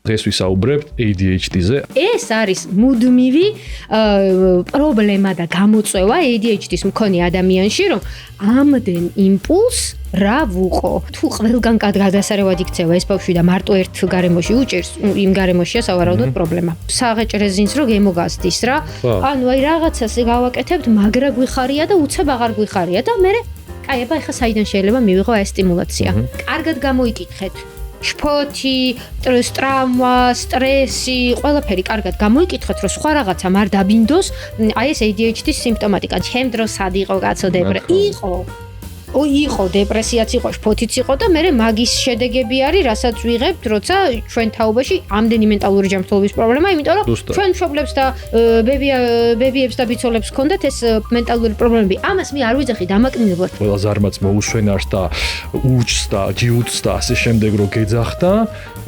დღეს ვისაუბრებთ ADHD-ზე. ეს არის მუდმივი პრობლემა და გამოწვევა ADHD-s მქონე ადამიანში, რომ ამდენ იმპულს რა ვუყო. თუ ყველგან გადასარევად იქცევა ეს ბავშვი და მარტო ერთ გარემოში უჭირს, იმ გარემოშია სავარაუდოდ პრობლემა. საღეჭრეზინს რო გემოგასდის რა. ანუ აი რაღაცას გავაკეთებთ, მაგრა გვიხარია და უცებ აღარ გვიხარია და მე კაი, აბა ეხა საიდან შეიძლება მივიღო ეს სტიმულაცია. კარგად გამოიკითხეთ. შფოთი, ტრაუმა, სტრესი, ყველაფერი კარგად გამოიკითხეთ, რომ სხვა რაღაცა არ დაბინდოს, აი ეს ADHD-ის სიმპტომატიკა. ჩემ დროს სად იყო კაცო იყო დეპრესიაც იყო, შფოთიც იყო და მე მაგის შედეგები არის, რასაც ვიღებთ, როცა ჩვენ თაობაში ამდენი მენტალური ჯანმრთელობის პრობლემა, იმიტომ რომ ჩვენ მშობლებს და ბებიებს და ბიცოლებს ჰქონდათ ეს მენტალური პრობლემები. ამას მე არ ვიძახი დამაკნინებლად. ყველაზე არმაც მოუსვენარს და უჩს და ჯიუტს და ასე შემდეგ რო გეძახდა,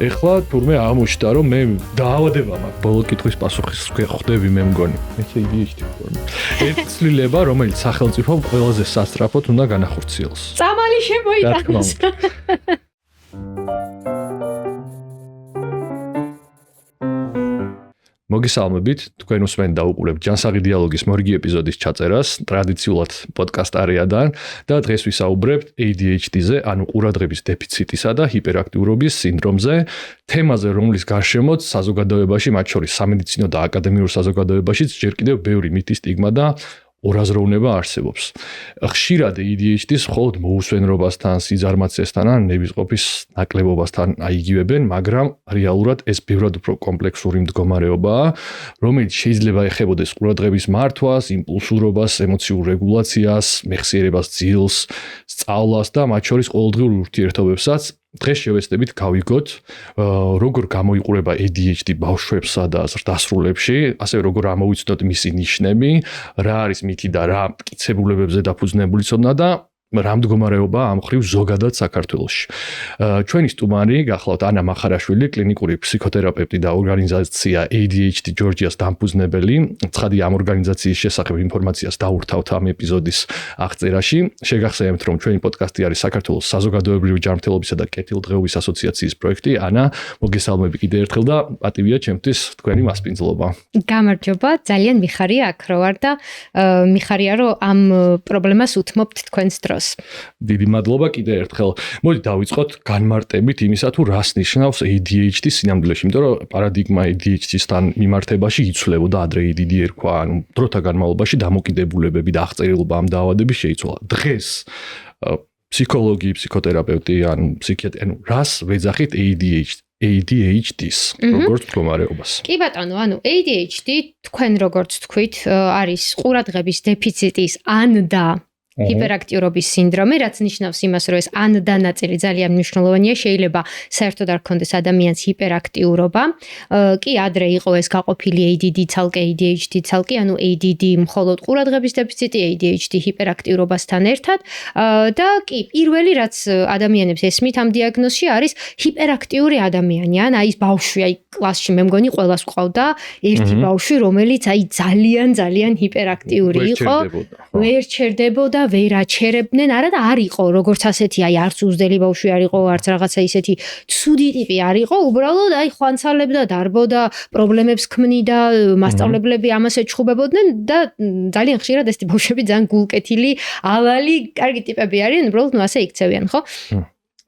ეხლა თურმე აღმოჩნდა რომ მე დაავადება მაქვს. ბოლო კითხვის პასუხის ხვდები მე მგონი. ეს ADHD მგონი. ერთ ცვლილება, რომელიც სახელმწიფომ ყველაზე სასწრაფოდ უნდა განახორციელოს. წამალი შემოიტანოს. მოგესალმებით, თქვენ უსმენთ და უყურებთ ჯანსაღი დიალოგის მორიგი ეპიზოდის ჩაწერას, ტრადიციულად პოდკასტ არეადან და დღეს ვისაუბრებთ ADHD-ზე, ანუ ყურადღების დეფიციტისა და ჰიპერაქტიურობის სინდრომზე, თემაზე, რომლის გარშემოც საზოგადოებაში, მათ შორის სამედიცინო და აკადემიურ საზოგადოებაშიც ჯერ კიდევ ბევრი მითი, სტიგმა და ორაზროვნება არსებობს. ხშირად ADHD-ს მხოლოდ მოუსვენრობასთან, სიძარმაცესთან ან ნებისყოფის ნაკლებობასთან აიგივებენ, მაგრამ რეალურად ეს ბევრად უფრო კომპლექსური მდგომარეობაა, რომელიც შეიძლება ეხებოდეს ყურადღების მართვას, იმპულსურობას, ემოციურ რეგულაციას, მეხსიერებას, ძილს, სწავლას და მათ შორის ყოველდღიურ ურთიერთობებსაც. დღეს შევეცდებით გავიგოთ, როგორ გამოიყურება ADHD ბავშვებსა და ზრდასრულებში, ასევე როგორ ამოვიცნოთ მისი ნიშნები, რა არის მითი და რა მტკიცებულებებზე დაფუძნებული ცოდნა და რა მდგომარეობა ამ ხრივ ზოგადად საქართველოში. ჩვენი სტუმარი გახლავთ ანა მახარაშვილი, კლინიკური ფსიქოთერაპევტი და ორგანიზაცია ADHD Georgia-ს დამფუძნებელი. ცხადი ამ ორგანიზაციის შესახებ ინფორმაციას დავურთავთ ამ ეპიზოდის აღწერაში. შეგახსენებთ, რომ ჩვენი პოდკასტი არის საქართველოს საზოგადოებრივი ჯანმრთელობისა და კეთილდღეობის ასოციაციის პროექტი. ანა, მოგესალმები კიდევ ერთხელ და პატივია ჩემთვის თქვენი მასპინძლობა. გამარჯობა, ძალიან მიხარია აქ რო ვარ და მიხარია რომ ამ პრობლემას უთმობთ თქვენს დროს. დიდი მადლობა კიდევ ერთხელ. მოდი დავიწყოთ განმარტებით იმისა, თუ რას ნიშნავს ADHD სინამდვილეში, იმიტომ რომ პარადიგმა ADHD-სთან მიმართებაში იცვლებოდა, ადრე ADD ერქვა, ანუ დროთა განმავლობაში დამოკიდებულებები და აღწერილობა ამ დაავადების შეიცვალა. დღეს ფსიქოლოგი, ფსიქოთერაპევტი, ანუ ფსიქიატრი, ანუ რას ვეძახით ADHD-ს, როგორც მდგომარეობას. კი ბატონო, ანუ ADHD თქვენ როგორც თქვით, არის ყურადღების დეფიციტის ან და ჰიპერაქტიურობის სინდრომი, რაც ნიშნავს იმას, რომ ეს ან და ნაწილი ძალიან მნიშვნელოვანია, შეიძლება საერთოდ არ ქონდეს ადამიანს ჰიპერაქტიურობა. კი ადრე იყო ეს გაყოფილი ADD ცალკე, ADHD ცალკე, ანუ ADD მხოლოდ ყურადღების დეფიციტი, ADHD ჰიპერაქტიურობასთან ერთად და კი პირველი რაც ადამიანებს ესმით ამ დიაგნოზში არის ჰიპერაქტიური ადამიანი, ან აი ეს ბავშვი, აი კლასში მე მგონი ყველას ყავდა ერთი ბავშვი, რომელიც აი ძალიან ჰიპერაქტიური იყო, ვერ ჩერდებოდა ვერ აჩერებდნენ, არა და არ იყო როგორც ასეთი, აი არც უზდელი ბავშვი არ იყო, არც რაღაცა ისეთი ცუდი ტიპი არ იყო, უბრალოდ აი ხვანცალებდა, დარბოდა, პრობლემებს ქმნიდა, მასწავლებლები ამას ეჩხუბებოდნენ და ძალიან ხშირად ეს ბავშვები ძალიან გულკეთილი, ალალი, კარგი ტიპები არიან, უბრალოდ ნუ ასე იქცევიან, ხო?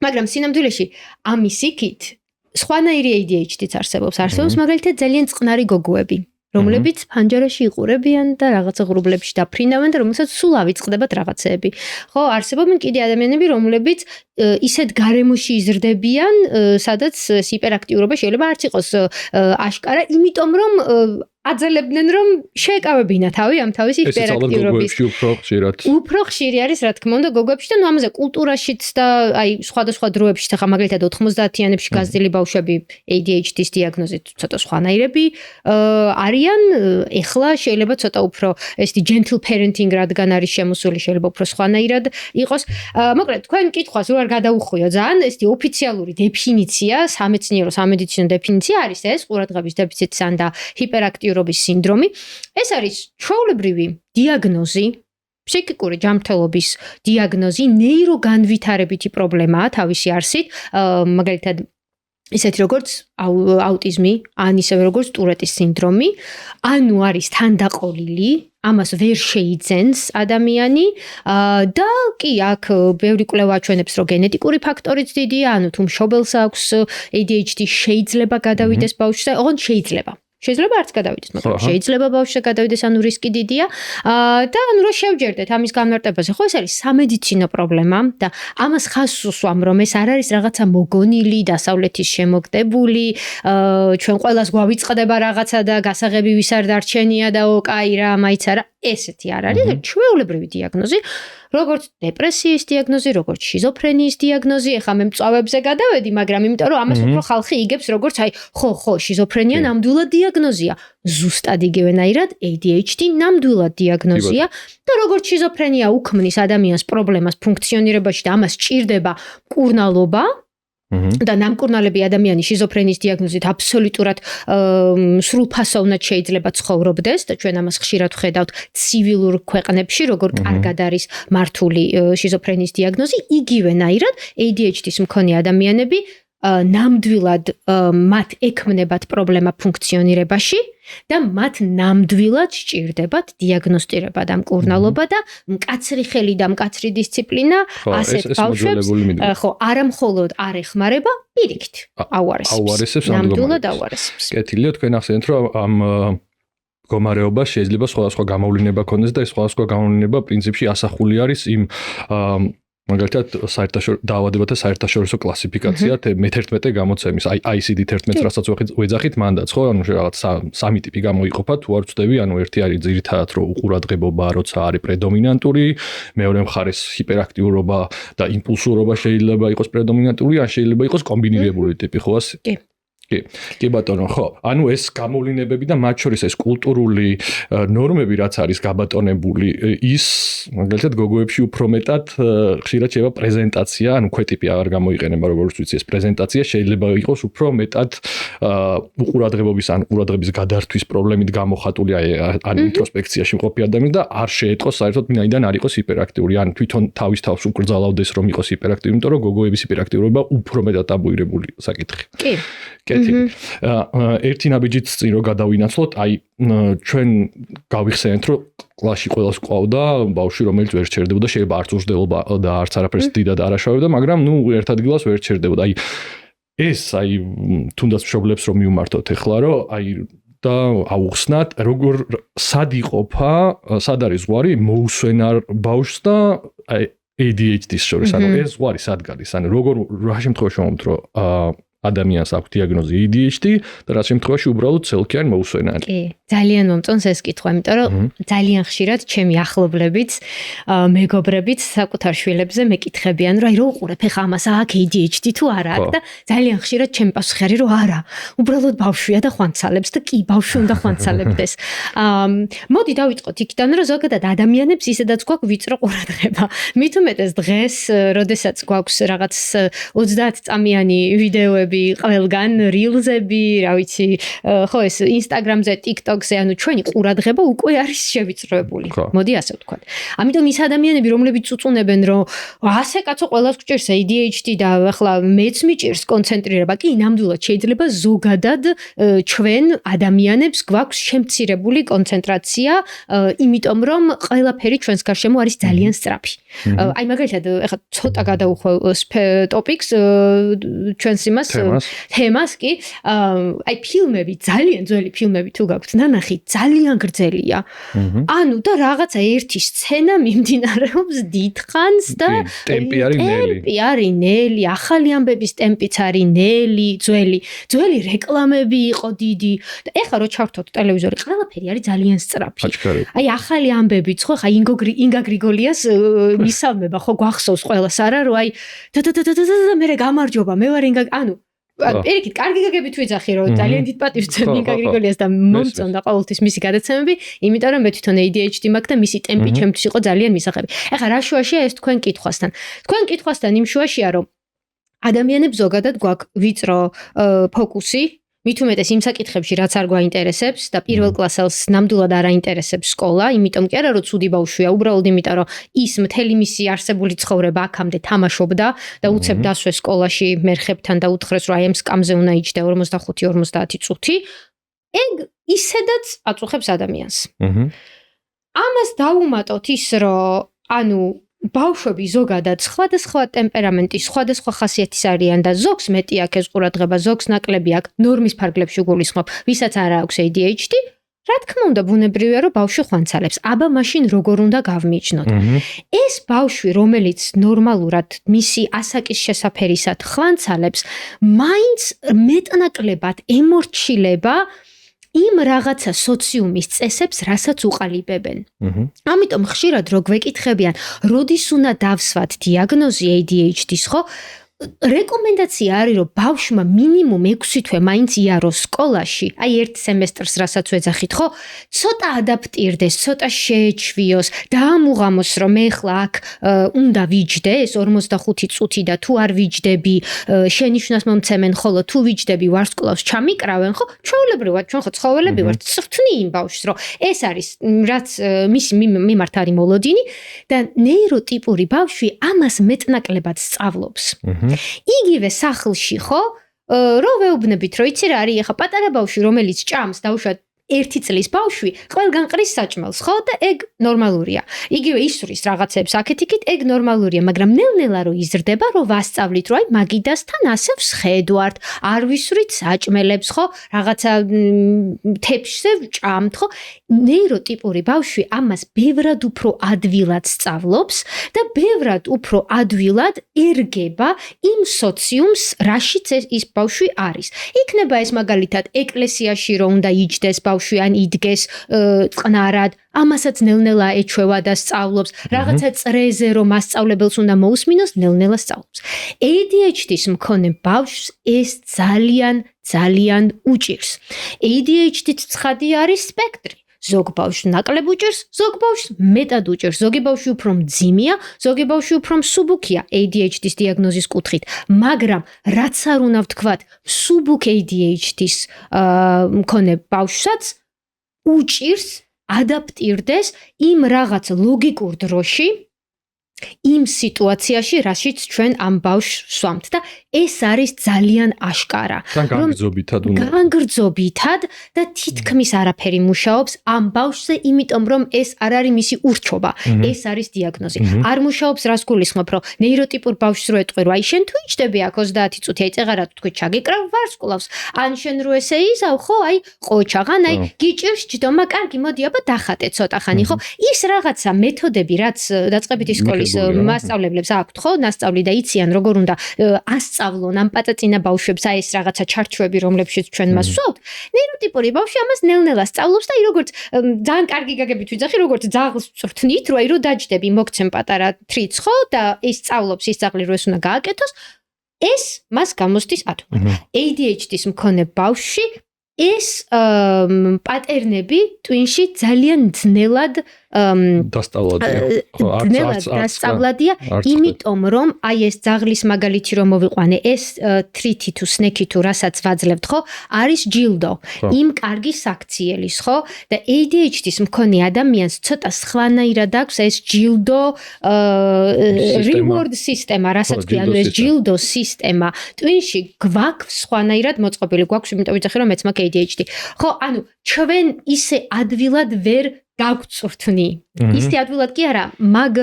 მაგრამ სინამდვილეში ამის იქით სხვანაირი ADHD-ც არსებობს, მაგალითად ძალიან წყნარი გოგოები. რომლებიც ფანჯარაში იყურებიან და რაღაცა ღრუბლებში დაფრინავენ და რომელსაც სულ ავიწყდებათ რაღაცეები. ხო, არსებობენ კიდე ადამიანები, რომლებიც ისეთ გარემოში იზრდებიან, სადაც ჰიპერაქტიურობა შეიძლება არც იყოს აშკარა, იმიტომ რომ აძალებდნენ რომ შეეკავებინა თავი ამ თავისი ჰიპერაქტიურობის. უფრო ხშირი არის რა თქმა უნდა გოგოებში და ნუ ამაზე კულტურაშიც და აი სხვადასხვა დროებში ხა მაგალითად 90-იანებში გაზრდილი ბავშვები ADHD-ის დიაგნოზით ცოტა სხვანაირები არიან, ეხლა შეიძლება ცოტა უფრო ესეთი gentle parenting რადგან არის შემოსული, შეიძლება უფრო სხვანაირად იყოს. მოკლედ თქვენ კითხვას რო არ გადაუხვიო ძალიან ესეთი ოფიციალური დეფინიცია, სამეცნიერო სამედიცინო დეფინიცია არის ეს ყურადღების დეფიციტის ან და ჰიპერაქტიურობის სინდრომი. ეს არის ჩვეულებრივი დიაგნოზი, ფსიქიკური ჯანმრთელობის დიაგნოზი, ნეიროგანვითარებითი პრობლემაა თავისი არსით, მაგალითად ისეთი როგორც აუტიზმი, ან ისევე როგორც ტურეტის სინდრომი, ანუ არის თანდაყოლილი, ამას ვერ შეიძენს ადამიანი და კი აქ ბევრი კვლევა აჩვენებს, რომ გენეტიკური ფაქტორიც დიდია, ანუ თუ მშობელს აქვს ADHD შეიძლება გადავიდეს ბავშვზე, ოღონდ შეიძლება არც გადავიდეს, მაგრამ შეიძლება ბავშვზე გადავიდეს, ანუ რისკი დიდია და ანუ რა შევჯერდეთ ამის განმარტებაზე. ხო, ეს არის სამედიცინო პრობლემა და ამას ხაზს უსვამ, რომ ეს არ არის რაღაცა მოგონილი, დასავლეთის შემოგდებული, ჩვენ ყველას გვავიწყდება რაღაცა და გასაღები ვის არ დარჩენია და ოკაი რა, მაიც არა, ესეთი არ არის, ჩვეულებრივი დიაგნოზი. როგორც დეპრესიის დიაგნოზი, როგორც შიზოფრენიის დიაგნოზი, ეხლა მე მწვავებზე გადავედი, მაგრამ იმიტომ რომ ამას უფრო ხალხი იგებს, როგორც აი, ხო, შიზოფრენია ნამდვილად დიაგნოზია, ზუსტად იგივენაირად ADHD ნამდვილად დიაგნოზია და როგორც შიზოფრენია უქმნის ადამიანს პრობლემას ფუნქციონირებაში და ამას სჭირდება მკურნალობა და ნამკურნალები ადამიანი შიზოფრენიის დიაგნოზით აბსოლუტურად სრულფასოვნად შეიძლება ცხოვრობდეს და ჩვენ ამას ხშირად ვხედავთ ცივილურ ქვეყნებში, როგორ კარგად არის მართული შიზოფრენიის დიაგნოზი, იგივენაირად ADHD-ს მქონე ადამიანები ნამდვილად მათ ექმნებათ პრობლემა ფუნქციონირებაში და მათ ნამდვილად სჭირდებათ დიაგნოსტირება და მკურნალობა და მკაცრი ხელი და მკაცრი დისციპლინა ასეთ ბავშვებს ხო არა მხოლოდ არ ეხმარება, პირიქით აუარესებს ნამდვილად აუარესებს. კეთილია, თქვენ ახსენეთ, რომ ამ მდგომარეობას შეიძლება სხვადასხვა გამოვლინება ქონდეს და ეს სხვადასხვა გამოვლინება პრინციპში ასახული არის იმ მაგალითად დაავადებათა საერთაშორისო კლასიფიკაციად მე-11 გამოცემის ICD-11, რასაც ვეძახით მანდაც, ხო? ანუ რაღაც სამი ტიპი გამოიყოფა, თუ არ ვწდები, ანუ ერთი არის ძირითადად რომ უყურადღებობა, როცა არის პრედომინანტური, მეორე მხარეს ჰიპერაქტიურობა და იმპულსურობა შეიძლება იყოს პრედომინანტური, ან შეიძლება იყოს კომბინირებული ტიპი, ხო ასე? კი ბატონო, ხო. ანუ ეს გამოვლინებები და მათ შორის ეს კულტურული ნორმები, რაც არის გაბატონებული, ის მაგალითად გოგოებში უფრო მეტად ხშირად შეიძლება პრეზენტაცია, ანუ ქვეტიპი აღარ გამოიყენება, როგორც ვიცი, ეს პრეზენტაცია შეიძლება იყოს უფრო მეტად უყურადღებობის ან ყურადღების გადართვის პრობლემით გამოხატული, ან ინტროსპექციაში მყოფი ადამიანი და არ შეეტყოს საერთოდ მინაიდან არ იყოს ჰიპერაქტიული, ან თვითონ თავის თავს უკრძალავდეს რომ იყოს ჰიპერაქტიული, იმიტომ რომ გოგოების ჰიპერაქტიურობა უფრო მეტად ტაბუირებული საკითხი. ერთი ნაბიჯით წინ რო გადავინაცვლოთ, აი ჩვენ გავიხსენეთ, რომ კლასში ყველას ყავდა ბავშვი, რომელიც ვერ ჩერდებოდა, შეიძლება არც უჯდებოდა და არც არაფერს დიდად არ აშავებდა, მაგრამ ნუ ერთ ადგილას ვერ ჩერდებოდა. აი ეს აი თუნდაც მშობლებს რომ მიუმართოთ ეხლა, რომ აი და აუხსნათ, როგორ სად იყოფა, სად არის ზღვარი მოუსვენარ ბავშვს და ADHD-ს შორის, ანუ ეს ზღვარი სად გადის, ანუ როგორ რა შემთხვევაში მომთ, რომ ადამიანს აქვს დიაგნოზი ADHD და რა შემთხვევაში უბრალოდ ცელქი ან მოუსვენარი. კი, ძალიან მომწონს ეს კითხვა, იმიტომ რომ ძალიან ხშირად ჩემი ახლობლებიც, მეგობრებიც საკუთარ შვილებზე მეკითხებიან, რომ აი რო უყურებ ხა ამას აქ ADHD თუ არა აქვს და ძალიან ხშირად ჩემი პასუხი არის, რომ არა, უბრალოდ ბავშვია და ხვანცალებს და კი, ბავშვი უნდა ხვანცალებდეს. მოდი დავიწყოთ იქიდან, რომ ზოგადად ადამიანებს ისედაც გვაქვს ვიწრო ყურადღება. მით უმეტეს დღეს, როდესაც გვაქვს რაღაც 30 წამიანი ვიდეოები ყველგან, rilsები, რა ვიცი, ხო ეს Instagram-ზე, TikTok-ზე, ანუ ჩვენი ყურადღება უკვე არის შევიწროებული. მოდი ასე ვთქვათ. ამიტომ ის ადამიანები, რომლებიც წუწუნებენ, რომ ასე კაცო ყველას გჭირს ADHD და ახლა მეც მიჭირს კონცენტრირება, კი, ნამდვილად შეიძლება ზოგადად ჩვენ ადამიანებს გვაქვს შემცირებული კონცენტრაცია, იმიტომ რომ ყველაფერი ჩვენს გარშემო არის ძალიან სწრაფი. აი მაგალითად, ახლა ცოტა გადავუხვევ ტოპიკს ჩვენს იმას თემას კი აი ფილმები ძალიან ძველი ფილმები თუ გაქვთ ნანახი ძალიან გრძელია ანუ და რაღაცა ერთი სცენა მიმდინარეობს დიდხანს და ტემპი არის ნელი ახალი ამბების ტემპიც არის ნელი ძველი რეკლამები იყო დიდი და ეხლა რო ჩავთოთ ტელევიზორი ყველაფერი არის ძალიან სწრაფი აი ახალი ამბებიც ხო ხა ინგა გრიგოლიას მისალმება ხო გვახსოვს ყველას არა რომ აი და მე გამარჯობა მე ვარ ინგა ანუ პირიქით, კარგი გაგებით ვიძახი, რომ ძალიან დიდ პატივს ვცემ ინგა გრიგოლიას და მომწონდა ყოველთვის მისი გადაცემები, იმიტომ რომ მე თვითონ ADHD მაქვს და მისი ტემპი ჩემთვის იყო ძალიან მისაღები. ეხლა რა შუაშია ეს თქვენ კითხვასთან? თქვენ კითხვასთან იმ შუაშია, რომ ადამიანებს ზოგადად გვაქვს ვიწრო ფოკუსი, მით უმეტეს იმ საკითხებში, რაც არ გვაინტერესებს და პირველ კლასელს ნამდვილად არ აინტერესებს სკოლა, იმიტომ კი არა, რომ ცუდი ბავშვია, უბრალოდ იმიტომ, რომ ის მთელი მისი არსებული ცხოვრება აქამდე თამაშობდა და უცებ დასვეს სკოლაში მერხებთან და უთხრეს, რომ აი ამ სკამზე უნდა იჯდა 45-50 წუთი, ეგ ისედაც აწუხებს ადამიანს. ამას დავუმატოთ ის, რომ ანუ ბავშვები ზოგადად სხვადასხვა ტემპერამენტის, სხვადასხვა ხასიათის არიან და ზოგს მეტი აქვს ეს ყურადღება, ზოგს ნაკლები აქვს, ნორმის ფარგლებში გულისხმობ, ვისაც არ აქვს ADHD, რა თქმა უნდა, ბუნებრივია, რომ ბავშვი ხვანცალებს. აბა მაშინ როგორ უნდა გავმიჯნოთ? ეს ბავშვი, რომელიც ნორმალურად მისი ასაკის შესაფერისად ხვანცალებს, მაინც მეტნაკლებად ემორჩილება იმ რაღაცა სოციუმის წესებს, რასაც უყალიბებენ. ამიტომ ხშირად რო გვეკითხებიან, როდის უნდა დავსვათ დიაგნოზი ADHD-ის, ხო? რეკომენდაცია არის, რომ ბავშვმა მინიმუმ 6 თვე მაინც იაროს სკოლაში, აი ერთ სემესტრს, რასაც ვეძახით, ხო? ცოტა ადაპტირდეს, ცოტა შეეჩვიოს, დაამუღამოს, რომ მე ახლა აქ უნდა ვიჯდე ეს 45 წუთი და თუ არ ვიჯდები, შენიშვნას მომცემენ, ხოლო თუ ვიჯდები ვარსკვლავს ჩამიკრავენ, ხო? ჩვეულებრივად ჩვენ ხო ცხოველები ვართ, წვრთნი იმ ბავშვს, რომ ეს არის რაც მისი მიმართ არის მოლოდინი და ნეიროტიპური ბავშვი ამას მეტნაკლებად სწავლობს. იგივე სახლში ხო რო ვეუბნებით რომ იცი რა არის ახლა პატარა ბავშვი რომელიც ჭამს დაუშვათ 1 წლის ბავშვი ყველგან ყრის საჭმელს ხო და ეგ ნორმალურია. იგივე ისვრის რაღაცებს აქეთ-იქით ეგ ნორმალურია, მაგრამ ნელ-ნელა რო იზრდება, რომ ვასწავლით, რომ აი მაგიდასთან ასე ვსხედვართ, არ ვისვრით საჭმელებს, ხო? რაღაცა თეფშზე ვჭამთ, ხო? ნეიროტიპური ბავშვი ამას ბევრად უფრო ადვილად სწავლობს და ბევრად უფრო ადვილად ერგება იმ სოციუმს, რაშიც ის ბავშვი არის. იქნება ეს მაგალითად ეკლესიაში რომ უნდა იჯდეს ბავშვი ან იდგეს წყნარად, ამასაც ნელ-ნელა ეჩვევა და სწავლობს. რაღაცა წრეზე რომ მასწავლებელს უნდა მოусმინოს, ნელ-ნელა სწავლობს. ADHD-ის მქონე ბავშვს ეს ძალიან უჭირს. ADHD-ით ცხადი არის სპექტრი. ზოგ ბავშვს ნაკლებ უჭირს, ზოგ ბავშვს მეტად უჭირს. ზოგი ბავშვი უფრო მძიმეა, ზოგი ბავშვი უფრო მსუბუქია ADHD-ის დიაგნოზის კუთხით, მაგრამ რაც არ უნდა ვთქვათ, მსუბუქ ADHD-ის მქონე ბავშვსაც უჭირს ადაპტირდეს იმ რაღაც ლოგიკურ დროში, იმ სიტუაციაში, რაშიც ჩვენ ამ ბავშვს ვსვამთ და ეს არის ძალიან აშკარა. განგრძობითად და თითქმის არაფერი მუშაობს ამ ბავშვზე, იმიტომ რომ ეს არ არის მისი ურჩობა, ეს არის დიაგნოზი. არ მუშაობს რას გულისხმობ, რომ ნეიროტიპურ ბავშვს რო ეტყვი, რომ აი შენ თუ იჯდები აქ 30 წუთი, აი წეღარა თქვი ჩაგიკრავ ვარსკვლავს, ან შენ რო ესე იზავ, ხო, აი ყოჩაღან, აი გიჭირს ჯდომა, კარგი, მოდი აბა დახატე ცოტა ხანი, ხო? ის რაღაცა მეთოდები, რაც დაწყებითი სკოლის მასწავლებლებს აქვთ, ხო, ნასწავლი და იციან როგორ უნდა ასწავლონ ამ პაწაწინა ბავშვებს აი ეს რაღაცა ჩარჩოები, რომლებშიც ჩვენ მას ვსვავთ. ნეიროტიპური ბავშვი ამას ნელ-ნელა სწავლობს და აი როგორც ძალიან კარგი გაგებით ვიძახი, როგორც ძაღლს წვრთნით, რომ აი რო დაჯდები, მოგცემ პატარა თრიც, ხო, და ის სწავლობს ის ძაღლი რო ეს უნდა გააკეთოს, ეს მას გამოსდის ატომად. ADHD-ის მქონე ბავშვში ეს პატერნები ტვინში ძალიან ძნელად დასწავლადია, იმიტომ რომ აი ეს ძაღლის მაგალითი რომ მოვიყვანე, ეს თრითი თუ სნექი თუ რასაც ვაძლევთ, ხო, არის ჯილდო, იმ კარგი საქციელის, ხო? და ADHD-ის მქონე ადამიანს ცოტა სხვანაირად აქვს ეს ჯილდო reward სისტემა, რასაც ქვია, ეს ჯილდო სისტემა ტვინში გვაქვს სხვანაირად მოწყობილი, გვაქვს, იმიტომ ვიძახი რომ მეც მაქვს ADHD. ხო, ანუ ჩვენ ისე ადვილად ვერ გავწვრთნი. ისე ადვილად კი არა, მაგ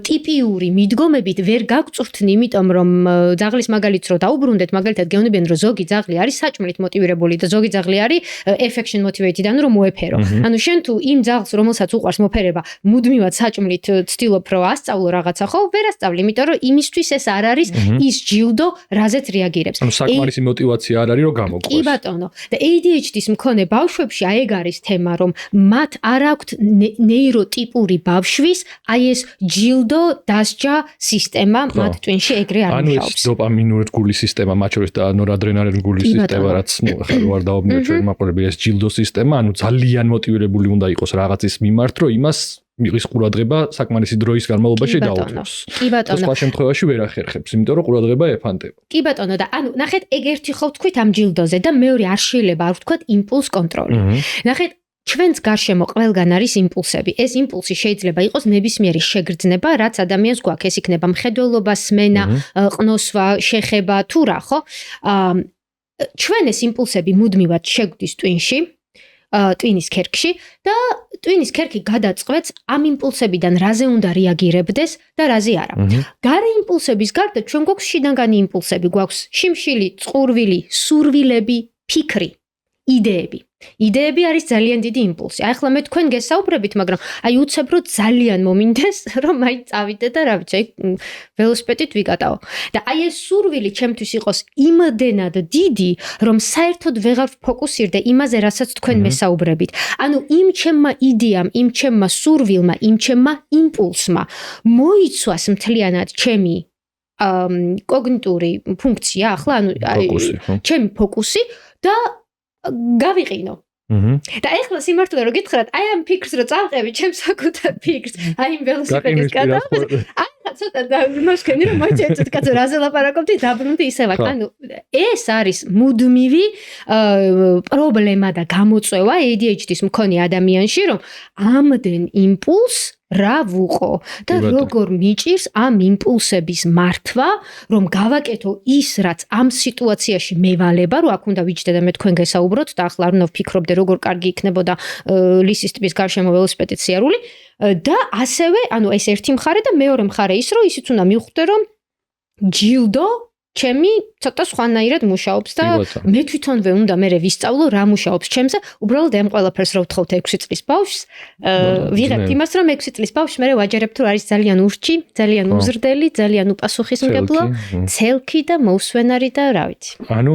ტიპიური მიდგომებით ვერ გავწვრთნი, იმიტომ რომ ძაღლის მაგალითს რო დაუბრუნდეთ, მაგალითად გეუბნებიან, რომ ზოგი ძაღლი არის საჭმელით მოტივირებული და ზოგი ძაღლი არის affection motivated, ანუ რომ მოეფერო. ანუ შენ თუ იმ ძაღლს, რომელსაც უყვარს მოფერება, მუდმივად საჭმლით ცდილობ რომ ასწავლო რაღაცა, ხო, ვერ ასწავლი, იმიტომ რომ იმისთვის ეს არ არის ის ჯილდო, რაზეც რეაგირებს. ანუ საკმარისი мотиваცია არ არის რომ გამოყვეს. კი ბატონო. და ADHD-ის მქონე ბავშვებში აი ეგ არის თემა, რომ მათ არ აქვთ ნეიროტიპური ბავშვის აი ეს ჯილდო დასჯა სისტემა მათ ტვინში ეგრე არ მუშაობს. ანუ ეს დოპამინური გულის სისტემა, მათ შორის და ნორადრენალინური გულის სისტემა, რაც ნუ ახლა არ დავაბნიოთ ჩვენ მაყურებელი ეს ჯილდო სისტემა, ანუ ძალიან მოტივირებული უნდა იყოს რაღაცის მიმართ, რომ იმას მიღის ყურადღება საკმარისი დროის განმავლობაში დაუწყოს. კი ბატონო. სხვა შემთხვევაში ვერ ახერხებს, იმიტომ რომ ყურადღება ეფანტება. კი ბატონო და ანუ ნახეთ ეგ ერთი ხო ვთქვით ამ ჯილდოზე და მეორე არ შეიძლება არ ვთქვათ იმპულს კონტროლი. ნახეთ ჩვენს გარშემო ყველგან არის იმპულსები. ეს იმპულსი შეიძლება იყოს ნებისმიერი შეგრძნება, რაც ადამიანს გვაქვს. ეს იქნება მხედველობა, სმენა, ყნოსვა, შეხება თუ რა, ხო? ჩვენ ეს იმპულსები მუდმივად შეგვდის ტვინში, ტვინის ქერქში და ტვინის ქერქი გადაწყვეტს ამ იმპულსებიდან რაზე უნდა რეაგირებდეს და რაზე არა. გარე იმპულსების გარდა ჩვენ გვაქვს შინაგანი იმპულსები, გვაქვს შიმშილი, წყურვილი, სურვილები, ფიქრი, იდეები. იდეები არის ძალიან დიდი იმპულსი. აი ახლა მე თქვენ გესაუბრებით, მაგრამ აი უცებ რომ ძალიან მომინდეს, რომ აი წავიდე და რა ვიცი, აი ველოსიპედით ვიკატაო. და აი ეს სურვილი ჩემთვის იყოს იმდენად დიდი, რომ საერთოდ ვეღარ ვფოკუსირდე იმაზე, რასაც თქვენ მესაუბრებით. ანუ იმ ჩემმა იდეამ, იმ ჩემმა სურვილმა, იმ ჩემმა იმპულსმა მოიცვას მთლიანად ჩემი კოგნიტური ფუნქცია, ახლა ანუ ჩემი ფოკუსი და გავიყინო. და ეხლა სიმართლე რომ გითხრათ, აი ამ ფიქრს რო წავყევი, ჩემს საკუთარ ფიქრს, აი იმ ველოსიპედის გადაღებას, აი ცოტა დავიმოსქენი რომ მოიწევთ კაცო რაზე ლაპარაკობდი, დაბრუნდი ისევ. ანუ ეს არის მუდმივი პრობლემა და გამოწვევა ADHD-ს მქონე ადამიანში, რომ ამდენ იმპულს რა ვუყო და როგორ მიჭირს ამ იმპულსების მართვა, რომ გავაკეთო ის, რაც ამ სიტუაციაში მევალება, რომ აქ უნდა ვიჯდე და მე თქვენ გესაუბროთ და ახლა არ უნდა ვფიქრობდე, როგორ კარგი იქნებოდა ლისის ტბის გარშემო ველოსიპედის სიარული და ასევე, ანუ ეს ერთი მხარე და მეორე მხარე ის, რომ ისიც უნდა მივხვდე, რომ ჯილდო ჩემი ცოტა სხვანაირად მუშაობს და მე თვითონვე უნდა მე ვისწავლო რა მუშაობს ჩემზე. უბრალოდ ამ ყველაფერს რო ვთხოვთ 6 წლის ბავშვს, ვიღებთ იმას, რომ 6 წლის ბავშვს მე ვაჯერებთ, რომ არის ძალიან ურჩი, ძალიან უზრდელი, ძალიან უპასუხისმგებლო, ცელქი და მოუსვენარი და რა ვიცი. ანუ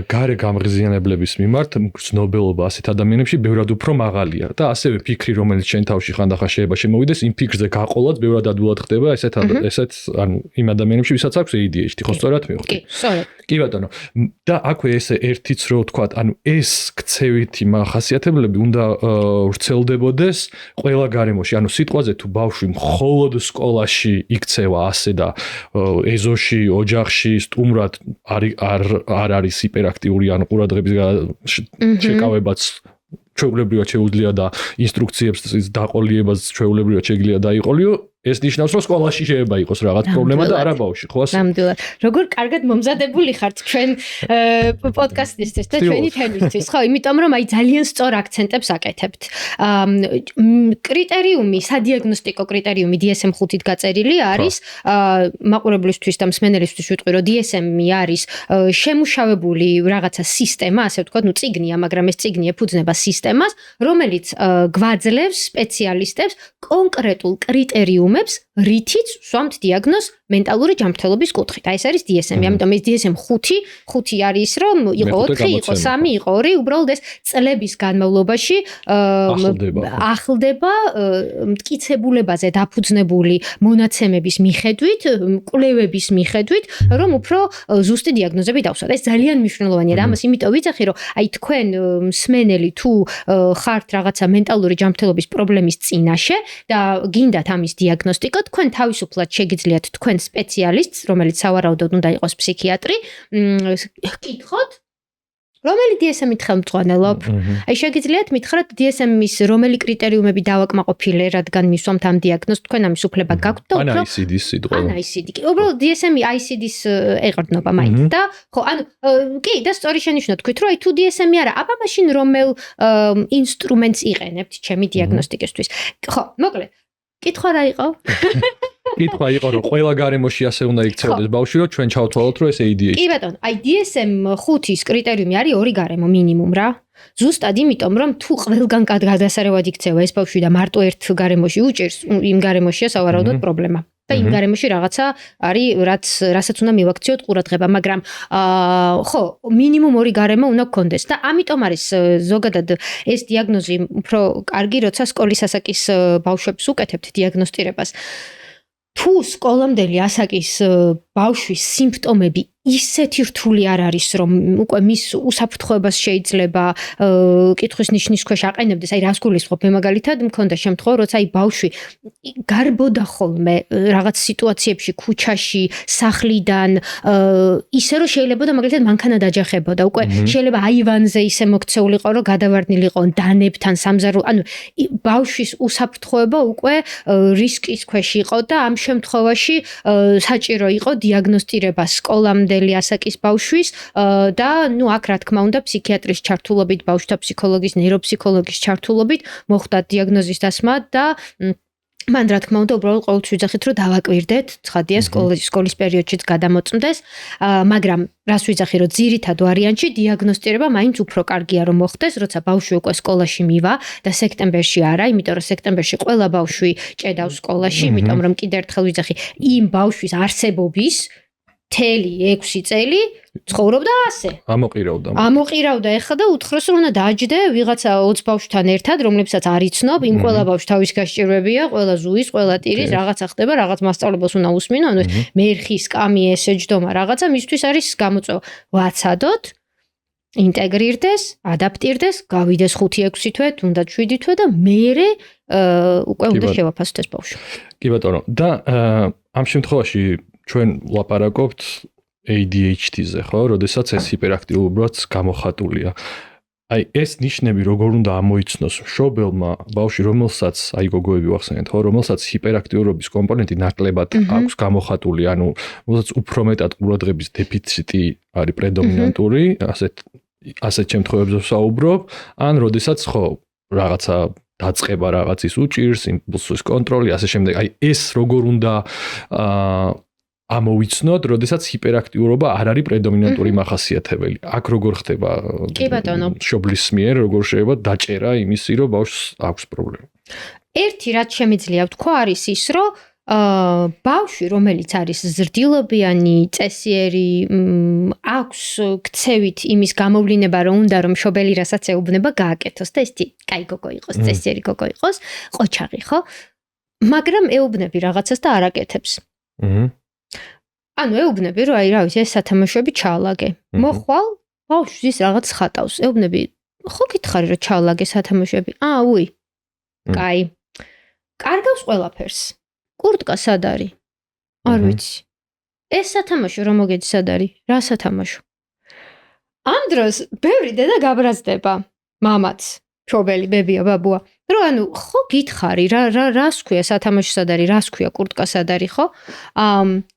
გარე გამღიზიანებლების მიმართ გრძნობელობა ასეთ ადამიანებში ბევრად უფრო მაღალია და ასევე ფიქრი, რომელიც შენ თავში ხანდახან შეიძლება შემოვიდეს, იმ ფიქრზე გაყოლად ბევრად ადვილად ხდება ესეთ ანუ იმ ადამიანებში, ვისაც აქვს ADHD, ხო სწორად მივხვდი. კი ბატონო. და აქვე ესე ერთიც რო ვთქვათ, ანუ ეს ქცევითი მახასიათებლები უნდა ვრცელდებოდეს ყველა გარემოში. ანუ სიტყვაზე თუ ბავშვი მხოლოდ სკოლაში იქცევა ასე და ეზოში, ოჯახში სტუმრად არ არის ჰიპერაქტიული, ანუ ყურადღების შეკავებაც ჩვეულებრივად შეუძლია და ინსტრუქციებს დაყოლიებას ჩვეულებრივად შეიძლება დაიყოლიო. ეს ნიშნავს, რომ სკოლაში შეიძლება იყოს რაღაც პრობლემა და არა ბავშვი, ხო ასე? ნამდვილად. როგორ კარგად მომზადებული ხართ ჩვენ პოდკასტისთვის და ჩვენი თემისთვის, ხო? იმიტომ რომ აი ძალიან სწორ აქცენტებს აკეთებთ. კრიტერიუმი, სადიაგნოსტიკო კრიტერიუმი DSM-5-ით გაწერილი არის, მაყურებლისთვის და მსმენელისთვის ვიტყვი, რომ DSM-ი არის შემუშავებული რაღაცა სისტემა, ასე ვთქვათ, ну წიგნია, მაგრამ ეს წიგნი ეფუძნება სისტემას, რომელიც გვაძლევს სპეციალისტებს კონკრეტულ კრიტერიუმს რითიც სვამთ დიაგნოზს მენტალური ჯანმრთელობის კუთხით. აი ეს არის DSM-ი. ამიტომ ეს DSM-5 არის რომ იყო 4, იყო 3, იყო 2, უბრალოდ ეს წლების განმავლობაში ახლდება მტკიცებულებაზე დაფუძნებული მონაცემების მიხედვით, კვლევების მიხედვით, რომ უფრო ზუსტი დიაგნოზები დავსვათ. ეს ძალიან მნიშვნელოვანია და ამას იმიტომ ვიძახი, რომ აი თქვენ მსმენელი თუ ხართ რაღაცა მენტალური ჯანმრთელობის პრობლემის წინაშე და გინდათ ამის დიაგნოსტიკა, თქვენ თავისუფლად შეგიძლიათ თქვენ სპეციალისტს, რომელიც სავარაუდოდ უნდა იყოს ფსიქიატრი, გკითხოთ, რომელი DSM-ით ხელმძღვანელობ? აი შეგიძლიათ მითხრათ DSM-ის რომელი კრიტერიუმები დავაკმაყოფილე, რადგან მისვამთ ამ დიაგნოზს, თქვენ ამის უფლება გაქვთ და უფრო ICD-ის სიტყვა. ICD. უბრალოდ DSM-ი ICD-ის ეყრდნობა მაინც და ხო, ანუ კი და სწორი შენიშვნა თქვით, რომ აი თუ DSM-ი არა, აბა მაშინ რომელ ინსტრუმენტს იყენებთ ჩემი დიაგნოსტიკისთვის? ხო, მოკლედ კითხვა რა იყო? კითხვა იყო, რომ ყველა გარემოში ასე უნდა იქცეოდეს ბავშვი, რომ ჩვენ ჩავთვალოთ, რომ ეს ADHD. კი ბატონო, აი DSM-5-ის კრიტერიუმი არის 2 გარემო მინიმუმ რა. ზუსტად იმიტომ, რომ თუ ყველგან გადასარევად იქცევა ეს ბავშვი და მარტო ერთ გარემოში უჭირს, იმ გარემოშია სავარაუდოდ პრობლემა. და იმ გარემოში რაღაცა არის, რასაც უნდა მივაქციოთ ყურადღება, მაგრამ ხო, მინიმუმ 2 გარემო უნდა გქონდეს და ამიტომ არის ზოგადად ეს დიაგნოზი უფრო კარგი, როცა სკოლის ასაკის ბავშვებს უკეთებთ დიაგნოსტირებას. თუ სკოლამდელი ასაკის ბავშვის სიმპტომები ისეთი რთული არ არის, რომ უკვე მის უსაფრთხოებას შეიძლება კითხვის ნიშნის ქვეშ აყენებდეს, აი რას გულისხმობ, მე მაგალითად მქონდა შემთხვევა, როცა აი ბავშვი გარბოდა ხოლმე რაღაც სიტუაციებში, ქუჩაში, სახლიდან, ისე რომ შეიძლება და მაგალითად მანქანა დაჯახებოდა, უკვე შეიძლება აივანზე ისე მოქცეულიყო, რომ გადავარდნილიყო დანებთან, სამზარო, ანუ ბავშვის უსაფრთხოება უკვე რისკის ქვეშ იყო და ამ შემთხვევაში საჭირო იყო დიაგნოსტირება სკოლამდე ასაკის ბავშვის და ნუ აქ რა თქმა უნდა ფსიქიატრის ჩართულობით, ბავშვთა ფსიქოლოგის, ნეიროფსიქოლოგის ჩართულობით მოხდა დიაგნოზის დასმა და მან რა თქმა უნდა უბრალოდ ყოველთვის ვიძახით რომ დავაკვირდეთ, ცხადია სკოლის პერიოდშიც გადამოწმდეს, მაგრამ რას ვიძახი რომ ძირითად ვარიანტში დიაგნოსტირება მაინც უფრო კარგია რომ მოხდეს, როცა ბავშვი უკვე სკოლაში მივა და სექტემბერში არა, იმიტომ რომ სექტემბერში ყველა ბავშვი ჭედავს სკოლაში, იმიტომ რომ კიდევ ერთხელ ვიძახი, იმ ბავშვის არსებობის მთელი 6 წელი ცხოვრობდა ასე. ამოყირავდა ეხლა და უთხროს რომ უნდა დააჯდე ვიღაცა 20 ბავშვთან ერთად, რომლებსაც არ იცნობ, იმ ყველა ბავშვს თავის გასჭირვებია, ყველა ზუის, ყველა ტირის, რაღაცა ხდება, რაღაც მასწავლებლებს უნდა უსმინო, ანუ მერხი, სკამი, ესეჯდომა, რაღაცა მისთვის არის გამოწვევა. ვაცადოთ, ინტეგრირდეს, ადაპტირდეს, გავიდეს 5-6 თვე, თუნდაც 7 თვე და მერე უკვე უნდა შევაფასოთ ეს ბავშვი. კი ბატონო, და ამ შემთხვევაში ჩვენ ვლაპარაკობთ ADHD-ზე, ხო? როდესაც ეს ჰიპერაქტიულობაც გამოხატულია. აი ეს ნიშნები როგორ უნდა ამოიცნოს მშობელმა ბავშვი, რომელსაც აი გოგოები ვახსენეთ, ხო, რომელსაც ჰიპერაქტიურობის კომპონენტი ნაკლებად აქვს გამოხატული, ანუ რომელსაც უფრო მეტად ყურადღების დეფიციტი არის პრედომინანტური, ასეთ შემთხვევებში ვსაუბრობ, ან როდესაც ხო, რაღაცა დაწყება რაღაცის უჭირს, იმპულსის კონტროლი, ასე შემდეგ. აი ეს როგორ უნდა ამოვიცნოთ, როდესაც ჰიპერაქტიურობა არ არის პრედომინანტური მახასიათებელი. აქ როგორ ხდება? კი ბატონო. მშობლის მიერ როგორ შეიძლება დაჭერა იმისი, რომ ბავშვს აქვს პრობლემა? ერთი რაც შემიძლია ვთქვა არის ის, რომ ბავშვი, რომელიც არის ზრდილობიანი, წესიერი, აქვს ქცევით იმის გამოვლინება, რომ უნდა რომ მშობელი რასაც ეუბნება გააკეთოს და ესეთი კაი გოგო იყოს, წესიერი გოგო იყოს, ყოჩაღი, ხო? მაგრამ ეუბნები რაღაცას და არ აკეთებს. ანუ ეუბნები, რომ აი რა ვიცი, ეს სათამაშოები ჩაალაგე. მოხვალ, ბავშვს ის რაღაც ხატავს. ეუბნები, ხო გითხარი რომ ჩაალაგე სათამაშოები? უი. კაი. კარგავს ყველაფერს. კურტკა სად არის? არ ვიცი. ეს სათამაშო რომ მოგეძი სად არის? რა სათამაშო? ამ დროს ბევრი დედა გაბრაზდება. მამაც, მშობელი, ბებია, ბაბუა. რომ ანუ ხო გითხარი რას ქვია სათამაშო სად არის, რას ქვია კურტკა სად არის, ხო?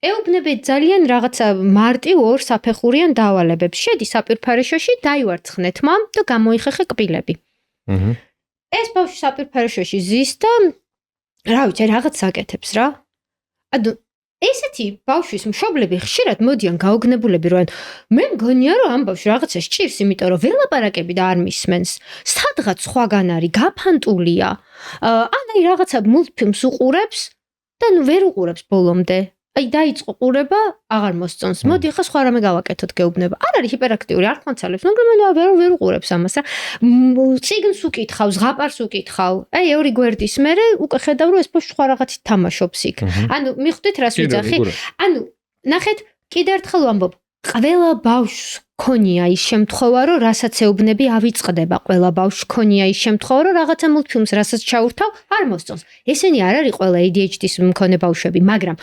ეუბნები ძალიან რაღაცა მარტივ ორ საფეხურიან დავალებებს. შედი საპირფარეშოში, დაივარცხნეთ მამ და გამოიხეხე კბილები. ეს ბავშვი საპირფარეშოში ზის და რა ვიცი, რაღაც აკეთებს რა. ანუ ესეთი ბავშვის მშობლები ხშირად მოდიან გაოგნებულები, რომ მე მგონია რომ ამ ბავშვს რაღაცა სჭირს, იმიტომ რომ ველაპარაკები და არ მისმენს. სადღაც სხვაგან არის, გაფანტულია. აი რაღაცა მულტფილმს უყურებს და ნუ ვერ უყურებს ბოლომდე. აი დაიწყო ყურება, აღარ მოსწონს. მოდი ახლა სხვა რამე გავაკეთოთ, გეუბნება. არ არის ჰიპერაქტიული, არ ხმანცალებს, მაგრამ ვერ უყურებს ამას რა. წიგნს უკითხავს, ზღაპარს უკითხავ. აი ორი გვერდის მერე უკვე ხედავ რომ ეს ბავშვი სხვა რაღაცით თამაშობს იქ. ანუ მიხვდით რას ვიძახი? ანუ ნახეთ, კიდევ ერთხელ ვამბობ, ყველა ბავშვს ქონია ის შემთხვევა, რომ რასაც ეუბნები ავიწყდება. ყველა ბავშვს ქონია ის შემთხვევა, რომ რაღაცა მულტფილმს რასაც ჩაურთავ, არ მოსწონს. ესენი არ არის ყველა ADHD-ის მქონე ბავშვები, მაგრამ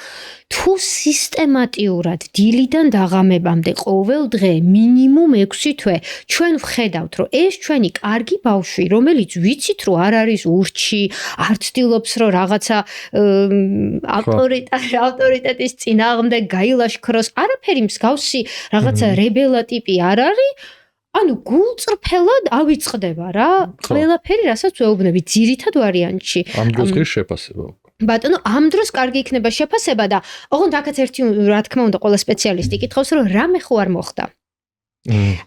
თუ სისტემატიურად დილიდან დაღამებამდე ყოველ დღე მინიმუმ 6 თვე ჩვენ ვხედავთ, რომ ეს ჩვენი კარგი ბავშვი, რომელიც ვიცით, რომ არ არის ურჩი, არ ცდილობს, რომ რაღაცა ავტორიტეტის წინააღმდეგ გაილაშქროს, არაფერი მსგავსი რაღაცა რებელა ტიპი არ არის, ანუ გულწრფელად ავიწყდება რა, ყველაფერი, რასაც ვეუბნები, ძირითად ვარიანტში. ამ დროს კი შეფასება. ბატონო, ამ დროს კარგი იქნება შეფასება და ოღონდ აქაც ერთი რა თქმა უნდა ყველა სპეციალისტი კითხავს, რომ რამე ხო არ მოხდა.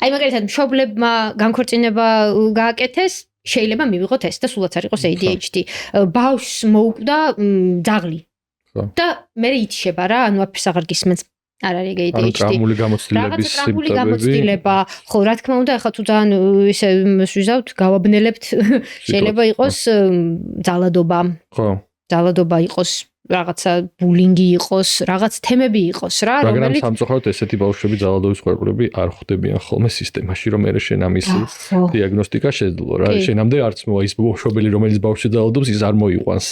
აი მაგალითად მშობლებმა განქორწინება გააკეთეს, შეიძლება მივიღოთ ეს და სულაც არ იყოს ADHD. ბავშვს მოუკვდა ძაღლი. და მე ითიშება რა, ანუ აფერს აღარ გისმენს. არ არის ADHD. ტრაუმული გამოცდილების სიმპტომები. ხო, რა თქმა უნდა, ახლა თუ ძალიან ისე ვიზავთ, გავაბნელებთ, შეიძლება იყოს ძალადობა. ხო. ძალადობა იყოს რაღაცა ბულინგი იყოს, რაღაც თემები იყოს რა, მაგრამ სამწუხაროდ ესეთი ბავშვები ძალადობის ხვეპლები არ ხვდებიან ხოლმე სისტემაში, რომ მე შენ ამის დიაგნოსტიკა შეძლო რა. შენამდე არც მოა ის ბავშვები, რომელიც ბავშვი ძალადობს, ის არ მოიყვანს.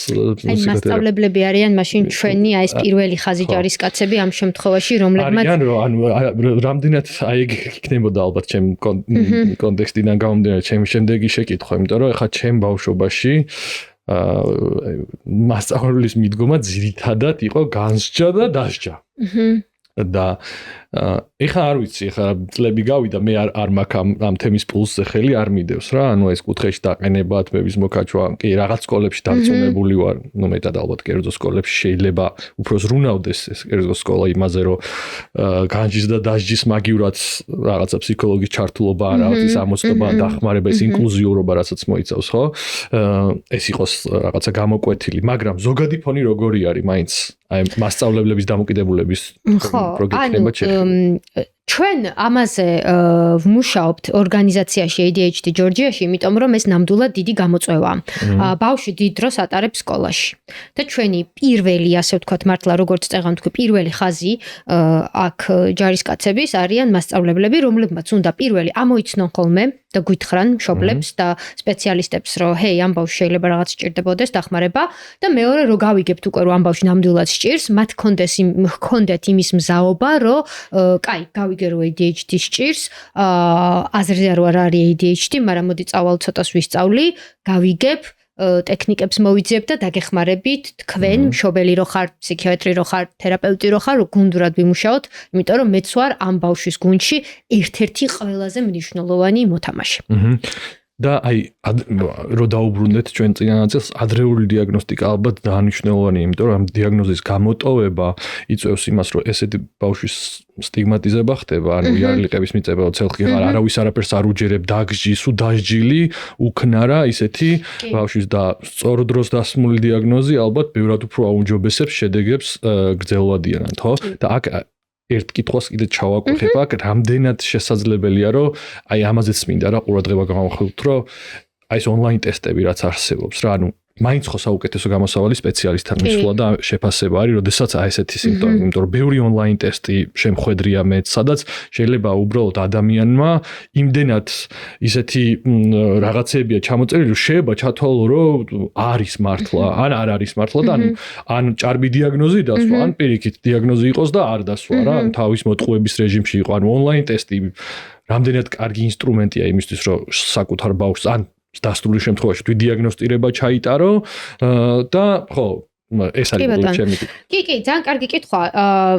აი მასწავლებლები არიან მაშინ ჩვენი აი ეს პირველი ხაზი ჯარისკაცები ამ შემთხვევაში, რომლებმაც არიან ანუ რამდენად აი ეგ იქნებოდა ალბათ ჩემ კონტექსტიდან გამომდინარე ჩემი შემდეგი შეკითხვა, იმიტომ რომ ეხლა ჩემ ბავშვობაში მასწავლებლის მიდგომა ძირითადად იყო განსჯა და დასჯა. და ეხლა არ ვიცი, ეხლა წლები გავიდა, მე არ მაქვს ამ თემის პულსზე ხელი არ მიდევს რა, ანუ ეს კუთხეში დაყენება, თმების მოკაჭვა, კი რაღაც სკოლებში დარწმუნებული ვარ, ну მეტად ალბათ კერძო სკოლებში შეიძლება უფრო ზრუნავდეს ეს კერძო სკოლა იმაზე, რომ განჯის და დასჯის მაგივრად რაღაცა ფსიქოლოგის ჩართულობა, რაღაცის ამოწმება, დახმარება, ეს ინკლუზიურობა რასაც მოიცავს, ხო? ეს იყოს რაღაცა გამოკვეთილი, მაგრამ ზოგადი ფონი როგორი არის მაინც აი მასწავლებლების დამოკიდებულების პროგრამება ჩვენ ამაზე ვმუშაობთ ორგანიზაციაში ADHD ჯორჯიაში, იმიტომ რომ ეს ნამდვილად დიდი გამოწვევაა. ბავშვი დიდ დროს ატარებს სკოლაში. და ჩვენი პირველი, ასე ვთქვათ, მართლა როგორც წეღან თქვი, პირველი ხაზი აქ ჯარისკაცების არიან მასწავლებლები, რომლებმაც უნდა პირველი ამოიცნონ ხოლმე და გვითხრან მშობლებს და სპეციალისტებს, რომ ჰეი, ამ ბავშვს შეიძლება რაღაც სჭირდებოდეს დახმარება და მეორე რომ გავიგებთ უკვე რომ ამ ბავშვს ნამდვილად სჭირს, მათ ჰქონდეთ იმის მზაობა, რომ კაი, გავიგე რომ ADHD სჭირს, აზრზე არ არის ADHD, მაგრამ მოდი წავალ ცოტას ვისწავლი, გავიგებ ტექნიკებს მოვიძიებ და დაგეხმარებით თქვენ მშობელი რო ხარ, ფსიქიატრი რო ხარ, თერაპევტი რო ხარ, გუნდურად ვიმუშაოთ, იმიტომ რომ მეც ვარ ამ ბავშვის გუნდში ერთ-ერთი ყველაზე მნიშვნელოვანი მოთამაშე. და აი რო დაუბრუნდეთ ჩვენ წინა ნაწილს, ადრეული დიაგნოსტიკა ალბათ დანიშნულოვანია, იმიტომ რომ ამ დიაგნოზის გამოტოვება იწვევს იმას, რომ ესეთი ბავშვის სტიგმატიზება ხდება, ანუ იარლიყების მიწება, ცელხი არავის არაფერს არ უჯერებ, დაგჯის, უდასჯილი, უქნარა, ისეთი ბავშვის და სწორ დროს დასმული დიაგნოზი ალბათ ბევრად უფრო აუმჯობესებს შედეგებს გრძელვადიანად, ხო? და აქ ერთ კითხვას კიდე ჩავაკვეხებ, აქ რამდენად შესაძლებელია, რომ აი ამაზეც მინდა რა ყურადღება გავამახვილოთ, რომ აი ეს ონლაინ ტესტები რაც არსებობს რა, ანუ მაინც ხო საუკეთესო გამოსავალი სპეციალისტთან მისვლა და შეფასება არის, როდესაც აი ესეთი სიმპტომები, იმიტომ რომ ბევრი ონლაინ ტესტი შემხედრია მეც, სადაც შეიძლება უბრალოდ ადამიანმა იმდენად ისეთი რაღაცებია ჩამოწერილი, რომ შეიძლება ჩათვალო, რომ არის მართლა, ან არ არის მართლა და ან ჭარბი დიაგნოზი დასვა, ან პირიქით დიაგნოზი იყოს და არ დასვა რა, თავის მოტყუების რეჟიმში იყო, ანუ ონლაინ ტესტი რამდენად კარგი ინსტრუმენტია იმისთვის, რომ საკუთარ ბავშვს ან დასტურული შემთხვევაში თუ დიაგნოსტირება ჩაიტარო და ხო ეს არის ჩემი. კი, ძალიან კარგი კითხვა.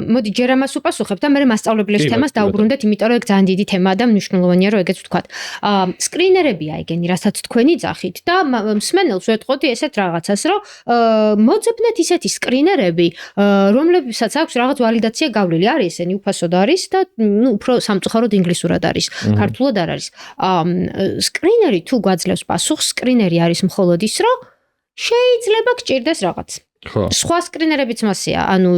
მოდი ჯერ ამას უპასუხებ და მე მასწავლებლების თემას დავუბრუნდეთ, იმიტომ რომ ეგ ძალიან დიდი თემაა და მნიშვნელოვანია რომ ეგეც ვთქვათ. სკრინერებია ეგენი, რასაც თქვენი ძახით და მსმენელს ვეტყოდი ესეთ რაღაცას, რომ მოძებნეთ ისეთი სკრინერები, რომლებსაც აქვს რაღაც ვალიდაცია გავლილი. არის ესენი უფასოდ არის და უფრო სამწუხაროდ ინგლისურად არის, ქართულად არ არის. სკრინერი თუ გვაძლევს პასუხს, სკრინერი არის მხოლოდ ის, რომ შეიძლება გჭირდეს რაღაც. სხვა სკრინერებიც მასეა, ანუ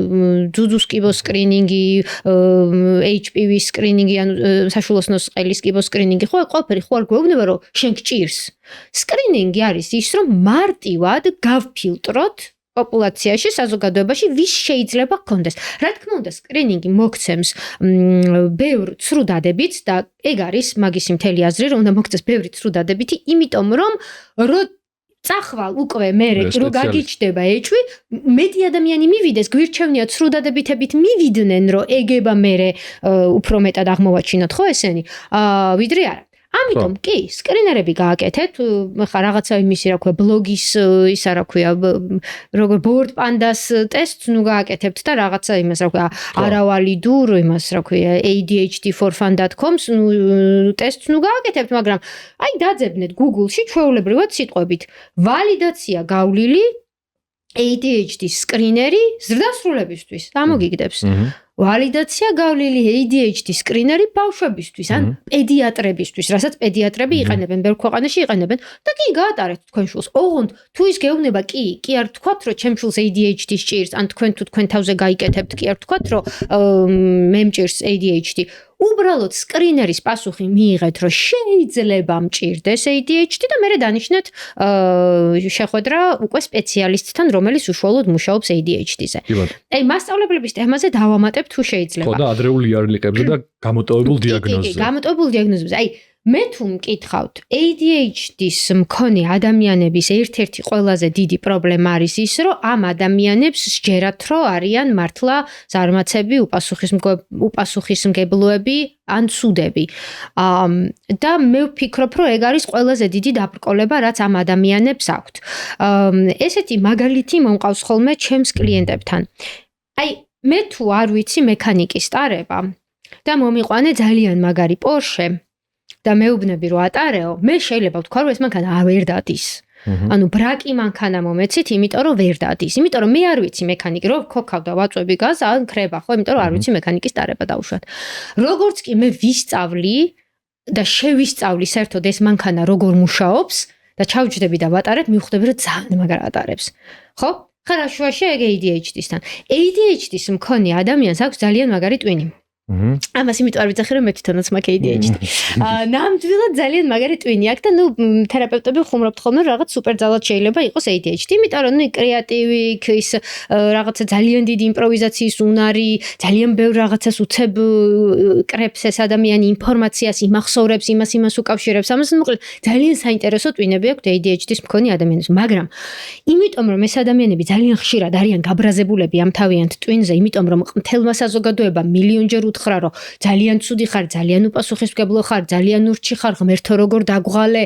ძუძუს კიბოს სკრინინგი, HPV სკრინინგი, ანუ საშულოსნოს ყელის კიბოს სკრინინგი, ხო, ყველაფერი ხო არ გვეუბნება, რომ შენ გჭირს. სკრინინგი არის ის, რომ მარტივად გავფილტროთ პოპულაციაში, საზოგადოებაში, ვის შეიძლება გქონდეს. რა თქმა უნდა, სკრინინგი მოგცემს ბევრ ცრუ დადებითს და ეგ არის მაგის მთელი აზრი, რომ უნდა მოგცეს ბევრი ცრუ დადებითი, იმიტომ რომ წახვალ უკვე მერე რო გაგიჩდება ეჭვი, მეტი ადამიანი მივიდეს, გვირჩევნია ცრუ დადებითებით მივიდნენ, რომ ეგება მერე უფრო მეტად აღმოვაჩინოთ, ხო ესენი? ვიდრე არა. ამიტომ კი, სკრინერები გააკეთეთ, ხა რაღაცა იმისი რა ქვია, ბლოგის ისა რა ქვია, როგორ ბორდ პანდას ტესტს ნუ გააკეთებთ და რაღაცა იმას რა ქვია, არავალიდურ იმას რა ქვია, adhd4fun.com-ს ნუ ტესტს ნუ გააკეთებთ, მაგრამ აი დაძებნეთ Google-ში ჩვეულებრივად სიტყვებით ვალიდაცია გავლილი ADHD სკრინერი ზრდასრულებისთვის დამოგიგდებს. ვალიდაცია გავლილი ADHD სკრინერი ბავშვებისთვის, ან პედიატრებისთვის, რასაც პედიატრები იყენებენ, ბევრ ქვეყანაში იყენებენ და კი გაატარეთ თქვენ შულს. ოღონდ თუ ის გეუბნება, კი არ თქვათ, რომ ჩემ შულს ADHD სჭირს, ან თქვენ თუ თქვენ თავზე გაიკეთებთ, კი არ თქვათ, რომ მე მჭირს ADHD. უბრალოდ სკრინერის პასუხი მიიღეთ, რომ შეიძლება მჭირდეს ADHD და მერე დანიშნეთ შეხვედრა უკვე სპეციალისტთან, რომელიც უშუალოდ მუშაობს ADHD-ზე. აი, მასწავლებლების თემაზე დავამატებ თუ შეიძლება. ხო და ადრეულ იარლიკებზე და გამოტოვებულ დიაგნოზზე. კი, გამოტოვებულ დიაგნოზებზე. აი, მე თუ მკითხავთ, ADHD-ს მქონე ადამიანების ერთ-ერთი ყველაზე დიდი პრობლემა არის ის, რომ ამ ადამიანებს სჯერათ, რომ არიან მართლა ზარმაცები, უპასუხისმგებლოები ან ცუდები. და მე ვფიქრობ, რომ ეგ არის ყველაზე დიდი დაბრკოლება, რაც ამ ადამიანებს აქვთ. ესეთი მაგალითი მომყავს ხოლმე ჩემს კლიენტებთან. აი, მე თუ არ ვიცი მექანიკის ტარება და მომიყვანე ძალიან მაგარი Porsche და მეუბნები რომ ატარეო, მე შეიძლება ვთქვა რომ ეს მანქანა ვერ დადის. ანუ ბრაკი მანქანა მომეცით, იმიტომ რომ ვერ დადის. იმიტომ რომ მე არ ვიცი მექანიკი, რომ ქოქავ და ვაწვევი გაზს, ან ქრება, ხო, იმიტომ რომ არ ვიცი მექანიკის ტარება დავუშვათ. როგორც კი მე ვისწავლი და შევისწავლი საერთოდ ეს მანქანა როგორ მუშაობს და ჩავჯდები და ვატარებ, მივხვდები რომ ძალიან მაგარ ატარებს. ხო? ხარაშუაში ეგ ADHD-სთან. ADHD-ს მქონე ადამიანს აქვს ძალიან მაგარი ტვინი. ამას იმიტომ არ ვიცახი რომ მე თვითონაც მაქვს ADHD. ნამდვილად ძალიან მაგარი ტვინი აქვს და თერაპევტები ხუმრობთ ხოლმე რაღაც სუპერძალად შეიძლება იყოს ADHD, იმიტომ რომ კრეატივი, ის რაღაცა ძალიან დიდი იმპროვიზაციის უნარი, ძალიან ბევრ რაღაცას უცებ კრებს ეს ადამიანი ინფორმაციას იმახსოვრებს, იმას უკავშირებს. ამას მოკლედ ძალიან საინტერესო ტვინები აქვს ADHD-ს მქონე ადამიანებს, მაგრამ იმიტომ რომ ეს ადამიანები ძალიან ხშირად არიან გაბრაზებულები ამ თავიანთ ტვინზე, იმიტომ რომ მთელმა საზოგადოებამ მილიონჯერ ხრა რომ ძალიან ცუდი ხარ, ძალიან უპასუხისმგებლო ხარ, ძალიან ურჩი ხარ, ღმერთო როგორ დაგღვალე,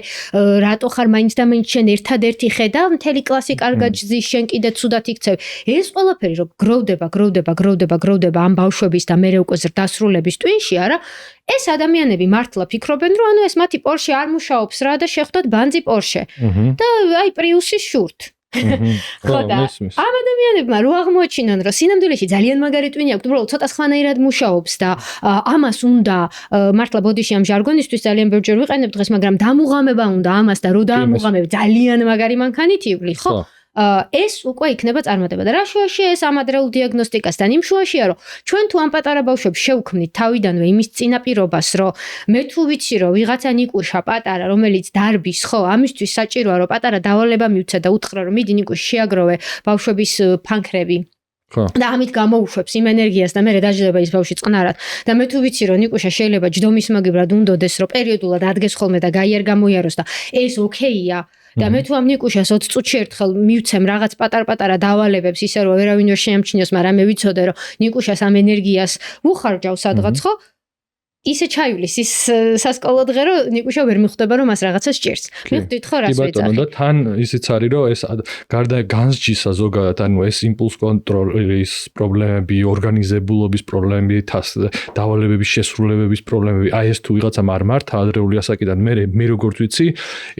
რატო ხარ მაინც და მაინც შენ ერთადერთი ხედა, მთელი კლასი კარგად ჯზის, შენ კიდე ცუდად იქცევ. ეს ყველაფერი რომ გროვდება ამ ბავშვების და მერე უკვე ზრდასრულების ტვინში, არა? ეს ადამიანები მართლა ფიქრობენ, რომ ანუ ეს მათი Porsche არ მუშაობს რა და შეხვდათ ბანძი Porsche. და აი პრიუსის შურთ. ხო და ამ ადამიანებმა რო აღმოაჩინონ რომ სინამდვილეში ძალიან მაგარი ტვინი აქვს, უბრალოდ ცოტა სხვანაირად მუშაობს და ამას უნდა მართლა ბოდიში ამ ჟარგონისთვის ძალიან ბევრჯერ ვიყენებ დღეს, მაგრამ დამუღამება უნდა ამას და რო დაამუღამებ ძალიან მაგარი მანქანით ივლი, ხო? ეს უკვე იქნება წარმატება და რა შუაშია ეს ამ ადრეულ დიაგნოსტიკასთან იმ შუაშია რომ ჩვენ თუ ამ პატარა ბავშვებს შევქმნით თავიდანვე იმის წინაპირობას რომ მე თუ ვიცი რომ ვიღაცა ნიკუშა პატარა რომელიც დარბის ხო ამისთვის საჭიროა რომ პატარა დავალება მივცე და უთხრა რომ მიდი ნიკუში შეაგროვე ბავშვების ფანქრები და ამით გამოუშვებს იმ ენერგიას და მე დაждდება ის ბავშვი წყნარად და მე თუ ვიცი რომ ნიკუშა შეიძლება ჯდომის მაგივრად უნდოდეს რომ პერიოდულად ადგეს ხოლმე და გაიარ გამოიაროს და ეს ოკეია და მე თუ ამ ნიკუშას 20 წუთში ერთხელ მივცემ რაღაც პატარ-პატარა დავალებებს ისე რომ ვერავინ ვერ შეამჩნიოს, მაგრამ მე ვიცოდე რომ ნიკუშას ამ ენერგიას უხარჯავ სადღაც ხო ისე ჩაივლის ის სასკოლო დღე რომ ნიკუშა ვერ მიხვდება რომ მას რაღაცა სჭირს. მივხვდით ხო რას ვეძახი. და თან ისიც არის რომ ეს გარდა განსჯისა ზოგადად ანუ ეს იმპულს კონტროლის პრობლემები, ორგანიზებულობის პრობლემები, დავალებების შესრულებების პრობლემები, აი ეს თუ ვიღაცამ არ მართა ადრეული ასაკიდან მე როგორც ვიცი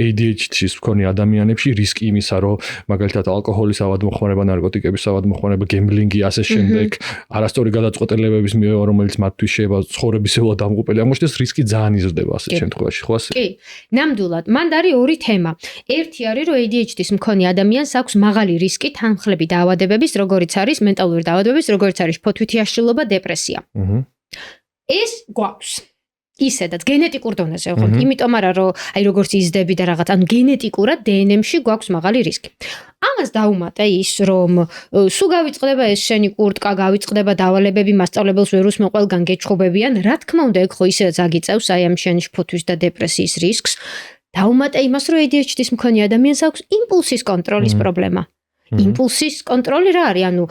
ADHD-ის მქონე ადამიანებში რისკი იმისა რომ მაგალითად ალკოჰოლის ავადმოხმარება, ნარკოტიკების ავადმოხმარება, გემბლინგი ასე შემდეგ, არასწორი გადაწყვეტილებების მიღება რომელიც მათთვის შეიძლება ცხოვრებისეულად ამღუპელი აღმოჩნდეს რისკი ძალიან იზრდება ასეთ შემთხვევაში, ხო ასე? კი, ნამდვილად. მანდ არის ორი თემა. ერთი არის რომ ADHD-ის მქონე ადამიანს აქვს მაღალი რისკი თანხმლები დაავადებების, როგორიც არის მენტალური დაავადებების, როგორიც არის შფოთვითი აშლილობა, დეპრესია. ეს გვაქვს. ისედაც გენეტიკურ დონეზე ხო? იმიტომ არა რომ აი როგორც იზრდები და რაღაც, ანუ გენეტიკურად DNM-ში გვაქვს მაღალი რისკი. ამას დაუმატე ის რომ სულ გავიწყდება ეს შენი კურტკა, გავიწყდება დავალებები, მასწავლებელს ვერ უსმენ, ყველგან გეჩხუბებიან, რა თქმა უნდა, ეგ ხო ისედაც აგიწევს აი ამ შენი შფოთვის და დეპრესიის რისკს. დაუმატე იმას რომ ADHD-ის მქონე ადამიანს აქვს იმპულსის კონტროლის პრობლემა. იმპულსის კონტროლი რა არის? ანუ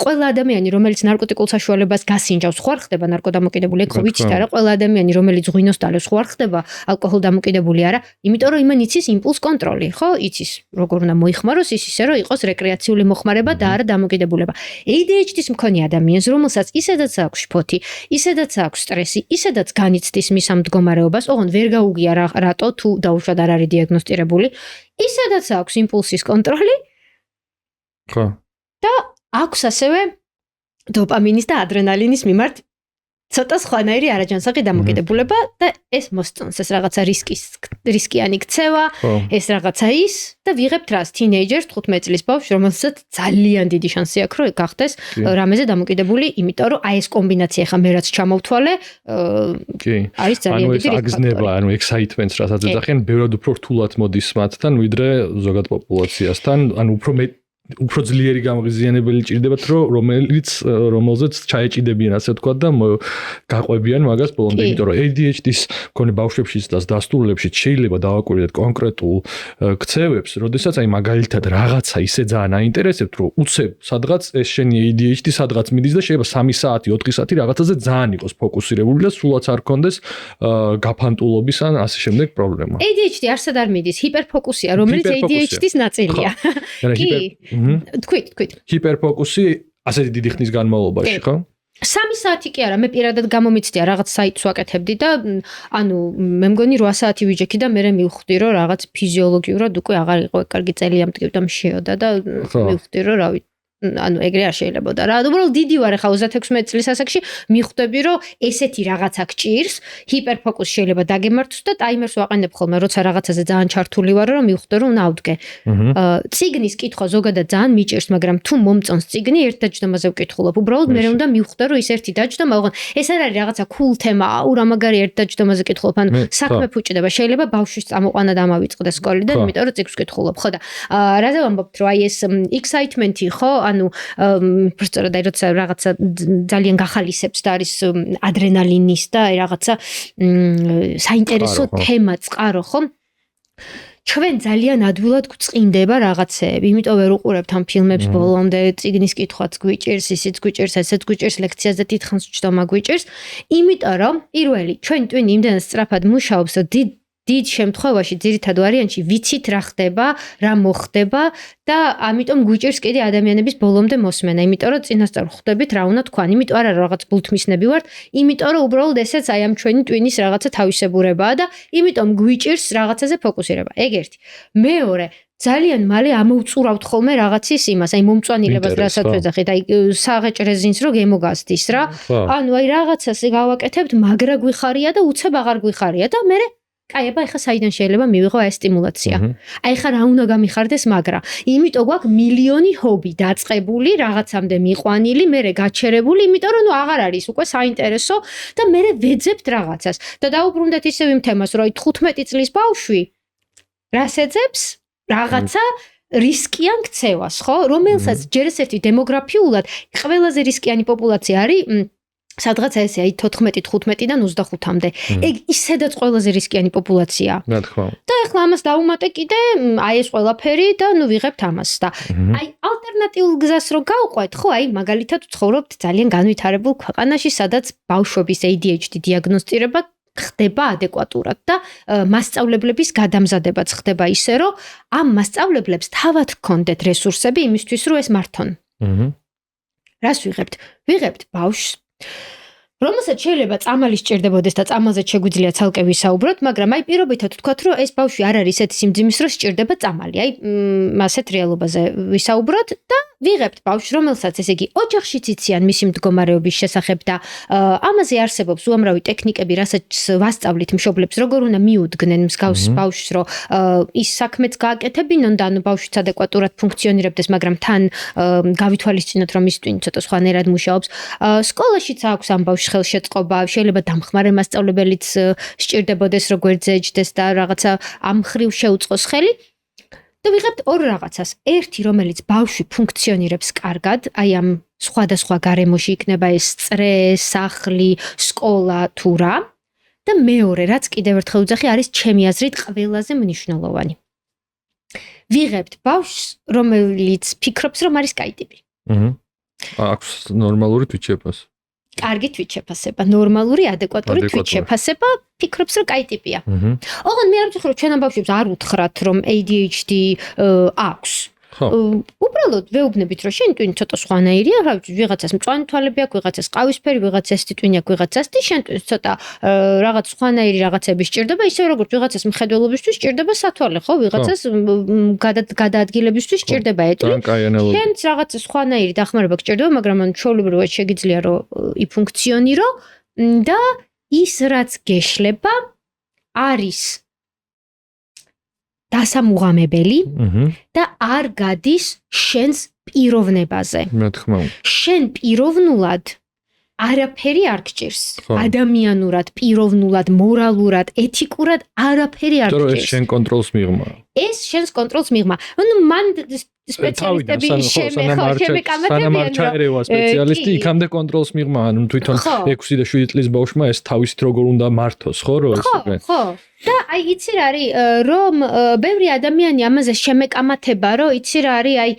ყველა ადამიანი, რომელიც ნარკოტიკულ საშუალებას გასინჯავს, ხო არ ხდება ნარკოდამოკიდებული, ეგ ხო ვიცით არა? ყველა ადამიანი, რომელიც ღვინოს დალევს, ხო არ ხდება ალკოჰოლდამოკიდებული არა? იმიტომ რომ იმან იცის იმპულს კონტროლი, ხო? იცის როგორ უნდა მოიხმაროს, ის ისე რომ იყოს რეკრეაციული მოხმარება და არა დამოკიდებულება. ADHD-ის მქონე ადამიანს, რომელსაც ისედაც აქვს შფოთი, ისედაც აქვს სტრესი, ისედაც განიცდის მის ამ მდგომარეობას, ოღონდ ვერ გაუგია რატო თუ დაუშვად არ არის დიაგნოსტირებული, ისედაც აქვს იმპულსის კონტროლი. ხო. და აქვს ასევე დოპამინის და ადრენალინის მიმართ ცოტა სხვანაირი არაჯანსაღი დამოკიდებულება და ეს მოსწონს ეს რაღაცა რისკიანი ქცევა, ეს რაღაცა ის და ვიღებთ რას თინეიჯერს 15 წლის ბავშვს, რომელსაც ძალიან დიდი შანსი აქვს, რომ გახდეს რამეზე დამოკიდებული, იმიტომ რომ აი ეს კომბინაცია ხა მე რაც ჩამოვთვალე, არის ძალიან დიდი რისკი. აგზნება, excitement-ს რასაც ეძახიან, ბევრად უფრო რთულად მოდის მათთან, ვიდრე ზოგად პოპულაციასთან, უფრო ძლიერი გამღიზიანებელი ჭირდებათ, რომელზეც ჩაეჭიდებიან, ასე ვთქვათ და გაყვებიან მაგას ბოლომდე, იმიტომ რომ ADHD-ის მქონე ბავშვებშიც და დასტურლებში შეიძლება დავაკვირდეთ კონკრეტულ ქცევებს, როდესაც აი მაგალითად რაღაცა ისე ძალიან აინტერესებთ, რომ უცებ სადღაც ეს შენი ADHD სადღაც მიდის და შეიძლება 3 საათი, 4 საათი რაღაცაზე ძალიან იყოს ფოკუსირებული და სულაც არ გქონდეს გაფანტულობის ან ასე შემდეგ პრობლემა. ADHD არსად არ მიდის, ჰიპერფოკუსია, რომელიც ADHD-ის ნაწილია. კი. თქვით. ჰიპერფოკუსი ასეთი დიდი ხნის განმავლობაში, ხო? 3 საათი კი არა, მე პირადად გამომიცდია რაღაც საიტს ვაკეთებდი და მე მგონი 8 საათი ვიჯექი და მე მივხვდი რომ რაღაც ფიზიოლოგიურად უკვე აღარ იყო კარგი წელიამტკივ და მშიოდა და მივხვდი რომ რავი ეგრე არ შეიძლებოდა რა. უბრალოდ დიდი ვარ ხა 36 წლის ასაკში, მიხვდები რომ ესეთი რაღაცა გჭირს, ჰიპერფოკუსი შეიძლება დაგემართოს და ტაიმერს ვაყენებ ხოლმე, როცა რაღაცაზე ძალიან ჩართული ვარ, რომ მიხვდე რომ უნდა ავდგე. ციგნის კითხვა ზოგადად ძალიან მიჭირს, მაგრამ თუ მომწონს ციგნი, ერთ დაჯდომაზე ვკითხულობ. უბრალოდ მე უნდა მიხვდე რომ ის ერთი დაჯდომა, ოღონდ ეს არ არის რაღაცა cool თემა, რა მაგარი ერთ დაჯდომაზე კითხულობ, ან საქმე ფუჭდება. შეიძლება ბავშვის წამოყვანა დამავიწყდეს სკოლიდან, იმიტომ რომ ციგს ვკითხულობ, ხო და რაზე ვამბობთ, რომ აი ეს excitement-ი, ხო, ანუ პროსტორად აი როცა რაღაცა ძალიან გახალისებს და არის ადრენალინის და აი რაღაცა საინტერესო თემა წყარო, ხო? ჩვენ ძალიან ადვილად გვწყინდება რაღაცეები, იმიტომ ვერ უყურებთ ამ ფილმებს ბოლომდე, ციგნის კითხვაც გვიჭირს, ისიც გვიჭირს, ესეც გვიჭირს, ლექციაზე თითქმის ჯდომა გვიჭირს, იმიტომ რომ პირველი, ჩვენ ტვინი იმდენად სწრაფად მუშაობს, რომ დიდ შემთხვევაში ძირითად ვარიანტში ვიცით რა ხდება, რა მოხდება და ამიტომ გვიჭირს კიდე ადამიანების ბოლომდე მოსმენა, იმიტომ რომ წინასწარ ხვდებით რა უნდა თქვან, იმიტომ არა რაღაც ბულთმისნები ვართ, იმიტომ რომ უბრალოდ ესეც აი ამ ჩვენი ტვინის რაღაცა თავისებურებაა და იმიტომ გვიჭირს რაღაცაზე ფოკუსირება. ეგ ერთი. მეორე, ძალიან მალე ამოვწურავთ ხოლმე რაღაცის იმას, აი მომწვანილებას რასაც ვეძახით, აი საღეჭრეზინს რო გემოგასდის რა. ანუ აი რაღაცას გავაკეთებთ, მაგრა გვიხარია და უცებ აღარ გვიხარია და მე აი აბა ეხა საიდან შეიძლება მივიღო ეს სტიმულაცია. აი ხა რა უნდა გამიხარდეს მაგრა. იმიტომ გვაქვს მილიონი ჰობი დაწყებული, რაღაცამდე მიყვანილი, მერე გაჩერებული, იმიტომ რომ აღარ არის უკვე საინტერესო და მერე ვეძებთ რაღაცას. და დაუბრუნდეთ ისევ იმ თემას, რომ 15 წლის ბავშვი რას ეძებს? რაღაცა რისკიან ქცევას, ხო? რომელსაც ჯერ ეს ერთი დემოგრაფიულად ყველაზე რისკიანი პოპულაცია არის სადღაც ესე აი 14-15-დან 25-მდე. ეგ ისედაც ყველაზე რისკიანი პოპულაციაა. რა თქმა უნდა. და ახლა ამას დავუმატე კიდე აი ეს ყველაფერი და ნუ ვიღებთ ამას და აი ალტერნატიულ გზას რო გავყვეთ, ხო, აი მაგალითად ვცხოვრობთ ძალიან განვითარებულ ქვეყანაში, სადაც ბავშვების ADHD დიაგნოსტირება ხდება ადეკვატურად და მასწავლებლების გადამზადებაც ხდება ისე, რომ ამ მასწავლებლებს თავად ჰქონდეთ რესურსები იმისთვის, რომ ეს მართონ. რას ვიღებთ? ვიღებთ ბავშვს რომელსაც შეიძლება წამალი სჭირდებოდეს და წამალზე შეგვიძლია ცალკე ვისაუბროთ, მაგრამ აი პირობითად ვთქვათ, რომ ეს ბავშვი არ არის ესეთი სიმძიმის, რომ სჭირდება წამალი. აი ასეთ რეალობაზე ვისაუბროთ და ვიღებთ ბავშვს, რომელსაც ესე იგი ოჯახშიც იციან მისი მდგომარეობის შესახებ და ამაზე არსებობს უამრავი ტექნიკები, რასაც ვასწავლით მშობლებს, როგორ უნდა მიუდგნენ მსგავს ბავშვს, რომ ის საქმეც გააკეთებინონ და ანუ ბავშვიც ადეკვატურად ფუნქციონირებდეს, მაგრამ თან გავითვალისწინოთ, რომ ის ტვინი ცოტა სხვანაირად მუშაობს. სკოლაშიც აქვს ამ ბავშვს ხელშეწყობა, შეიძლება დამხმარე მასწავლებელიც სჭირდებოდეს, რომ გვერდზე ეჯდეს და რაღაცა ამ ხრივ შეუწყოს ხელი. და ვიღებთ ორ რაღაცას. ერთი, რომელიც ბავშვი ფუნქციონირებს კარგად, აი ამ სხვადასხვა გარემოში იქნება ეს წრე, სახლი, სკოლა თუ რა. და მეორე, რაც კიდევ ერთხელ ვძახი, არის ჩემი აზრით ყველაზე მნიშვნელოვანი. ვიღებთ ბავშვს, რომელიც ფიქრობს, რომ არის კაი ტიპი. აქვს ნორმალური თვითშეფასება. კარგი თვითშეფასება, ნორმალური, ადეკვატური თვითშეფასება, ფიქრობს, რომ კაი ტიპია. ოღონდ მე არ ვთქვი, რომ ჩვენ ამ ბავშვებს არ უთხრათ, რომ ADHD აქვს. უბრალოდ ვეუბნებით, რომ შენ ტვინი ცოტა სხვანაირია, ვიღაცას მწვანე თვალები აქვს, ვიღაცას ყავისფერი, ვიღაცას ტვინი აქვს, ვიღაცას და შენ ცოტა რაღაც სხვანაირი რაღაცები სჭირდება, ისე როგორც ვიღაცას მხედველობისთვის სჭირდება სათვალე, ხო? ვიღაცას გადაადგილებისთვის სჭირდება ეტლი. შენც რაღაცა სხვანაირი დახმარება გჭირდება, მაგრამ ჩვეულებრივად შეგიძლია რომ იფუნქციონირო და ის რაც გეშლება არის დასამუღამებელი და არ გადის შენს პიროვნებაზე. მე თქმა უნდა. შენ პიროვნულად არაფერი არ გჭირს. ადამიანურად, პიროვნულად, მორალურად, ეთიკურად არაფერი არ თორე გჭირს. ეს შენ კონტროლს მიღმა. ეს შენს კონტროლს მიღმა. ანუ მან სპეციალისტები შემეკამათებიან ჩაერევა სპეციალისტი იქამდე კონტროლს მიღმა. ანუ თვითონ 6 და 7 წლის ბავშვმა ეს თავისით როგორ უნდა მართოს, ხო რო ეს. ხო. და აი იცი რა არის რომ ბევრი ადამიანი ამაზე შემეკამათება რომ იცი რა არის აი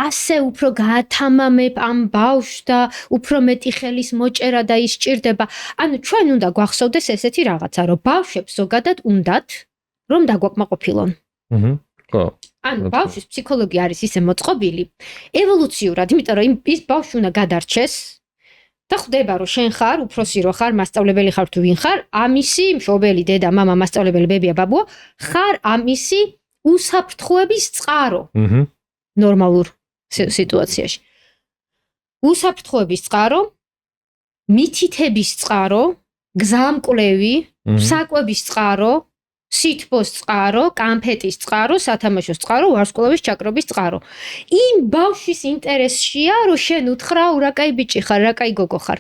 ასე უფრო გაათამამებ ამ ბავშვს და უფრო მეტი ხელის მოჭერა და ის ჭირდება. ანუ ჩვენ უნდა გვახსოვდეს ესეთი რაღაცა რომ ბავშვებს ზოგადად უნდათ რომ დაგვაკმაყოფილონ. ხო. ანუ ბავშვის ფსიქოლოგია არის ისე მოწყობილი ევოლუციურად, იმიტომ რომ ის ბავშვი უნდა გადარჩეს და ხვდება რომ შენ ხარ, უფროსი რო ხარ, მასწავლებელი ხარ თუ ვინ ხარ, ამისი მშობელი, დედა, მამა, მასწავლებელი, ბებია, ბაბუა, ხარ ამისი უსაფრთხოების წყარო. ნორმალურ სიტუაციაში. უსაფრთხოების წყარო, მითითების წყარო, გზამკვლევი, საკვების წყარო, სითბოს წყარო, კამფეტის წყარო, სათამაშოს წყარო, ვარსკვლავის ჩაკრობის წყარო. იმ ბავშვის ინტერესშია, რომ შენ უთხრა, რა კაი ბიჭი ხარ, რა კაი გოგო ხარ.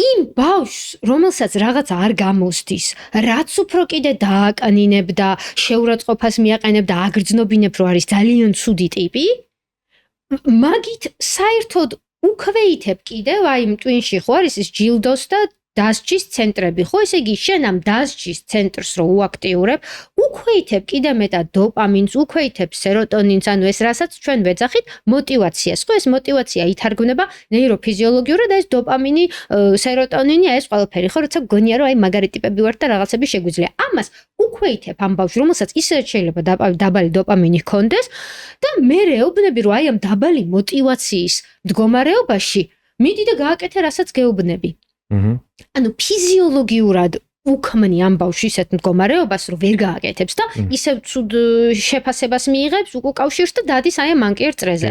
იმ ბავშვს, რომელსაც რაღაც არ გამოსდის, რაც უფრო კიდე დააკანინებ და შეურაცხყოფას მიაყენებ და აგრძნობინებ, რომ არის ძალიან ცუდი ტიპი, მაგით საერთოდ უქვეითებ კიდევ აი იმ ტვინში ხო არის ის ჯილდოს და დასჯის ცენტრები, ხო ესე იგი შენ ამ დასჯის ცენტრს რო უაქტიურებ, უქვეითებ კიდე მეტად დოპამინს, უქვეითებ სეროტონინს, ანუ ეს რასაც ჩვენ ვეძახით мотиваციას. ხო ეს мотиваცია ითარგმნება ნეიროფიზიოლოგიურად, ეს დოპამინი, სეროტონინი, ეს ყველაფერი, ხო როცა გონია რომ აი მაგარი ტიპები ვართ და რაღაცები შეგვიძლია. ამას უქვეითებ ამ ბავშვს, რომელსაც ისე შეიძლება დაბალი დოპამინი ჰქონდეს და მე ეუბნები რომ აი ამ დაბალი мотивაციის მდგომარეობაში მიდი და გააკეთე რასაც გეუბნები. ანუ ფიზიოლოგიურად უქმნი ამ ბავშვს ისეთ მდგომარეობას, რომ ვერ გააკეთებს და ისევ ცუდ შეფასებას მიიღებს უკავშირს და დადის აი ამ ანკიერ წრეზე.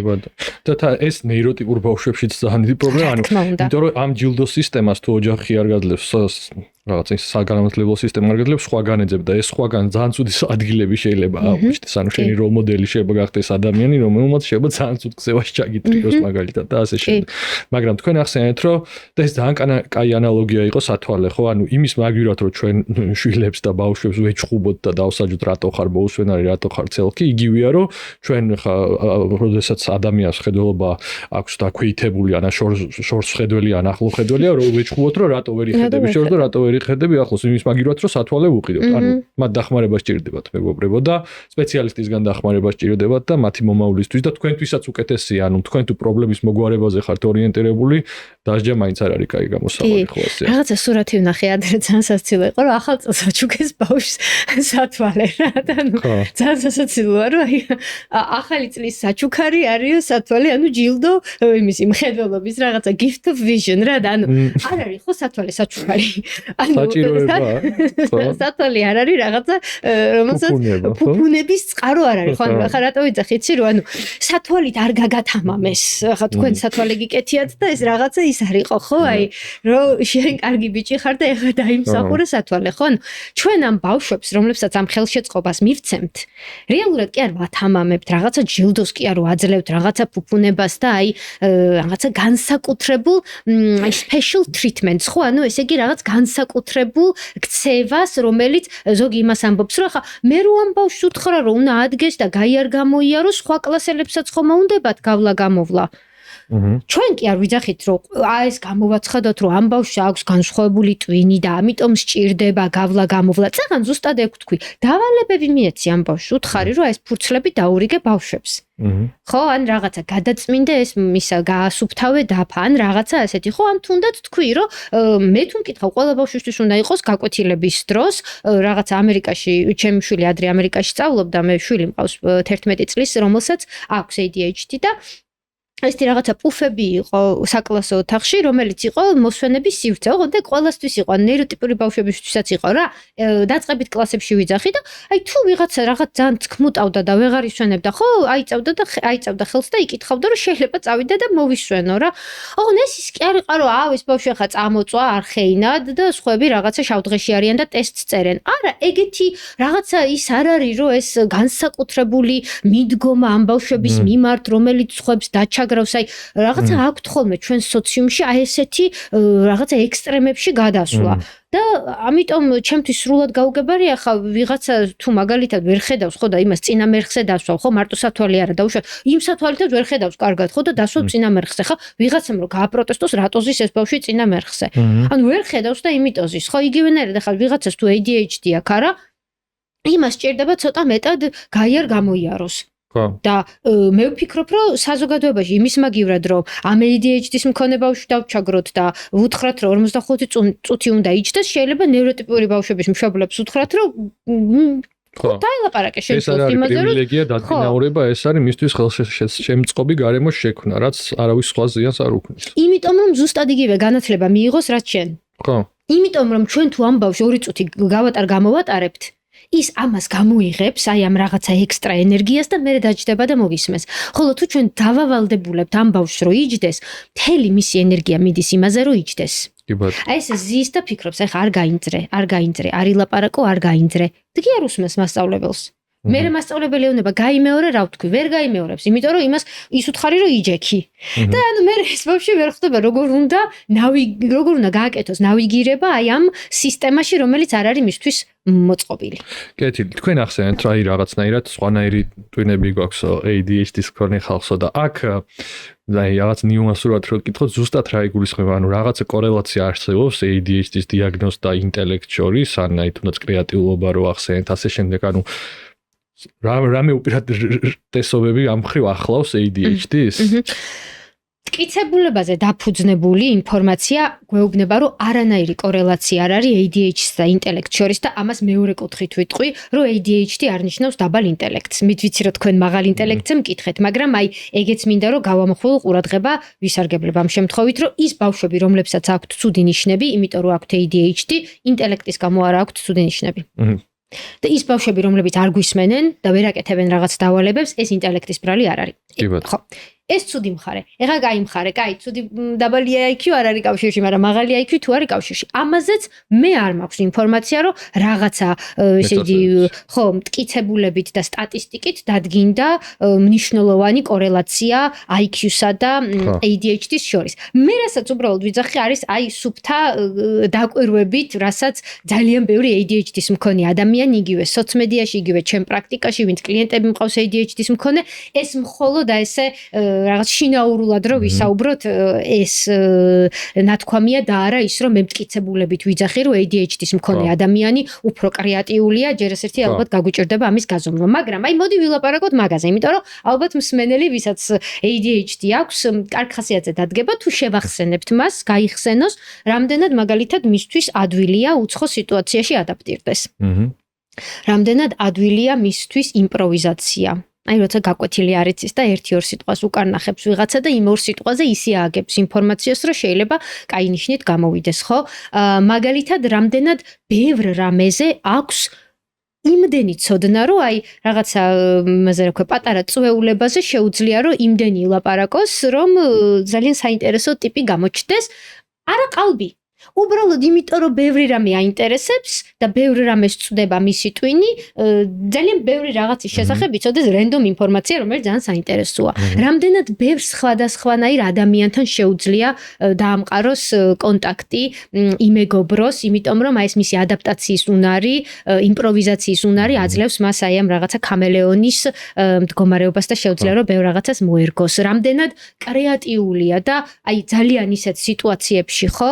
და ეს ნეიროტიპურ ბავშვებშიც ძალიან დიდი პრობლემა, ანუ იმიტომ რომ ამ ჯილდოს სისტემას თუ ოჯახი არ გაძლევს, რაღაც ის საგანმანათლებლო სისტემა არ გაძლევს, სხვაგან ეძებ და ეს სხვაგან ძალიან ცუდი ადგილები შეიძლება აღვიჩნდეს, ანუ შენი როლ მოდელი შეიძლება გახდეს ადამიანი, რომელმაც შეიძლება ძალიან ცუდ გზევაში ჩაგიტრიოს მაგალითად და ასე შემდეგ. მაგრამ თქვენ ახსენეთ, რომ და ეს ძალიან კაი ანალოგია იყო სათვალე, ხო? ანუ იმის მაგივრად რომ ჩვენ შვილებს და ბავშვებს ვეჭხუბოთ და დავსაჯოთ რატო ხარ მოუსვენარი, რატო ხარ ცელკი, იგივეა რომ ჩვენ ხა როდესაც ადამიანს ხედველობა აქვს დაქვეითებული, ან შორს ხედველი, ან ახლო ხედველია, რომ ვეჭხუბოთ რომ რატო ვერ იხედები შორს და რატო ვერ ხედები ახლოს იმის მაგივრად რომ სათვალე ვუყიდოთ. ანუ მათ დახმარება სჭირდებათ მეგობრებო და სპეციალისტისგან დახმარება სჭირდებათ და მათი მომავლისთვის და თქვენთვისაც უკეთესია, ანუ თქვენ თუ პრობლემის მოგვარებაზე ხართ ორიენტირებული, დასჯა მაინც არ არის კაი გამოსავალი ხო ასე. რაღაცა სურათი ვნახე ადრე ძალიან სასაცილო იყო, რომ ახალ წელს აჩუქეს ბავშვს სათვალე რა და ანუ ძალიან სასაცილოა, რომ აი ახალი წლის საჩუქარი არისო სათვალე, ანუ ჯილდო იმის იმხედველობის რაღაცა gift of vision რა და ანუ არ არის ხო სათვალე საჩუქარი. სათვალე არ არის რაღაცა რომელსაც ფუფუნების წყარო არ არის ხო ანუ ხა რატო ვიძახი იცი რომ ანუ სათვალით არ გაგათამამეს ხა თქვენ სათვალე გიკეთიათ და ეს რაღაცა ის არისო ხო აი რომ შენ კარგი ბიჭი ხარ და ეხლა დაიმსახურე სათვალე ხო ანუ ჩვენ ამ ბავშვებს რომლებსაც ამ ხელშეწყობას მივცემთ რეალურად კი არ ვათამამებთ რაღაცა ჯილდოს კი არ ვაძლევთ რაღაცა ფუფუნებას და აი რაღაცა განსაკუთრებულ აი special treatments ხო ანუ ესე იგი რაღაც განსაკუთრებულ ქცევას, რომელიც ზოგი იმას ამბობს, რომ ხა მე რო ამ ბავშვს უთხრა, რომ უნდა ადგეს და გაიარ გამოიაროს, სხვა კლასელებსაც ხომ უნდებათ გავლა გამოვლა. ჩვენ კი არ ვიძახით, რომ ეს გამოვაცხადოთ, რომ ამ ბავშვს აქვს განსხვავებული ტვინი და ამიტომ სჭირდება გავლა გამოვლა. წაღან ზუსტად ეგ თქვი. დავალებები მიეცი ამ ბავშვს, უთხარი, რომ ეს ფურცლები დაურიგე ბავშვებს. ხო, ან რაღაცა გადაწმინდე ეს მისა გაასუფთავე დაფა, ან რაღაცა ასეთი. ხო, ამ თუნდაც თქვი, რომ მე თუ მკითხავ, ყველა ბავშვისთვის უნდა იყოს გაკვეთილების დროს, რაღაცა ამერიკაში, ჩემი შვილი ადრე ამერიკაში სწავლობდა, მე შვილი მყავს 11 წლის, რომელსაც აქვს ADHD და ესეთი რაღაცა პუფები იყო საკლასო ოთახში, რომელიც იყო მოსვენების სივრცე. ოღონდ ყველასთვის იყო, ნეიროტიპური ბავშვებისთვისაც იყო რა. დაწყებით კლასებში ვიძახი და აი თუ ვიღაცა რაღაც ძალიან თქმუტავდა და ვეღარ ისვენებდა, ხო, აიწავდა ხელს და იკითხავდა, რომ შეიძლება წავიდე და მოვისვენო რა. ოღონდ ეს კი არ იყო, რომ ეს ბავშვი ახლა წამოწვა არხეინად და სხვები რაღაცა შავდღეში არიან და ტესტს წერენ. არა, ეგეთი რაღაცა ის არ არის, რომ ეს განსაკუთრებული მიდგომა ამ ბავშვების მიმართ, რომელიც სხვებს დაჩაგრავს, აი რაღაცა აქვთ ხოლმე ჩვენ სოციუმში აი ესეთი რაღაცა ექსტრემებში გადასვლა. და ამიტომ ჩემთვის სრულად გაუგებარია ხა ვიღაცა თუ მაგალითად ვერ ხედავს ხო და იმას წინა მერხზე დასვავ ხო მარტო სათვალე არა დაუშვათ იმ სათვალითაც ვერ ხედავს კარგად ხო და დასვავ წინა მერხზე ხა ვიღაცამ რომ გააპროტესტოს რატოზის ეს ბავშვი წინა მერხზე ანუ ვერ ხედავს და იმიტოზის ხო იგივენერად ხა ვიღაცას თუ ADHD აქვს არა იმას ჭირდება ცოტა მეტად გაიარ გამოიაროს და მე ვფიქრობ რომ საზოგადოებაში იმის მაგივრად რომ ამ ADHD-ის მქონე ბავშვი დავჩაგროთ და ვუთხრათ რომ 45 წუთი უნდა იჯდეს შეიძლება ნეიროტიპური ბავშვების მშობლებს ვუთხრათ რომ დაილაპარაკე შეიძლება იმაზე რომ პრივილეგია დაწინაურება ეს არის მისთვის ხელშემწყობი გარემოს შექმნა რაც არავის სხვა ზიანს არ უქმნის იმიტომ რომ ზუსტად იგივე განათლება მიიღოს რაც შენ ხო იმიტომ რომ ჩვენ თუ ამ ბავშვს 2 წუთი გამოვატარებთ ის ამას გამოიღებს, აი ამ რაღაცა ექსტრა ენერგიას და მერე დაჯდება და მოგისმენს. ხოლო თუ ჩვენ დავავალდებულებთ ამ ბავშვს რომ იჯდეს, მთელი მისი ენერგია მიდის იმაზე რომ იჯდეს. აი ეს ზის და ფიქრობს, აი ხა არ გაინძრე, არ ილაპარაკო, არ გაინძრე. კი არ უსმენს მასწავლებელს. მერე მასწავლებელი ეუბნება, გაიმეორე რა ვთქვი, ვერ გაიმეორებს, იმიტომ რომ იმას ის უთხარი რომ იჯექი. და ანუ მერე ეს ბავშვი ვერ ხვდება როგორ უნდა გააკეთოს ნავიგირება აი ამ სისტემაში, რომელიც არ არის მისთვის მოწყობილი. კეთილი, თქვენ ახსენეთ რა რაღაცნაირად სხვანაირი ტვინები გვაქვს ADHD-ის მქონე ხალხსო და აქ აი რაღაც ნიუანსურად რო ვკითხოთ, ზუსტად რა იგულისხმება, ანუ რაღაცა კორელაცია არსებობს ADHD-ის დიაგნოზ და ინტელექტ შორის, ან აი თუნდაც კრეატიულობა რო ახსენეთ, ასე შემდეგ, ანუ რამე უპირატესობები ამ მხრივ ახლავს ADHD-ს? მტკიცებულებაზე დაფუძნებული ინფორმაცია გვეუბნება, რომ არანაირი კორელაცია არ არის ADHD-ს და ინტელექტ შორის და ამას მეორე კუთხით ვიტყვი, რომ ADHD არ ნიშნავს დაბალ ინტელექტს. მით ვიცი რომ თქვენ მაღალ ინტელექტზე მკითხეთ, მაგრამ აი ეგეც მინდა რომ გავამახვილო ყურადღება ვისარგებლებ ამ შემთხვევით, რომ ის ბავშვები, რომლებსაც აქვთ ცუდი ნიშნები, იმიტომ რომ აქვთ ADHD, ინტელექტის გამო არ აქვთ ცუდი ნიშნები. და ის ბავშვები, რომლებიც არ გვისმენენ და ვერ აკეთებენ რაღაც დავალებებს, ეს ინტელექტის ბრალი არ არის. ხო. ეს ცუდი მხარე. ეხლა გაიმხარე, კაი, ცუდი დაბალი IQ არ არის კავშირში, მაგრამ მაღალი IQ თუ არის კავშირში. ამაზეც მე არ მაქვს ინფორმაცია, რომ რაღაცა ესე იგი, ხო, მტკიცებულებით და სტატისტიკით დადგინდა მნიშვნელოვანი კორელაცია IQ-სა და ADHD-ის შორის. მე რასაც უბრალოდ ვიძახი, არის აი სუფთა დაკვირვებით, რასაც ძალიან ბევრი ADHD-ის მქონე ადამიანი, იგივე სოციმედიაში, იგივე ჩემ პრაქტიკაში, ვინც კლიენტები მყავს ADHD-ის მქონე, ეს მხოლოდ ესე რაღაც შინაურულად რო ვისაუბროთ ეს ნათქვამია და არა ის რომ მე მტკიცებულებით ვიძახი რომ ADHD-ის მქონე ადამიანი უფრო კრეატიულია, ჯერ ეს ერთი ალბათ გაგვიჭირდება ამის გაზომვა, მაგრამ აი მოდი ვილაპარაკოთ მაგაზე, იმიტომ რომ ალბათ მსმენელი ვისაც ADHD აქვს, კარგ ხასიათზე დადგება თუ შევახსენებთ მას, გაიხსენოს, რამდენად მაგალითად მისთვის ადვილია უცხო სიტუაციაში ადაპტირდეს. რამდენად ადვილია მისთვის იმპროვიზაცია. აი როცა გაკვეთილი არ იცის და 1-2 სიტყვას უკარნახებს ვიღაცა და იმ 2 სიტყვაზე ისე ააგებს ინფორმაციას, რომ შეიძლება კაი ნიშნით გამოვიდეს, ხო? მაგალითად, რამდენად ბევრ რამეზე აქვს იმდენი ცოდნა, რომ აი რაღაცა მასე რა ქვია, პატარა წვეულებაზე შეუძლია, რომ იმდენი ილაპარაკოს, რომ ძალიან საინტერესო ტიპი გამოჩნდეს. არა ყალბი. უბრალოდ იმიტომ რომ ბევრი რამე აინტერესებს და ბევრი რამეს წვდება მისი ტვინი, ძალიან ბევრი რაღაცის შესახებ იცოდეს რენდომ ინფორმაცია, რომელიც ძალიან საინტერესოა. რამდენად ბევრ სხვადასხვანაირ ადამიანთან შეუძლია დაამყაროს კონტაქტი, იმეგობროს, იმიტომ რომ აი ეს მისი ადაპტაციის უნარი, იმპროვიზაციის უნარი აძლევს მას აი ამ რაღაცა ქამელეონის მდგომარეობას და შეუძლია რომ ბევრ რაღაცას მოერგოს. რამდენად კრეატიულია და აი ძალიან ისეთ სიტუაციებში, ხო,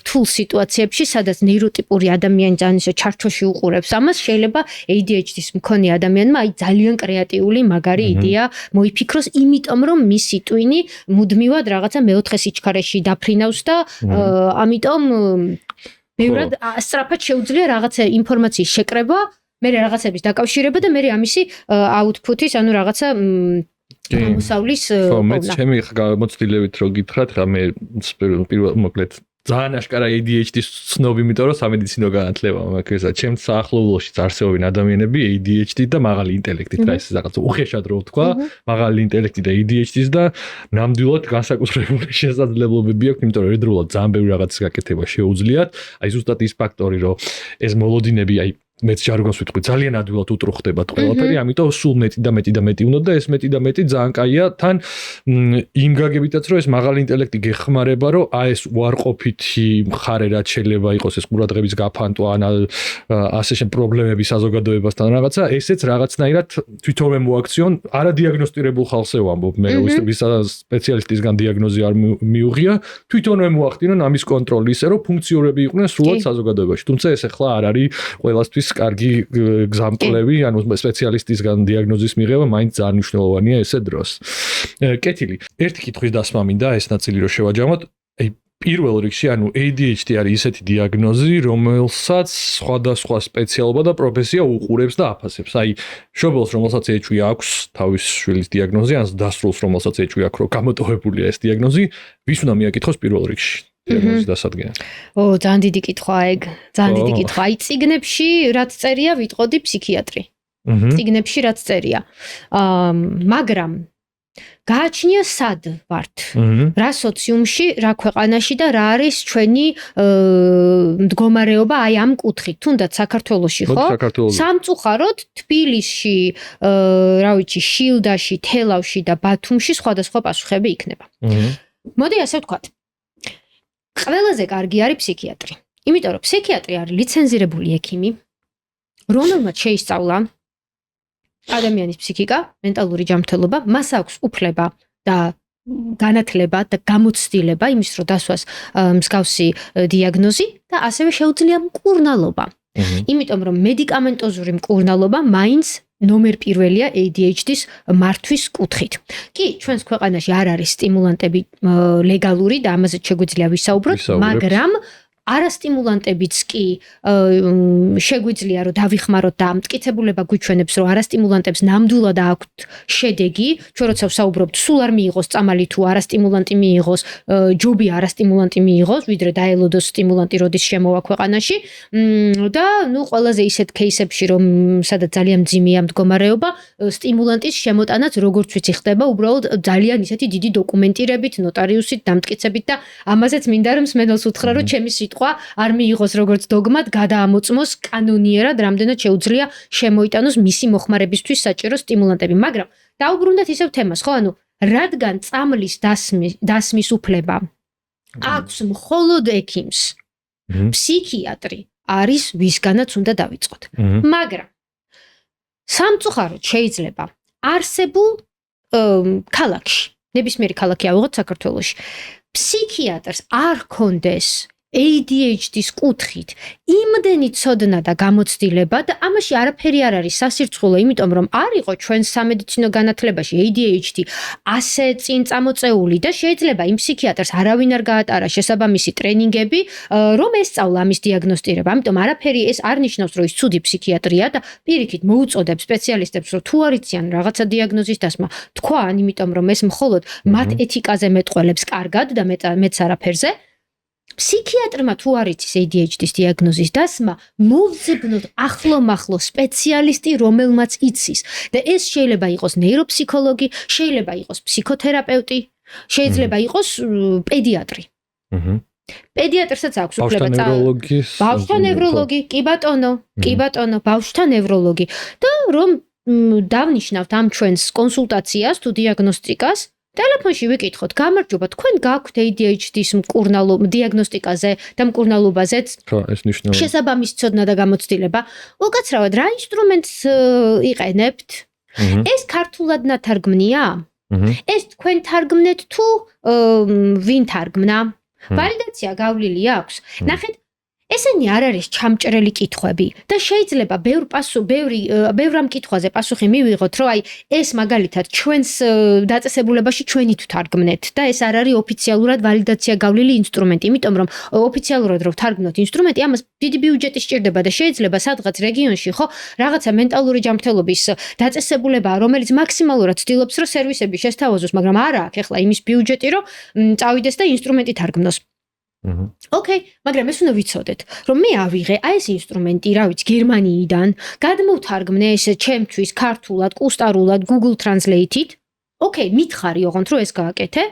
რთულ სიტუაციებში, სადაც ნეიროტიპური ადამიანი ძალიან ისე ჩარჩოში უყურებს ამას, შეიძლება ADHD-ის მქონე ადამიანმა აი ძალიან კრეატიული მაგარი იდეა მოიფიქროს, იმიტომ რომ მისი ტვინი მუდმივად რაღაცა მეოთხე სიჩქარეში დაფრინავს და ამიტომ ბევრად სწრაფად შეუძლია რაღაცა ინფორმაციის შეკრება, მე რაღაცების დაკავშირება და მე ამისი აუთპუთის, ანუ რაღაცა გამოსავლის ხო, მეც ჩემი გამოცდილებით რო გითხრათ, რა მე პირველ მოკლედ ძალიან აშკარა ADHD-ის ცნობი, იმიტომ რომ სამედიცინო განათლება მაქვს ესა. ჩემს საახლოულოშიც არსებობენ ადამიანები ADHD და მაღალი ინტელექტით, რა ეს რაღაც უხეშად რო ვთქვა, მაღალი ინტელექტი და ADHD-ის და ნამდვილად განსაკუთრებული შესაძლებლობები აქვს, იმიტომ რომ ერთდროულად ძალიან ბევრი რაღაცის გაკეთება შეუძლიათ. აი ზუსტად ის ფაქტორი, რომ ეს მოლოდინები, აი მეც ჟარგონს ვიტყვი, ძალიან ადვილად უტრუხდებათ ყველაფერი, ამიტომ სულ მეტი და მეტი და მეტი უნდა და ეს მეტი და მეტი ძალიან კაია თან იმ გაგებითაც რომ ეს მაღალი ინტელექტი გეხმარება, რომ აი ეს უარყოფითი მხარე რაც შეიძლება იყოს ეს ყურადღების გაფანტვა ან ასე შენ პრობლემები საზოგადოებასთან რაღაცა, ესეც რაღაცნაირად თვითონვე მოაქციონ, არადიაგნოსტირებულ ხალხს ვამბობ, მე ვისა სპეციალისტისგან დიაგნოზი არ მიუღია, თვითონვე მოახდინონ ამის კონტროლი ისე რომ ფუნქციურები იყვნენ სრულად საზოგადოებაში. თუმცა ეს ახლა არ არის ყველასთვის კარგი გზამკვლევი, ანუ სპეციალისტისგან დიაგნოზის მიღება მაინც ძალიან მნიშვნელოვანია ესე დროს. კეთილი. ერთი კითხვის დასმა მინდა ეს ნაწილი რო შევაჯამოთ. აი პირველ რიგში, ანუ ADHD არის ისეთი დიაგნოზი, რომელსაც სხვადასხვა სპეციალობა და პროფესია უყურებს და აფასებს. აი, მშობელს, რომელსაც ეჭვი აქვს თავის შვილის დიაგნოზი, ან დასრულს, რომელსაც ეჭვი აქვს, რომ გამოტოვებულია ეს დიაგნოზი, ვის უნდა მიაკითხოს პირველ რიგში? დიაგნოზის დასადგენად. ძალიან დიდი კითხვა ეგ. ძალიან დიდი კითხვა. აი, წიგნებში რაც წერია, ვიტყოდი ფსიქიატრი. წიგნებში რაც წერია. მაგრამ გააჩნია სად ვართ? რა სოციუმში, რა ქვეყანაში და რა არის ჩვენი მდგომარეობა აი ამ კუთხით, თუნდაც საქართველოში ხო? სამწუხაროდ თბილისში, რა ვიცი, შილდაში, თელავში და ბათუმში სხვადასხვა პასუხები იქნება. მოდი ასე ვთქვათ. ყველაზე კარგი არის ფსიქიატრი. იმიტომ რომ ფსიქიატრი არის ლიცენზირებული ექიმი, რომელმაც შეისწავლა ადამიანის ფსიქიკა, მენტალური ჯანმრთელობა, მას აქვს უფლება და განათლება და გამოცდილება იმის, რომ დასვას მსგავსი დიაგნოზი და ასევე შეუძლია მკურნალობა. იმიტომ რომ მედიკამენტოზური მკურნალობა მაინც ნომერ პირველია ADHD-ის მართვის კუთხით. კი, ჩვენს ქვეყანაში არ არის სტიმულანტები ლეგალური და ამაზე შეგვიძლია ვისაუბროთ, მაგრამ არასტიმულანტებიც კი შეგვიძლია რომ დავიხმაროთ და მტკიცებულება გვიჩვენებს რომ არასტიმულანტებს ნამდვილად აქვთ შედეგი, ჩვენ როცა ვსაუბრობთ, სულ არ მიიღოს წამალი თუ არასტიმულანტი მიიღოს, ჯობი არასტიმულანტი მიიღოს, ვიდრე დაელოდოს სტიმულანტი როდის შემოვა ქვეყანაში და ნუ ყველაზე ისეთ кейსებში რომ სადაც ძალიან მძიმეა მდგომარეობა, სტიმულანტის შემოტანაც როგორც ვიცი ხდება უბრალოდ ძალიან ისეთი დიდი დოკუმენტირებით, ნოტარიუსით, დამტკიცებით და ამაზეც მინდა რომ მსმენელს უთხრა რომ ჩემი არ მიიღოს როგორც დოგმად, გადაამოწმოს კანონიერად, რამდენად შეუძლია შემოიტანოს მისი მოხმარებისთვის საჭირო სტიმულანტები. მაგრამ დაუბრუნდეთ ისევ თემას, ხო? ანუ რადგან წამლის დასმის უფლება აქვს მხოლოდ ექიმს, ფსიქიატრი არის ვისგანაც უნდა დავიწყოთ. მაგრამ სამწუხაროდ შეიძლება არსებულ ქალაქში, ნებისმიერი ქალაქი ავიღოთ საქართველოში, ფსიქიატრს არ ჰქონდეს ADHD-ის კუთხით იმდენი ცოდნა და გამოცდილება და ამაში არაფერი არ არის სასირცხულო, იმიტომ რომ არ იყო ჩვენ სამედიცინო განათლებაში ADHD ასე წინ წამოწეული და შეიძლება იმ ფსიქიატრს არავინ არ გაატარა შესაბამისი ტრენინგები, რომ ესწავლა ამის დიაგნოსტირება. ამიტომ არაფერი ეს არ ნიშნავს, რომ ის ცუდი ფსიქიატრია და პირიქით მოუწოდებს სპეციალისტებს, რომ თუ არიციან რაღაცა დიაგნოზის დასმა, თქვან, იმიტომ რომ ეს მხოლოდ მათ ეთიკაზე მეტყველებს კარგად და მეც არაფერზე. ფსიქიატრმა თუ არ იცის ADHD-ის დიაგნოზის დასმა, მოვძებნოთ ახლო-მახლო სპეციალისტი, რომელმაც იცის. და ეს შეიძლება იყოს ნეიროფსიქოლოგი, შეიძლება იყოს ფსიქოთერაპევტი, შეიძლება იყოს პედიატრი. პედიატრსაც აქვს უფლება ბავშვთა ნევროლოგი, კი ბატონო, ბავშვთა ნევროლოგი. და რომ დავნიშნავთ ამ ჩვენს კონსულტაციას თუ დიაგნოსტიკას, ტელეფონში ვიკითხოთ, გამარჯობა, თქვენ გაქვთ ADHD-ის დიაგნოსტიკაზე და მკურნალობაზეც შესაბამისი ცოდნა და გამოცდილება. უკაცრავად, რა ინსტრუმენტს იყენებთ? ეს ქართულად ნათარგმნია? ეს თქვენ თარგმნეთ თუ ვინ თარგმნა? ვალიდაცია გავლილი აქვს? ნახეთ, ესენი არ არის ჩამჭრელი კითხვები და შეიძლება ბევრ ამ კითხვაზე პასუხი მივიღოთ, რომ აი ეს მაგალითად ჩვენს დაწესებულებაში ჩვენი თუ თარგმნეთ და ეს არ არის ოფიციალურად ვალიდაცია გავლილი ინსტრუმენტი, იმიტომ რომ ოფიციალურად რო ვთარგმნოთ ინსტრუმენტი, ამას დიდი ბიუჯეტი სჭირდება და შეიძლება სადღაც რეგიონში ხო რაღაცა მენტალური ჯანმრთელობის დაწესებულებაა, რომელიც მაქსიმალურად ცდილობს, რომ სერვისები შესთავაზოს, მაგრამ არა აქვს ახლა იმის ბიუჯეტი, რომ წავიდეს და ინსტრუმენტი თარგმნოს. ოკეი, მაგრამ ეს უნდა ვიცოდეთ, რომ მე ავიღე აი ეს ინსტრუმენტი, რა ვიცი, გერმანიიდან, გადმოვთარგმნე ეს ჩემთვის ქართულად, კუსტარულად, Google Translate-ით. ოკეი, მითხარი ოღონდ რომ ეს გააკეთე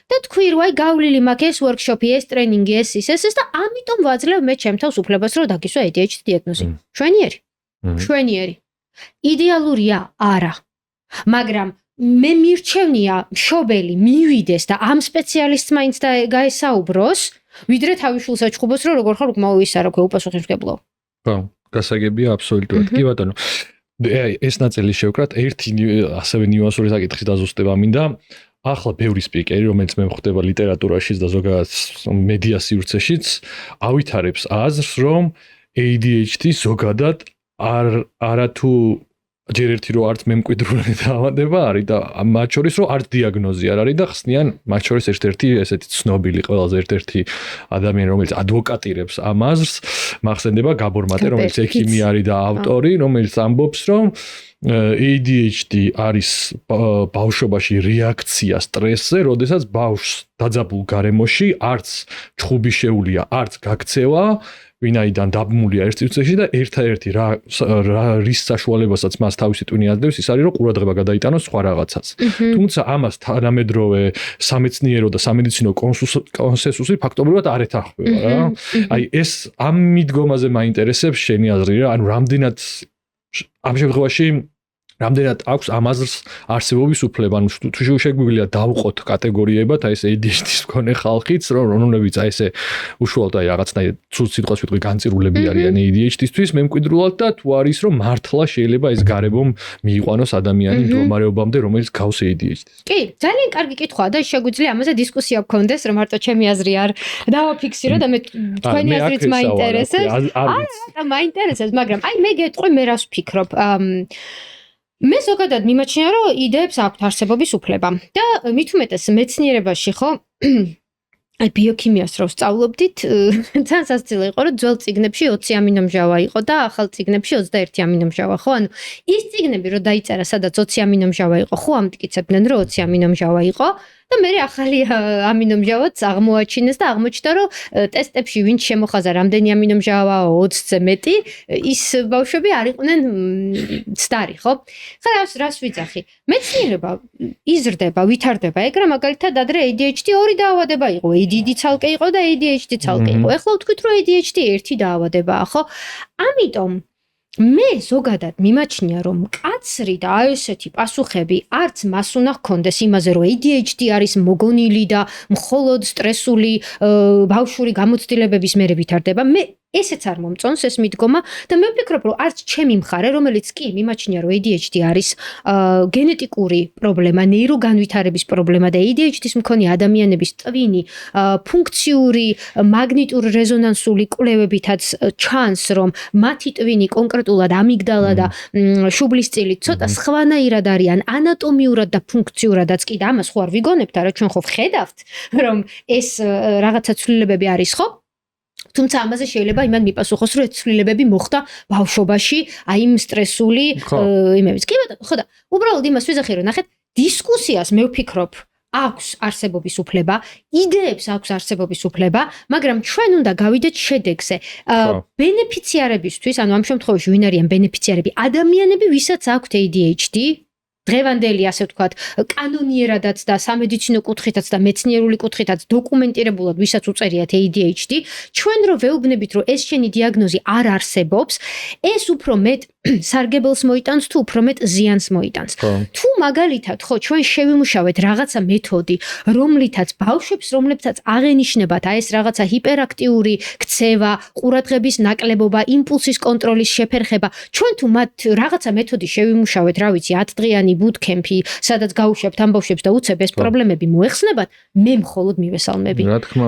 და თქვი რომ აი გავლილი მაქვს ეს workshop-ი, ეს ტრეინინგი, ეს და ამიტომ ვაძლევ მე ჩემთავს უფლებას რომ დაგისვა ADHD დიაგნოზი. შვენიერი. იდეალურია? არა. მაგრამ მე მირჩევნია მშობელი მივიდეს და ამ სპეციალისტს მაინც გაესაუბროს, ვიდრე თავის შულს აჩხუბოს, რომ როგორ ხარ უკმაო ისა რა ქვია უპასუხისმგებლო. ხო, გასაგებია აბსოლუტურად. კი ბატონო. ეს ნაწილი შევკრათ, ერთი ასევე ნიუანსური საკითხის დაზუსტება მინდა. ახლა ბევრი სპიკერი, რომელიც მე ვხვდება ლიტერატურაშიც და ზოგადად მედია სივრცეშიც, ავითარებს აზრს, რომ ADHD ზოგადად არათუ ჯერ ერთი რომ არც მემკვიდრული დაავადება არის და მათ შორის რომ არც დიაგნოზი არ არის და ხსნიან მათ შორის ერთ-ერთი ესეთი ცნობილი ყველაზე ერთ-ერთი ადამიანი რომელიც ადვოკატირებს ამ აზრს მახსენდება გაბორ მატე რომელიც ექიმი არის და ავტორი რომელიც ამბობს რომ ADHD არის ბავშვობაში რეაქცია სტრესზე, როდესაც ბავშვს დაძაბულ გარემოში არც ჩხუბი შეუულია, არც გაქცევა ვინაიდან დაბმულია ერთ სივრცეში და ერთადერთი რის საშუალებასაც მას თავისი ტვინი აძლევს ის არის რომ ყურადღება გადაიტანოს სხვა რაღაცას. თუმცა ამას თანამედროვე სამეცნიერო და სამედიცინო კონსენსუსი ფაქტობრივად არ ეთანხმება რა. აი ეს ამ მიდგომაზე მაინტერესებს შენი აზრი რა, ანუ რამდენად ამ შემთხვევაში რამდენად აქვს ამ აზრს არსებობის უფლება, ანუ თუ შეგვიძლია დავყოთ კატეგორიებად, აი ეს ADHD-ის მქონე ხალხიც, რომლებიც აი ესე უშუალოდ აი რაღაცნაირად ცუდ სიტყვას ვიტყვი განწირულები არიან ADHD-ისთვის, მემკვიდრულად და თუ არის რომ მართლა შეიძლება ეს გარემომ მიიყვანოს ადამიანი მდგომარეობამდე, რომელიც გავს ADHD-ს. კი, ძალიან კარგი კითხვაა და შეგვიძლია ამაზე დისკუსია გქონდეს, რომ მარტო ჩემი აზრი არ დავაფიქსირო და მე თქვენი აზრიც მაინტერესებს. არა, მაინტერესებს, მაგრამ აი მე გეტყვი მე რას ვფიქრობ. მე ზოგადად მიმაჩნია რომ იდეებს აქვთ არსებობის უფლება და მით უმეტეს მეცნიერებაში ხო აი ბიოქიმიას რო სწავლობდით ძალიან სასწრაფო იყო რომ ძველ წიგნებში 20 ამინომჟავა იყო და ახალ წიგნებში 21 ამინომჟავა ხო ანუ ის წიგნები რო დაიწერა სადაც 20 ამინომჟავა იყო ხო ამტკიცებდნენ რომ 20 ამინომჟავა იყო და მე ახალი ამინომჟავაც აღმოაჩინეს და აღმოჩნდა რომ ტესტებში ვინც შემოხაზა რამდენი ამინომჟავაა 20-ზე მეტი ის ბავშვები არ იყვნენ ცდარი ხო ხა რას ვიძახი მეცნიერება იზრდება ვითარდება ეგრე მაგალითად ადრე ADHD ორი დაავადება იყო ADD ცალკე იყო და ADHD ცალკე იყო ეხლა ვთქვით რომ ADHD ერთი დაავადებაა ხო ამიტომ მე ზოგადად მიმაჩნია რომ კაცრი და აი ესეთი პასუხები არც მას უნდა ჰქონდეს იმაზე რომ ADHD არის მოგონილი და მხოლოდ სტრესული ბავშვური გამოცდილებების მერე ვითარდება მე ესეც არ მომწონს ეს მიდგომა და მე ვფიქრობ რომ არც ჩემი მხარე რომელიც კი მიმაჩნია რომ ADHD არის გენეტიკური პრობლემა ნეიროგანვითარების პრობლემა და ADHD-ის მქონე ადამიანების ტვინი ფუნქციური მაგნიტურ რეზონანსული კვლევებითაც ჩანს რომ მათი ტვინი კონკრეტულად ამიგდალა და შუბლისწილი ცოტა სხვანაირად არიან ანატომიურად და ფუნქციურადაც კი და ამას ხო არ ვიგონებთ არა ჩვენ ხო ვხედავთ რომ ეს რაღაცა ცვლილებები არის ხო თუმცა ამაზე შეიძლება იმან მიპასუხოს რომ ეს ცვლილებები მოხდა ბავშვობაში აი იმ სტრესული იმების კი ბატონო ხო და უბრალოდ იმას ვიზახი რომ ნახეთ დისკუსიას მე ვფიქრობ აქვს არსებობის უფლება იდეებს აქვს არსებობის უფლება მაგრამ ჩვენ უნდა გავიდეთ შედეგზე ბენეფიციარებისთვის ანუ ამ შემთხვევაში ვინ არიან ბენეფიციარები ადამიანები ვისაც აქვთ ADHD დღევანდელი ასე ვთქვათ კანონიერადაც და სამედიცინო კუთხითაც და მეცნიერული კუთხითაც დოკუმენტირებულად ვისაც უწერიათ ADHD ჩვენ რო ვეუბნებით რომ ეს შენი დიაგნოზი არ არსებობს ეს უფრო მეტ სარგებელს მოიტანს თუ უფრო მეტ ზიანს მოიტანს თუ მაგალითად ხო ჩვენ შევიმუშავეთ რაღაცა მეთოდი რომლითაც ბავშვებს რომლებსაც აღენიშნებათ აი ეს რაღაცა ჰიპერაქტიული ქცევა ყურადღების ნაკლებობა იმპულსის კონტროლის შეფერხება ჩვენ თუ მათ რაღაცა მეთოდი შევიმუშავეთ რა ვიცი 10 დღიანი bootcamp-ი, სადაც გაუშვებთ ამბავშვებს და უცებ ეს პრობლემები მოეხსნებათ, მე მხოლოდ მივესალმები.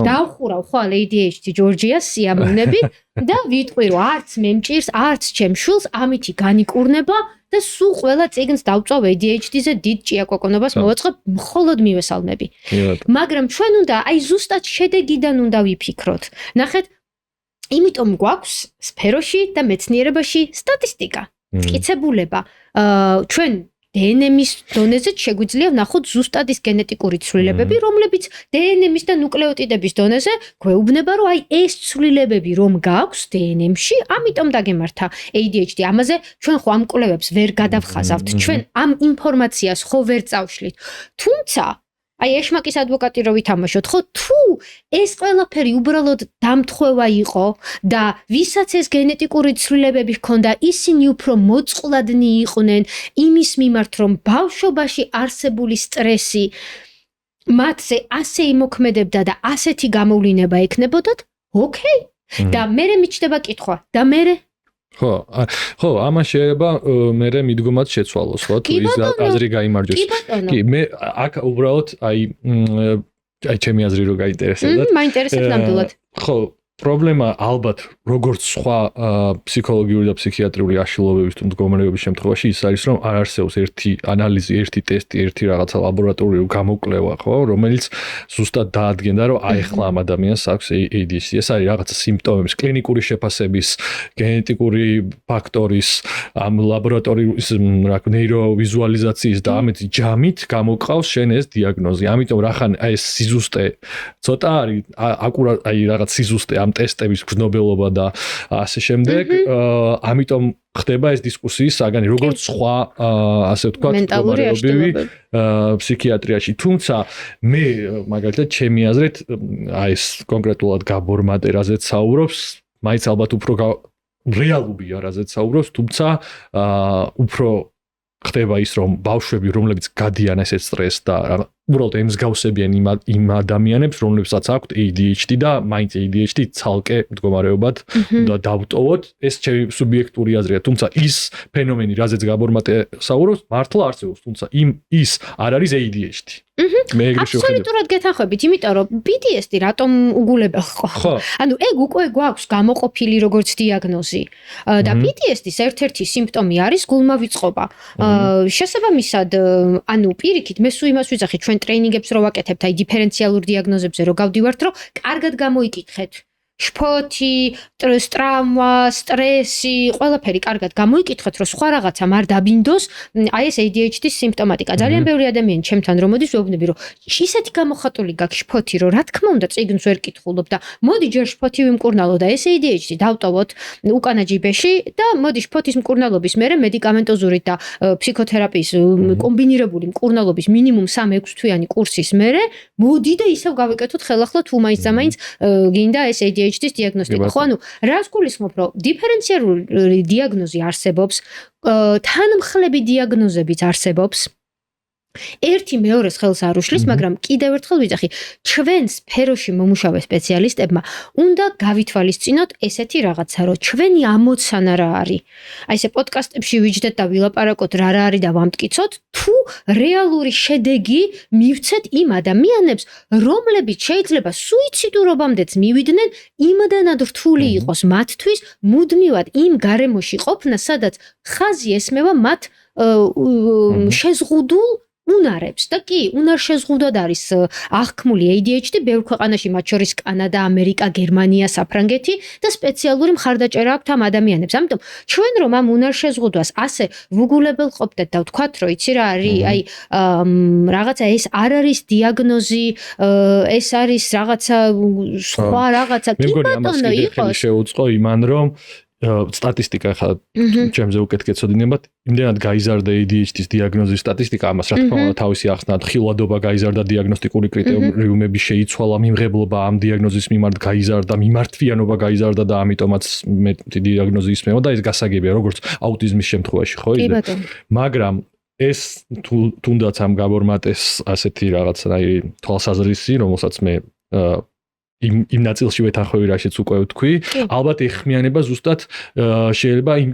დავხურავ ხვალ ADHD ჯორჯიას სიამოვნები და ვიტყვი რომ არც მე მჭირს, არც ჩემ შულს ამითი განიკურნება და სულ ყველა წიგნს დავწვავ ADHD-ზე დიდ ჭიაკოკონობას მოვაწყებ, მხოლოდ მივესალმები. მაგრამ ჩვენ უნდა აი ზუსტად შედეგიდან უნდა ვიფიქროთ. ნახეთ, იმიტომ გვაქვს სფეროში და მეცნიერებაში სტატისტიკა, მტკიცებულება. ჩვენ DNM-ის დონეზე შეგვიძლია ვნახოთ ზუსტად ის გენეტიკური ცვლილებები, რომლებიც DNM-ის და ნუკლეოტიდების დონეზე გვეუბნება, რომ აი ეს ცვლილებები რომ გაქვს DNM-ში, ამიტომ დაგემართა ADHD. ამაზე ჩვენ ხო ამ კვლევებს ვერ გადავხაზავთ. ჩვენ ამ ინფორმაციას ხო ვერ წავშლით. თუმცა აი ეშმაკის ადვოკატი რო ვითამაშოთ, ხო თუ ეს ყველაფერი უბრალოდ დამთხევა იყო და ვისაც ეს გენეტიკური ცვლილებები ჰქონდა, ისინი უფრო მოწყვლადნი იყვნენ იმის მიმართ, რომ ბავშვობაში არსებული სტრესი მათზე ასე იმოქმედებდა და ასეთი გამოვლინება ექნებოდათ, ოკეი. და მერე მიჩნდება კითხვა და მერე ხო, ამას შეიძლება მე მიდგომად შეცვალოს, ხო, თუ ის აზრი გაიმარჯვოს. კი, მე აქ უბრალოდ აი ჩემი აზრი რო გაინტერესებდათ. მაინტერესებს ნამდვილად. ხო, პრობლემა ალბათ როგორც სხვა ფსიქოლოგიური და ფსიქიატრიული აშლილობების თუ მდგომარეობის შემთხვევაში ის არის, რომ არ არსებობს ერთი ანალიზი, ერთი ტესტი, ერთი რაღაცა ლაბორატორიული გამოკვლევა, ხო, რომელიც ზუსტად დაადგენდა, რომ აი ახლა ამ ადამიანს აქვს ADHD. ეს არის რაღაცა სიმპტომების, კლინიკური შეფასების, გენეტიკური ფაქტორის, ამ ლაბორატორიის ნეიროვიზუალიზაციის და ამით ჯამით გამოყავს შენ ეს დიაგნოზი. ამიტომ რახან აი ეს სიზუსტე ცოტა არის აკურატ აი რაღაც სიზუსტე ამ ტესტების გრძნობელობა და ასე შემდეგ. ამიტომ ხდება ეს დისკუსიის საგანი, როგორც სხვა ასე ვთქვათ, მდგომარეობრივი ფსიქიატრიაში. თუმცა მე მაგალითად ჩემი აზრით აი ეს კონკრეტულად გაბორ მატერაზეც საუბრობს, მაინც ალბათ უფრო რეალურია რაზეც საუბრობს, თუმცა უფრო ხდება ის, რომ ბავშვები, რომლებიც გადიან ესეთ სტრესს და უბრალოდ ემსგავსებიან იმ ადამიანებს, რომლებსაც აქვთ ADHD და მაინც ADHD ცალკე მდგომარეობად და დავტოვოთ, ეს ჩემი სუბიექტური აზრია, თუმცა ის ფენომენი, რაზეც გაბორ მატე საუბრობს, მართლა არსებობს, თუმცა ის არ არის ADHD. მე ეგრე შევხედე. აბსოლუტურად გეთანხმებით, იმიტომ რომ PTSD რატომ უგულებელ ხო? ანუ ეგ უკვე გვაქვს გამოყოფილი როგორც დიაგნოზი. და PTSD-ის ერთ-ერთი სიმპტომი არის გულმავიწყობა. შესაბამისად, ანუ პირიქით მე სულ იმას ვიძახი, ჩვენ ტრეინინგებს რო ვაკეთებთ, აი დიფერენციალურ დიაგნოზებზე რო გავდივართ, რომ კარგად გამოიკითხეთ. შფოთი, ტრაუმა, სტრესი, ყველაფერი კარგად გამოიკითხეთ, რომ სხვა რაღაცამ არ დაბინდოს, აი ეს ADHD-ის სიმპტომატიკა. ძალიან ბევრი ადამიანი ჩემთან რომ მოდის, ვეუბნები, რომ ისეთი გამოხატული გაქვს შფოთი, რომ რა თქმა უნდა წიგნს ვერ კითხულობ და მოდი ჯერ შფოთი ვიმკურნალო და ეს ADHD დავტოვოთ უკანა ჯიბეში და მოდი შფოთის მკურნალობის მერე მედიკამენტოზური და ფსიქოთერაპიის კომბინირებული მკურნალობის მინიმუმ 3-6 თვიანი კურსის მერე მოდი და ისევ გავეკეთოთ ხელახლა თუ მაინც და მაინც გინდა ეს ADHD-ის დიაგნოსტიკა. ხო, ანუ რას გულისხმობ, რომ დიფერენციალური დიაგნოზი არსებობს, თანმხლები დიაგნოზებიც არსებობს. ერთი მეორეს ხელს არ უშლის, მაგრამ კიდევ ერთხელ ვიძახი, ჩვენ სფეროში მომუშავე სპეციალისტებმა უნდა გავითვალისწინოთ ესეთი რაღაცა, რომ ჩვენი ამოცანა რა არის. აი ესე პოდკასტებში ვიჯდეთ და ვილაპარაკოთ რა არის და ვამტკიცოთ, თუ რეალური შედეგი მივცეთ იმ ადამიანებს, რომლებიც შეიძლება სუიციდურობამდეც მივიდნენ, იმდანად რთული იყოს მათთვის მუდმივად იმ გარემოში ყოფნა, სადაც ხაზი ესმევა მათ შეზღუდულ უნარებს და კი, უნარშეზღუდვად არის აღქმული ADHD ბევრ ქვეყანაში, მათ შორის კანადა, ამერიკა, გერმანია, საფრანგეთი და სპეციალური მხარდაჭერა აქვთ ამ ადამიანებს. ამიტომ ჩვენ რომ ამ უნარშეზღუდვას ასე ვუგულებელ ყოფდეთ და ვთქვათ, რომ იცი რა არის, აი რაღაცა ეს არ არის დიაგნოზი, ეს არის რაღაცა სხვა რაღაცა, კი ბატონო იყოს. შეუწყო იმან რომ სტატისტიკა ხა ჩემზე უკეთ გეცოდინებათ, იმდენად გაიზარდა ADHD-ის დიაგნოზის სტატისტიკა, ამას რა თქმა უნდა თავისი ახსნათ, ხილვადობა გაიზარდა, დიაგნოსტიკური კრიტერიუმები შეიცვალა, მიმღებლობა ამ დიაგნოზის მიმართ გაიზარდა, მიმართვიანობა გაიზარდა და ამიტომაც მეტი დიაგნოზი ისმევა და ეს გასაგებია, როგორც აუტიზმის შემთხვევაში, ხო იცი? მაგრამ ეს თუნდაც ამ გაბორ მატეს ასეთი რაღაცა თვალსაზრისი, რომელსაც მე იმ ნაწილში ვეთანხმები, რაშიც უკვე ვთქვი, ალბათ ეხმიანება ზუსტად შეიძლება იმ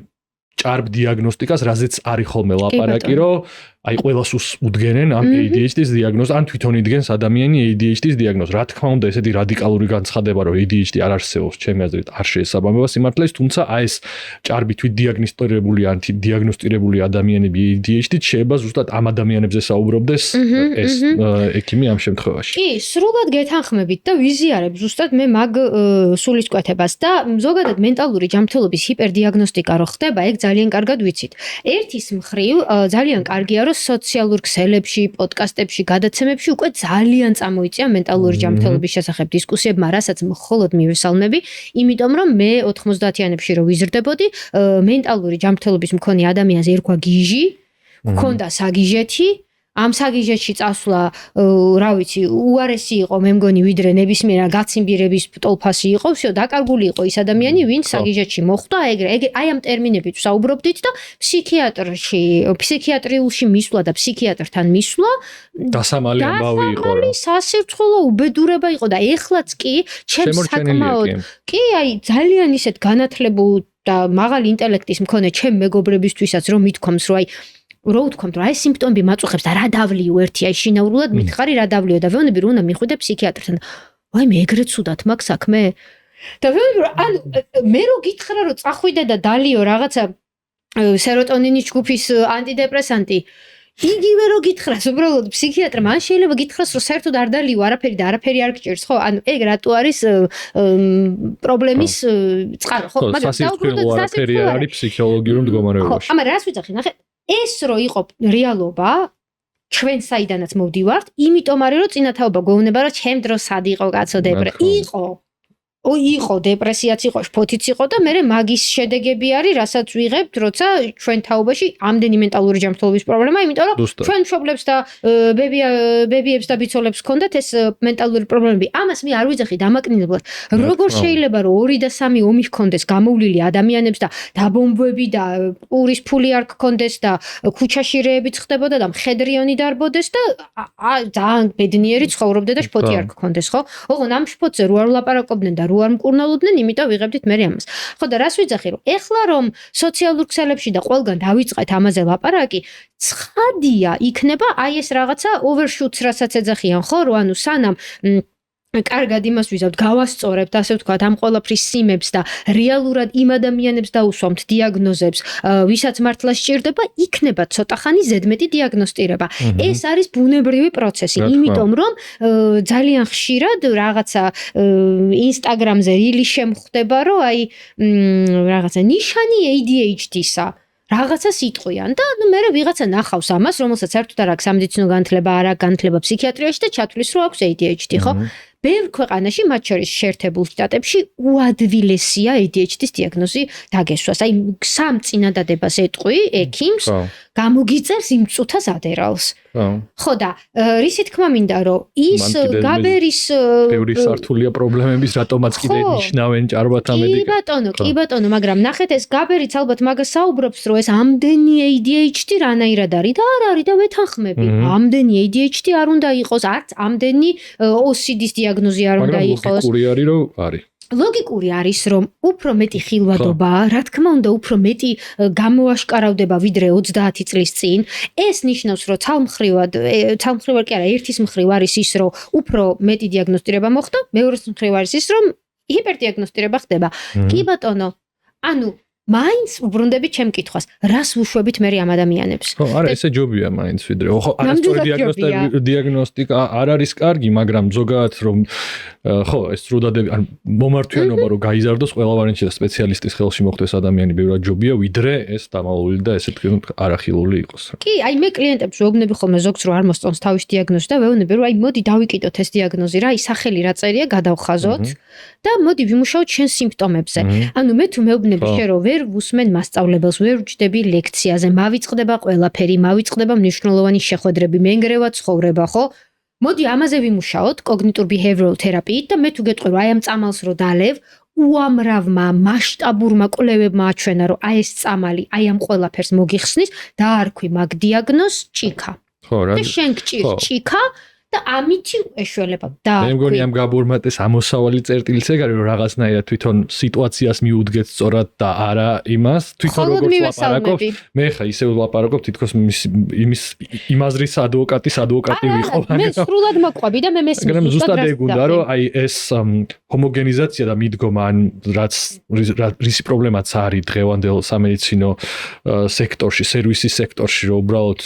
ჭარბ დიაგნოსტიკას, რაზეც არის ხოლმე ლაპარაკი, რომ აი ყველას უდგენენ ამ ADHD-ის დიაგნოზს, ან თვითონ იდგენს ადამიანი ADHD-ის დიაგნოზს. რა თქმა უნდა, ესეთი რადიკალური განცხადება, რომ ADHD არ არსებობს, ჩემი აზრით, არ შეესაბამება სიმართლეს, თუმცა აი ეს ჭარბი თვით დიაგნოსტირებული, ან დიაგნოსტირებული ადამიანები ADHD-ით შეიძლება ზუსტად ამ ადამიანებზე საუბრობდეს ეს ექიმი ამ შემთხვევაში. კი, სრულად გეთანხმებით და ვიზიარებ ზუსტად მე მაგ სულისკვეთებას და ზოგადად მენტალური ჯანმრთელობის ჰიპერდიაგნოსტიკა რო ხდება, ეგ ძალიან კარგად ვიცით. ერთის მხრივ ძალიან კარგია, რომ სოციალურ ქსელებში, პოდკასტებში, გადაცემებში უკვე ძალიან წამოიწია მენტალური ჯანმრთელობის შესახებ დისკუსიებმა, რასაც მხოლოდ მივესალმები, იმიტომ რომ მე 90-იანებში რო ვიზრდებოდი, მენტალური ჯანმრთელობის მქონე ადამიანს ერქვა გიჟი, მქონდა საგიჟეთი, ამ საგიჟეთში წასვლა, რა ვიცი, უარესი იყო მე მგონი ვიდრე ნებისმიერ გაციმბირების ტოლფასი იყო, всё, დაკარგული იყო ის ადამიანი, ვინც საგიჟეთში მოხვდა, ეგრე აი ამ ტერმინებით ვსაუბრობდით და ფსიქიატრიულში მისვლა და ფსიქიატრთან მისვლა დასამალი ამბავი იყო. სასირცხულო უბედურება იყო და ეხლაც კი ჩემს საკმაოდ კი აი ძალიან ისეთ განათლებულ და მაღალი ინტელექტის მქონე ჩემ მეგობრებისთვისაც რომ მithქვამს რომ აი რო ვთქვამთ რომ აი სიმპტომები მაწუხებს და რა დავლიო ერთი აი შინაურულად მითხარი რა დავლიო და ვეუბნები რომ უნდა მიხვიდე ფსიქიატრთან. აი მე ეგრე ცუდად მაგ საქმე. და ვეუბნები რომ ან მე რო გითხრა რომ წახვიდე და დალიო რაღაცა სეროტონინის ჯგუფის ანტიდეპრესანტი იგივე რო გითხრას უბრალოდ ფსიქიატრმა ან შეიძლება გითხრას რომ საერთოდ არ დალიო არაფერი და არაფერი არ გჭირს ხო ანუ ეგ რატო არის პრობლემის წყარო ხო მაგრამ სასირცხვილო არაფერი არ არის ფსიქოლოგიურ მდგომარეობაში ხო მაგრამ რას ვიცახი ნახე ეს რო იყო რეალობა ჩვენ საიდანაც მოვდივართ იმიტომ არის რომ წინათაობა გვეუბნება რომ ჩემ დროს სად იყო კაცო იყო დეპრესიაც იყო, შფოთიც იყო და მე მაგის შედეგები არის, რასაც ვიღებთ, როცა ჩვენ თაობაში ამდენი მენტალური ჯანმრთელობის პრობლემა, იმიტომ რომ ჩვენ მშობლებს და ბებიებს და ბიცოლებს ჰქონდათ ეს მენტალური პრობლემები. ამას მე არ ვიძახი დამაკნინებლად. როგორ შეიძლება რომ 2 და 3 ომი ჰქონდეს გამოვლილი ადამიანებს და დაბომბვები და პურის ფული არ ჰქონდეს და ქუჩაში რეებიც ხდებოდა და მხედრიონი დარბოდეს და ძალიან ბედნიერი ცხოვრობდე და შფოთი არ ჰქონდეს, ხო? ოღონ ამ შფოთზე რო არ ვლაპარაკობდნენ და არ მკურნალობდნენ, იმიტომ ვიღებდით მე ამას. ხო და რას ვიძახი რომ ეხლა რომ სოციალურ ქსელებში და ყველგან დავიწყეთ ამაზე ლაპარაკი, ცხადია იქნება აი ეს რაღაცა overshoots რასაც ეძახიან, ხო, რომ ანუ სანამ კარგად იმას ვიზავთ, გავასწორებთ, ასე ვთქვათ, ამ ყველაფრის სიმებს და რეალურად იმ ადამიანებს დაუსვამთ დიაგნოზებს, ვისაც მართლა სჭირდება, იქნება ცოტა ხანი ზედმეტი დიაგნოსტირება. ეს არის ბუნებრივი პროცესი, იმიტომ რომ ძალიან ხშირად რაღაცა Instagram-ზე რილი შემხვდება, რომ აი რაღაცა ნიშანი ADHD-სა რაღაცას იტყვიან და მე ვიღაცა ნახავს ამას, რომელსაც საერთოდ არ აქვს სამედიცინო განათლება, არ აქვს განათლება ფსიქიატრიაში და ჩათვლის რომ აქვს ADHD, ხო? ბევრ ქვეყანაში, მათ შორის შეერთებულ შტატებში, უადვილესია ADHD-ის დიაგნოზი დაგესვას. აი, სამ წინადადებას ეტყვი ექიმს, გამოგიწერს იმ წუთას ადერალს. ხო და რისი თქმა მინდა, რომ ის გაბერის ბევრი სართულია პრობლემების, რატომაც კიდე ნიშნავენ ჭარბად ამედიკა. კი ბატონო, მაგრამ ნახეთ ეს გაბერიც ალბათ მაგას საუბრობს, რომ ეს ამდენი ADHD რანაირად არის და არ არის და ვეთანხმები. ამდენი ADHD არ უნდა იყოს, არც ამდენი OCD-ის დიაგნოზი არ უნდა იყოს. ლოგიკური არის რომ არის. ლოგიკური არის რომ უფრო მეტი ხილვადობაა, რა თქმა უნდა, უფრო მეტი გამოაშკარავდება ვიდრე 30 წლის წინ. ეს ნიშნავს, რომ ცალმხრივად კი არა, ერთის მხრივ არის ის, რომ უფრო მეტი დიაგნოსტირება მოხდა, მეორეს მხრივ არის ის, რომ ჰიპერდიაგნოსტირება ხდება. კი ბატონო, ანუ მაინც უბრუნდები ჩემ კითხვას, რას ვუშვებით მე ამ ადამიანებს? ხო, არა, ესე ჯობია მაინც ვიდრე. ხო, არასწორი დიაგნოსტიკა არ არის კარგი, მაგრამ ზოგადად რომ ხო, ეს სრუდადები, ან მომართვიანობა რომ გაიზარდოს, ყველა ვარიანტში და სპეციალისტის ხელში მოხდეს ადამიანი ბევრად ჯობია, ვიდრე ეს დამალული და ესე თქვენ არახილული იყოს. კი, აი მე კლიენტებს ვეუბნები ხოლმე ზოგს რომ არ მოსწონს თავის დიაგნოზი და ვეუბნები რომ აი მოდი დავიკიდოთ ეს დიაგნოზი რა, ის სახელი რა წერია, გადავხაზოთ და მოდი ვიმუშაოთ შენ სიმპტომებზე. ანუ მე თუ მეუბნები შენ რომ ვერ ვუსმენ მასწავლებელს, ვერ ვჭდები ლექციაზე, მავიწყდება ყველაფერი, მავიწყდება მნიშვნელოვანი შეხვედრები, მენგრევა ცხოვრება, ხო? მოდი ამაზე ვიმუშაოთ cognitive-behavioral therapy-ით და მე თუ გეტყვი რომ აი ამ წამალს რო დალევ, უამრავმა მასშტაბურმა კვლევებმა აჩვენა რომ აი ეს წამალი, აი ამ ყველაფერს მოგიხსნის, დაარქვი მაგ დიაგნოზს ჭიქა. ხო, რა. და შენ გჭირს ჭიქა და და ამითი ეშველება და მე მგონი ამ გაბორმატეს ამოსავალი წერტილიც ეგ არის რომ რაღაცნაირად თვითონ სიტუაციას მიუდგეთ სწორად და არა იმას თვითონ როგორც ლაპარაკობ მე ხა ისე ვლაპარაკობ თითქოს იმ აზრის ადვოკატი ვიყო მე სრულად მოყვები და მე მესმის მაგრამ ზუსტად ეგ უნდა რომ აი ეს ჰომოგენიზაცია და მიდგომა ან რაც რისი პრობლემაც არის დღევანდელ სამედიცინო სექტორში სერვისის სექტორში რომ უბრალოდ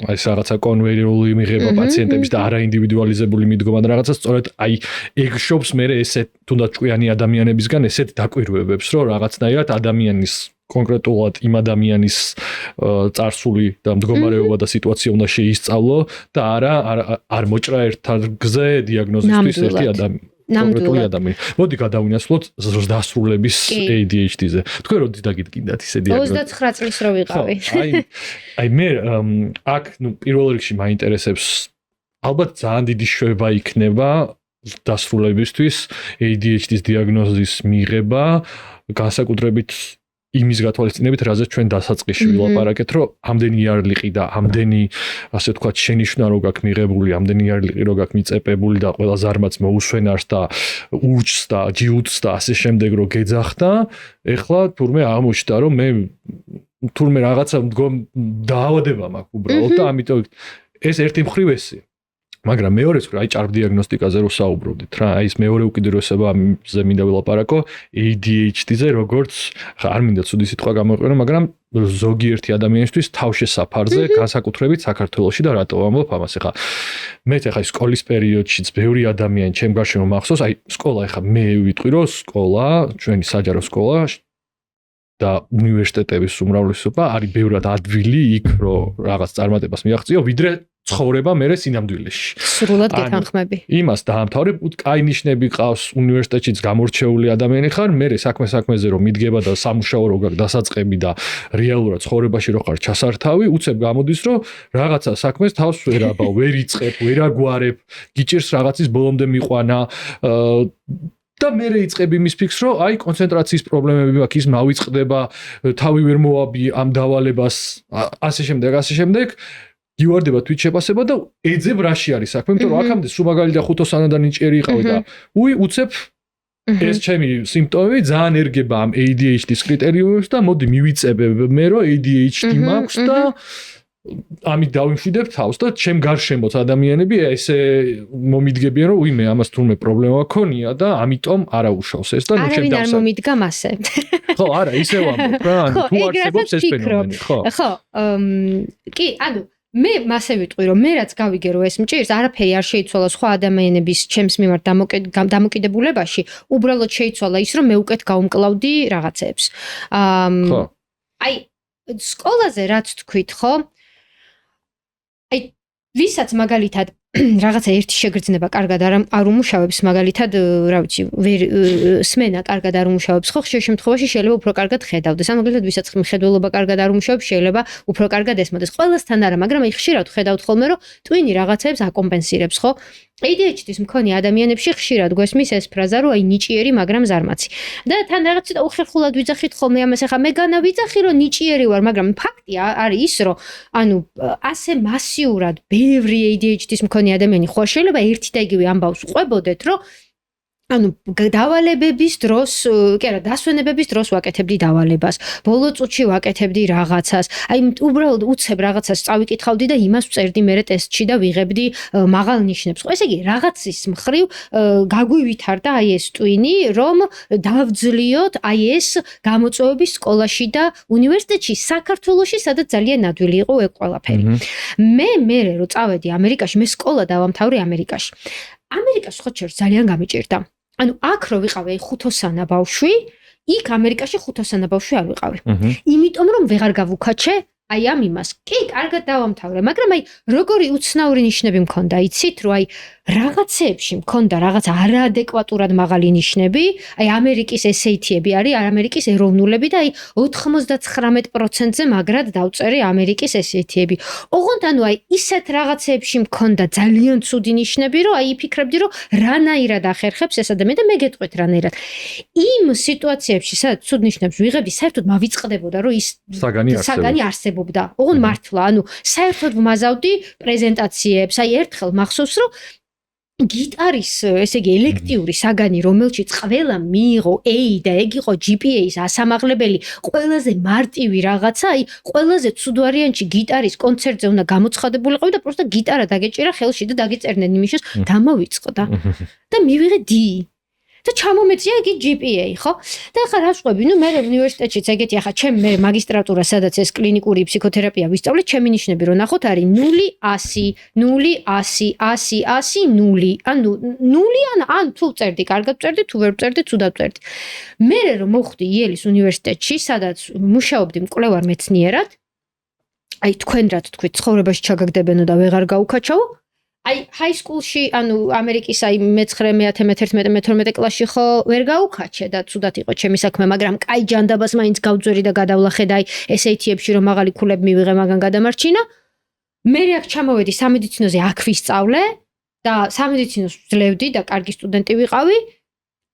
აი ეს რაღაცა კონვეიერული მიღება პაციენტების და არა ინდივიდუალიზებული მიდგომა და რაღაცა სწორედ აი ეგ შობს მე ესეთ თუნდაც ჭკვიანი ადამიანებისგან ესეთ დაკვირვებებს რომ რაღაცნაირად ადამიანის კონკრეტულად იმ ადამიანის წარსული და მდგომარეობა და სიტუაცია უნდა შეისწავლო და არ მოჭრა ერთადგზე დიაგნოზისთვის ერთი ადამიანი. მოდი გადავინაცვლოთ დასრულების ADHD-ზე. თქვენ როდის დაგიდგინდათ ისე დიაგნოზი? 29 წლის რო ვიყავი. აი მე აქ პირველ რიგში მაინტერესებს ალბათ ძალიან დიდი შვება იქნება დასრულებისთვის ADHD-ის დიაგნოზის მიღება, განსაკუთრებით იმის გათვალისწინებით, რაზეც ჩვენ დასაწყისში ვილაპარაკეთ, რომ ამდენი იარლიყი და ამდენი, ასე ვთქვათ, შენიშვნა რო გაქვს მიღებული, ამდენი იარლიყი რო გაქვს მიწეპებული და ყველა ზარმაც მოუსვენარს და ურჩს და ჯიუტს და ასე შემდეგ რო გეძახდა, ეხლა თურმე აღმოჩნდა, რომ მე თურმე რაღაცა დაავადება მაქვს უბრალოდ და ამიტომ ეს ერთი მხრივ ესეა. მაგრამ მეორეც რა, აი ჭარბდიაგნოსტიკაზე რო საუბრობდით რა, აი ეს მეორე უკიდურესობაზე მინდა ვილაპარაკო ADHD-ზე, როგორც არ მინდა ცუდი სიტყვა გამოიყენო, მაგრამ ზოგიერთი ადამიანისთვის თავშესაფარზე, განსაკუთრებით საქართველოში და რატო ვამბობ ამას ახლა. მე ახლა სკოლის პერიოდშიც ბევრი ადამიანი ჩემ გარშემო მახსოვს, აი სკოლა ახლა მე ვიტყვი რომ სკოლა, ჩვენი საჯარო სკოლა და უნივერსიტეტების უმრავლესობა არის ბევრად ადვილი იქ რომ რაღაც წარმატებას მიაღწიო, ვიდრე ცხოვრება მერე სინამდვილეში. სრულად გეთანხმები. იმას დაამთავრე, კაი ნიშნები ყავს უნივერსიტეტშიც გამორჩეული ადამიანი ხარ, მერე საქმეზე რომ მიდგება და სამუშაო რო გაქვს დასაწყები და რეალურად ცხოვრებაში რო ხარ ჩასართავი, უცებ გამოდის რომ რაღაცა საქმეს თავს ვერ აბავ, ვერ იწყებ, ვერ აგვარებ, გიჭირს რაღაცის ბოლომდე მიყვანა და მე რეიწყები იმის ფიქს რომ აი კონცენტრაციის პრობლემები მაქვს ის მავიწყდება თავი ვერ მოვაბი ამ დავალებას ასე შემდეგ გივარდება თვით შეფასება და ეძებ რაში არის საქმე იმიტომ რომ აქამდე სულ მაგალითად 500-სანადან ნიჭიერი იყავი და უცებ ეს ჩემი სიმპტომები ძალიან ერგება ამ ADHD-ის კრიტერიუმებს და მოდი მივიწებებ მე რომ ADHD მაქვს და ამით დავიმშვიდებ თავს და ჩემ გარშემოც ადამიანები ესე მომიდგებიან რომ უიმე ამას თურმე პრობლემა ქონია და ამიტომ არა უშავს ეს და ნუ ჩემ დავსა. არ მომიდგა მასე. ხო, არა, ისე ვამბობ რა, თუ არსებობს ეს ფენომენი, ხო. ხო, კი, ანუ მე მასე ვიტყვი რომ მე რაც გავიგე რომ ეს მჭირს, არაფერი არ შეიცვალა სხვა ადამიანების ჩემს მიმართ დამოკიდებულებაში, უბრალოდ შეიცვალა ის რომ მე უკეთ გავუმკლავდი რაღაცებს. ხო. აი, სკოლაზე რაც თქვით, ხო? აი, ვისაც მაგალითად რაღაცა ერთი შეგრძნება კარგად არ უმუშავებს, მაგალითად, რა ვიცი, სმენა კარგად არ უმუშავებს, ხო, ხშირ შემთხვევაში შეიძლება უფრო კარგად ხედავდეს. ან მაგალითად, ვისაც მხედველობა კარგად არ უმუშავებს, შეიძლება უფრო კარგად ესმოდეს. ყველასთან არა, მაგრამ აი ხშირად ხედავთ ხოლმე, რომ ტვინი რაღაცებს აკომპენსირებს, ხო? ADHD-ის მქონე ადამიანებში ხშირად გვესმის ეს ფრაზა, რომ აი ნიჭიერი, მაგრამ ზარმაცი. და თან რაღაც ცოტა უხერხულად ვიძახით ხოლმე ამას, ახლა მე განავიძახი, რომ ნიჭიერი ვარ, მაგრამ ფაქტი არის ის, რომ ანუ ასე მასიურად ბევრი ADHD-ის მქონე ადამიანი ხო შეიძლება ერთი და იგივე ამბავს ყვებოდეთ, რომ ანუ დავალებების დროს, კი არა, დასვენებების დროს ვაკეთებდი დავალებას, ბოლო წუთში ვაკეთებდი რაღაცას, აი უბრალოდ უცებ რაღაცას წავიკითხავდი და იმას ვწერდი მერე ტესტში და ვიღებდი მაღალ ნიშნებს. ხო, ესე იგი, რაღაცის მხრივ გაგვივითარდა აი ეს ტვინი, რომ დავძლიოთ აი ეს გამოწვევები სკოლაში და უნივერსიტეტში, საქართველოში, სადაც ძალიან ნადვილი იყო ეგ ყველაფერი. მე რო წავედი ამერიკაში, მე სკოლა დავამთავრე ამერიკაში. ამერიკაში ხო ძალიან გამიჭირდა. ანუ აქ რო ვიყავი 500-სანა ბავშვი, იქ ამერიკაში 500-სანა ბავშვი არ ვიყავი. იმიტომ რომ ვეღარ გავუქაჩე აი ამ იმას. კი, კარგად დავამთავრე, მაგრამ აი როგორი უცნაური ნიშნები მქონდა, იცით, რომ აი რაღაცეებში მქონდა რაღაც არაადეკვატურად მაღალი ნიშნები, აი ამერიკის SAT-ები არის, ამერიკის ეროვნულები და აი 99%-ზე მაგრად დავწერე ამერიკის SAT-ები. ოღონდ ანუ აი ისეთ რაღაცეებში მქონდა ძალიან ცუდი ნიშნები, რომ აი ფიქრებდი, რომ რანაირად ახერხებს ეს ადამიანი და მე გეტყვით რანაირად. იმ სიტუაციებში, სადაც ცუდ ნიშნებს ვიღებდი, საერთოდ მავიწყდებოდა, რომ ის საგანი არსებობდა. ოღონდ მართლა, ანუ საერთოდ ვმაზავდი პრეზენტაციებს, აი ერთხელ მახსოვს, რომ გიტარის, ესე იგი ელექტიური საგანი, რომელშიც ყველა მიიღო A და ეგ იყო GPA-ის ასამაღლებელი, ყველაზე მარტივი რაღაცა, აი ყველაზე ცუდ ვარიანტში გიტარის კონცერტზე უნდა გამოცხადებულიყო და პროსტა გიტარა დაგეჭირა ხელში და დაგეწერნენ იმიშოს, დამოვიწყდა. და მივიღე D. და ჩამომეწია იგი GPA, ხო? და ახლა რა ვშყვები, მე უნივერსიტეტშიც ეგეთი ახლა ჩემ მე მაგისტრატურა, სადაც ეს კლინიკური ფსიქოთერაპია ვისწავლე, ჩემი ნიშნები რო ნახოთ არის 0, 100, 0, 100, 100, 100, 0. ანუ 0 ან თუ წერდი, კარგად წერდი, თუ ვერ წერდი, ცუდად წერდი. მე რომ მოვხვდი იელის უნივერსიტეტში, სადაც მუშაობდი მკვლევარ მეცნიერად, აი თქვენ რა თქვით, ცხოვრებაში ჩაგაგდებენო და ვეღარ გაუკაჩავო. აი ჰაი სკულში, ანუ ამერიკის აი მე-9, მე-10, მე-11, მე-12 კლასში ხო ვერ გაუკაჩე და ცუდად იყო ჩემი საქმე, მაგრამ კაი ჯანდაბას მაინც გავძვერი და გადავლახე და აი SAT-ებში რომ მაღალი ქულები მივიღე, მაგან გადამარჩინა. მე აქ ჩამოვედი სამედიცინოზე აქ ვისწავლე და სამედიცინოს ვძლევდი და კარგი სტუდენტი ვიყავი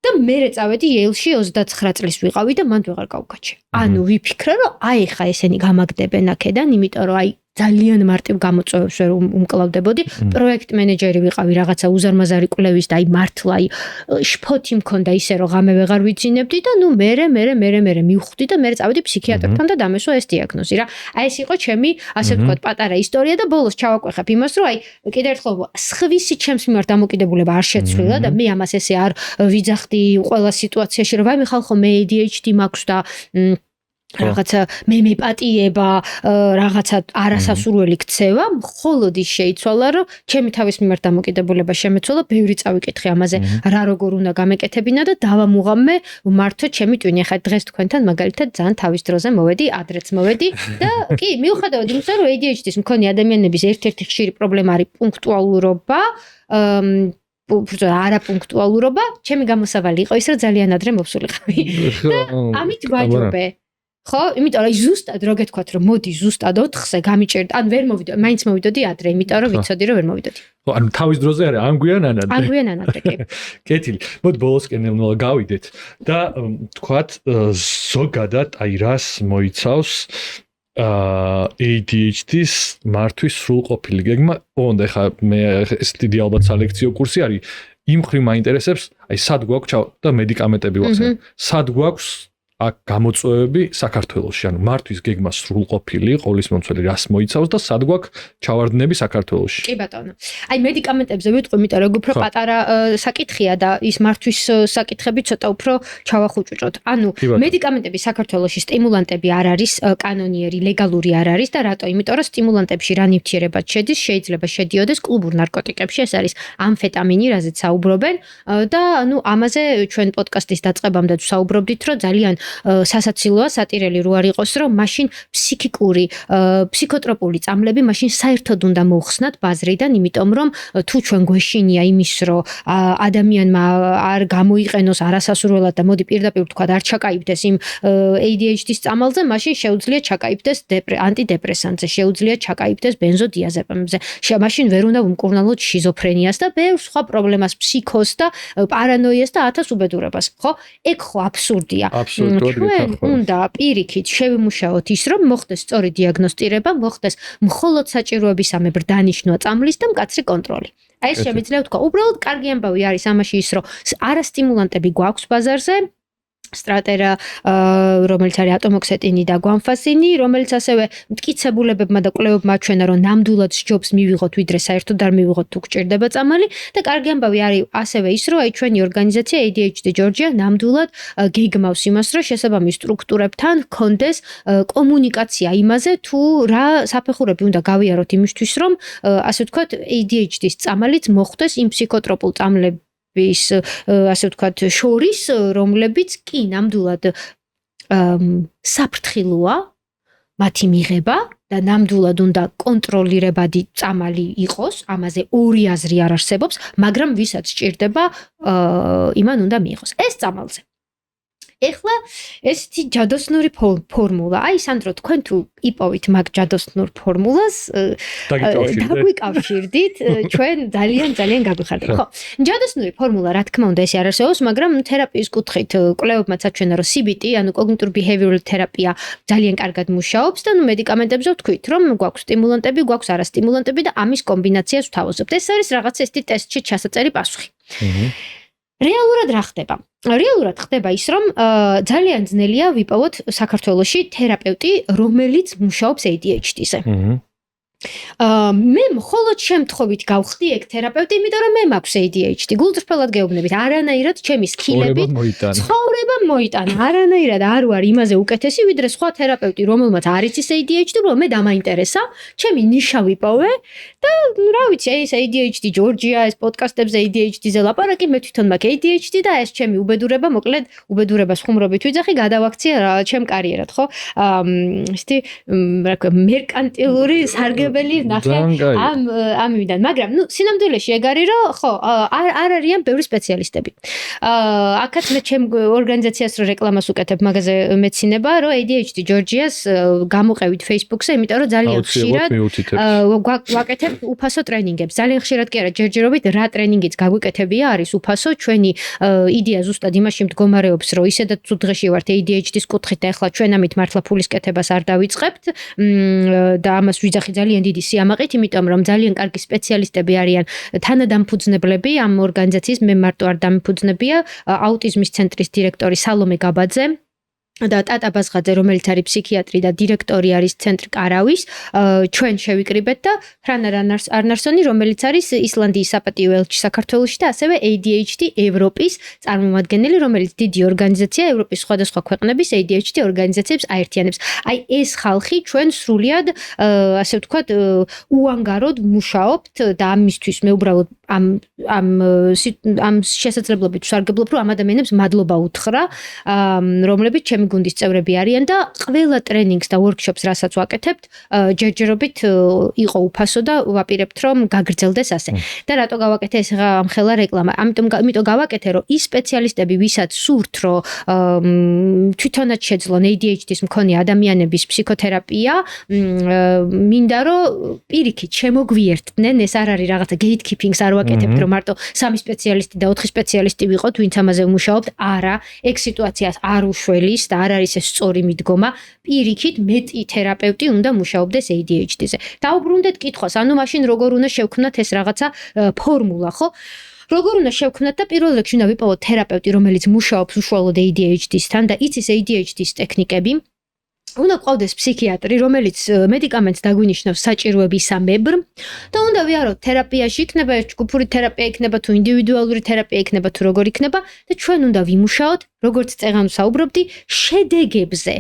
და მე წავედი იელში 29 წლის ვიყავი და მანდ ვეღარ გავუკაჩე. ანუ ვიფიქრე რომ აი ხა ესენი გამაგდებენ აქედან, იმიტომ რომ აი ძალიან მარტივ გამოწვევებს ვერ უმკლავდებოდი. პროექტ მენეჯერი ვიყავი რაღაცა უზარმაზარი კვლევის და აი მართლა აი შფოთი მქონდა ისე რომ ღამე ვეღარ ვიცინებდი და ნუ მე მივხვდი და მე წავედი ფსიქიატრთან და დამესვა ეს დიაგნოზი რა. აი ეს იყო ჩემი ასე ვთქვათ პატარა ისტორია და ბოლოს ჩავაკვეხებ იმას რომ აი კიდევ ერთხელ სხვისი ჩემს მიმართ დამოკიდებულება არ შეცვლილა და მე ამას ესე არ ვიძახდი ყველა სიტუაციაში რომ ვაიმე ხალხო მე ADHD მაქვს და რაღაცა მე მეპატიება, რაღაცა არასასურველი ქცევა, მხოლოდ ის შეიცვალა, რომ ჩემი თავის მიმართ დამოკიდებულება შემეცვალა, ბევრი წავიკითხე ამაზე, რა როგორ უნდა გამეკეთებინა და დავამუღამე მართო ჩემი ტვინი. ხა დღეს თქვენთან მაგალითად ძალიან თავის დროზე მოვედი, ადრეც მოვედი და კი, მიუხედავად იმისა, რომ ADHD-ის მქონე ადამიანების ერთ-ერთი ხშირი პრობლემა არის პუნქტუალურობა, არაპუნქტუალურობა, ჩემი გამოსავალი იყო ის, რომ ძალიან ადრე მოვსულიყავი. და ამით გვაჯობე. ხო, იმიტომ რომ ზუსტად რო გეთქვათ რომ მოდი ზუსტად 4-ზე გამიჭერდა, ან ვერ მოვიდო, მაინც მოვიდოდი ადრე, იმიტომ რომ ვიცოდი რომ ვერ მოვიდოდი. ხო, ანუ თავის დროზე არის ამგვიან ანადრე. ამგვიან ანადრე, კი. კეთილი. მოდი ბოლოსკენ გავიდეთ და თქვათ ზოგადად აი რას მოიცავს ADHD-ის მართვის სრულყოფილი გეგმა. ოღონდ ახლა მე ეს დიდი ალბათ სალექციო კურსი არის, იმ ხრი მაინტერესებს, აი სად გვაქვს და მედიკამენტები ვახსენებ. სად გვაქვს აქ გამოწვევები საქართველოში, ანუ მართვის გეგმა სრულყოფილი, ყოვლისმომცველი რას მოიცავს და სად გვაქვს ჩავარდნები საქართველოში. კი ბატონო. აი მედიკამენტებზე ვიტყვი, იმიტომ რომ უფრო პატარა საკითხია და ის მართვის საკითხები ცოტა უფრო ჩავახუჭუჭოთ. ანუ მედიკამენტები საქართველოში სტიმულანტები არ არის კანონიერი, ლეგალური არ არის და რატო? იმიტომ რომ სტიმულანტებში რა ნივთიერებად შედის, შეიძლება შედიოდეს კლუბურ ნარკოტიკებში, ეს არის ამფეტამინი, რაზეც საუბრობენ და ანუ ამაზე ჩვენ პოდკასტის დაწყებამდე საუბრობდით, რომ ძალიან სასაცილოა სატირელი რო არ იყოს, რომ მაშინ ფსიქიკური, ფსიქოტროპული წამლები მაშინ საერთოდ უნდა მოხსნათ ბაზრიდან, იმიტომ რომ თუ ჩვენ გვეშინია იმის, რომ ადამიანმა არ გამოიყენოს არასასურველად და მოდი პირდაპირ ვთქვათ, არ ჩაკაიფდეს იმ ADHD-ის წამალზე, მაშინ შეუძლია ჩაკაიფდეს ანტიდეპრესანტზე, შეუძლია ჩაკაიფდეს ბენზოდიაზეპინებზე. მაშინ ვერ უნდა ვუმკურნალოთ შიზოფრენიას და ბევრ სხვა პრობლემას, ფსიქოზს და პარანოიას და 1000 უბედურებას, ხო? ეგ ხო აბსურდია. ჩვენ უნდა პირიქით შევიმუშაოთ ის, რომ მოხდეს სწორი დიაგნოსტირება, მოხდეს მხოლოდ საჭიროებისამებრ დანიშნვა წამლის და მკაცრი კონტროლი. აი ეს შემიძლია ვთქვა, უბრალოდ კარგი ამბავი არის ამაში ის, რომ არასტიმულანტები გვაქვს ბაზარზე, სტრატერა, რომელიც არის ატომოქსეტინი და გვანფასინი, რომელიც ასევე მტკიცებულებებმა და კვლევებმა აჩვენა, რომ ნამდვილად სჯობს მივიღოთ, ვიდრე საერთოდ არ მივიღოთ თუ გჭირდება წამალი და კარგი ამბავი არის ასევე ის, რომ აი ჩვენი ორგანიზაცია ADHD Georgia ნამდვილად გეგმავს იმას, რომ შესაბამის სტრუქტურებთან ჰქონდეს კომუნიკაცია იმაზე, თუ რა საფეხურები უნდა გავიაროთ იმისთვის, რომ ასე ვთქვათ, ADHD-ის წამალიც მოხდეს იმ ფსიქოტროპულ წამლებს ასე ვთქვათ შორის, რომლებიც კი ნამდვილად საფრთხილოა მათი მიღება და ნამდვილად უნდა კონტროლირებადი წამალი იყოს, ამაზე ორი აზრი არ არსებობს, მაგრამ ვისაც სჭირდება, იმან უნდა მიიღოს. ეს წამალზე. ეხლა ესეთი ჯადოსნური ფორმულა. აი, სანდრო, თქვენ თუ იპოვით მაგ ჯადოსნურ ფორმულას, დაგვიკავშირდით, ჩვენ ძალიან გაგვიხარდა. ხო, ჯადოსნური ფორმულა, რა თქმა უნდა, ეს არ არსებობს, მაგრამ თერაპიის კუთხით კვლევებმაც აჩვენა, რომ CBT, ანუ cognitive behavioral თერაპია ძალიან კარგად მუშაობს და მედიკამენტებზე ვთქვით, რომ გვაქვს სტიმულანტები, გვაქვს არასტიმულანტები და ამის კომბინაციას ვთავაზობთ. ეს არის რაღაც ესეთი ტესტში ჩასაწერი პასუხი. რეალურად რა ხდება? რეალურად ხდება ის, რომ ძალიან ძნელია ვიპოვოთ საქართველოში თერაპევტი, რომელიც მუშაობს ADHD-ზე. მე მხოლოდ შემთხვევით გავხდი ეგ თერაპევტი, იმიტომ რომ მე მაქვს ADHD. გულწრფელად გეუბნებით, არანაირად ჩემი სკილებით ცხოვრება მოიტანა. არანაირად არ ვარ იმაზე უკეთესი, ვიდრე სხვა თერაპევტი, რომელმაც არ იცის ADHD, რომ მე დამაინტერესა, ჩემი ნიშა ვიპოვე და რა ვიცი, ეს ADHD ჯორჯია, ეს პოდკასტებზე ADHD-ზე ლაპარაკი, მე თვითონ მაქვს ADHD და ეს ჩემი უბედურება, მოკლედ უბედურებას ხუმრობით ვიძახი, გადავაქცია ჩემ კარიერად, ხო? ესეთი რა ქვია, მერკანტილური სარგებელი ნახე ამიდან, მაგრამ ნუ სინამდვილეში ეგ არის, რომ ხო, არ არიან ბევრი სპეციალისტები. აქაც მე ჩემ ორგანიზაციას რო რეკლამას უკეთებ მაგაზე მეცინება, რომ ADHD ჯორჯიას გამოყევით Facebook-ზე, იმიტომ რომ ძალიან ხშირად ვაკეთებ უფასო ტრენინგებს. ძალიან ხშირად კი არა, ჯერჯერობით რა ტრენინგიც გაგვიკეთებია, არის უფასო. ჩვენი იდეა ზუსტად იმაში მდგომარეობს, რომ ისედაც თუ დღეში ვართ ADHD-ის კუთხით და ახლა ჩვენ ამით მართლა ფულის კეთებას არ დავიწყებთ და ამას ვიძახი ძალიან დიდი სიამაყით, იმიტომ რომ ძალიან კარგი სპეციალისტები არიან თანადამფუძნებლები ამ ორგანიზაციის, მე მარტო არ დამიფუძნებია, აუტიზმის ცენტრის დირექტორი სალომე გაბაძე და ტატა ბაზღაძე, რომელიც არის ფსიქიატრი და დირექტორი არის ცენტრ კარავის, ჩვენ შევიკრიბეთ და ფრანა არნარსონი, რომელიც არის ისლანდიის საპატიო ელჩი საქართველოში და ასევე ADHD ევროპის წარმომადგენელი, რომელიც დიდი ორგანიზაცია ევროპის სხვადასხვა ქვეყნების ADHD ორგანიზაციებს აერთიანებს. აი ეს ხალხი ჩვენ სრულიად, ასე ვთქვათ, უანგაროდ მუშაობთ და ამისთვის მე უბრალოდ ამ შესაძლებლობით ვსარგებლობ, რომ ამ ადამიანებს მადლობა უთხრა, რომლებიც ჩემი გუნდის წევრები არიან და ყველა ტრენინგს და ვორქშოპს, რასაც ვაკეთებთ, ჯერჯერობით იყო უფასო და ვაპირებთ, რომ გაგრძელდეს ასე. და რატო გავაკეთე ეს ამხელა რეკლამა? ამიტომ გავაკეთე, რომ ის სპეციალისტები, ვისაც სურთ, რომ თვითონაც შეძლონ ADHD-ის მქონე ადამიანების ფსიქოთერაპია, მინდა რომ პირიქით შემოგვიერთდნენ, ეს არ არის რაღაცა gatekeeping-ს არ ვაკეთებთ, რომ მარტო 3 სპეციალისტი და 4 სპეციალისტი ვიყოთ, ვინც ამაზე ვმუშაობთ. არა, ეგ სიტუაციას არ უშველის და არ არის ეს სწორი მიდგომა. პირიქით მეტი თერაპევტი უნდა მუშაობდეს ADHD-ზე. დაუბრუნდეთ კითხვას, ანუ მაშინ როგორ უნდა შევქმნათ ეს რაღაცა ფორმულა, ხო? როგორ უნდა შევქმნათ და პირველ რიგში უნდა ვიპოვოთ თერაპევტი, რომელიც მუშაობს უშუალოდ ADHD-სთან და იცის ADHD-ის ტექნიკები. უნდა ყავდეს ფსიქიატრი, რომელიც მედიკამენტს დაგვინიშნავს საჭიროებისამებრ და უნდა ვიაროთ თერაპიაში, იქნება ჯგუფური თერაპია, იქნება თუ ინდივიდუალური თერაპია, იქნება თუ როგორ იქნება და ჩვენ უნდა ვიმუშაოთ, როგორც წეღან ვსაუბრობდი, შედეგებზე.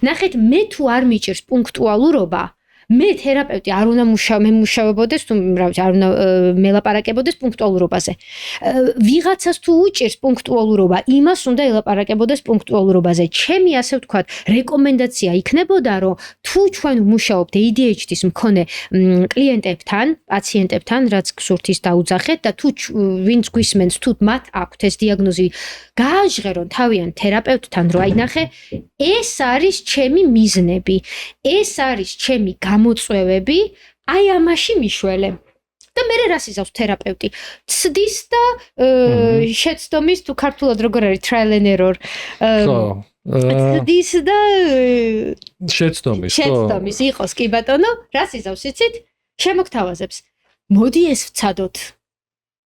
ნახეთ, მე თუ არ მიჭირს პუნქტუალურობა, მე თერაპევტი არ უნდა მუშაობოდეს თუ რა ვიცი, არ უნდა მელაპარაკებოდეს პუნქტუალურობაზე. ვიღაცას თუ უჭირს პუნქტუალურობა, იმას უნდა ელაპარაკებოდეს პუნქტუალურობაზე. ჩემი ასე ვთქვათ, რეკომენდაცია იქნებოდა, რომ თუ ჩვენ ვმუშაობთ ADHD-ის მქონე კლიენტებთან, პაციენტებთან, რაც გსურთ ის დაუძახეთ და თუ ვინც გვისმენს, თუ მათ აქვთ ეს დიაგნოზი, გააჟღერონ თავიანთ თერაპევტთან, რომ აი ნახე, ეს არის ჩემი მიზნები, ეს არის ჩემი გამოწვევები, აი ამაში მიშველე. და მე რას იზავს თერაპევტი? ცდის და შეცდომის თუ ქართულად როგორ არის trial and error. ცდის და შეცდომის იყოს კი ბატონო, რას იზავს იცით? შემოგთავაზებს. მოდი ეს ვცადოთ.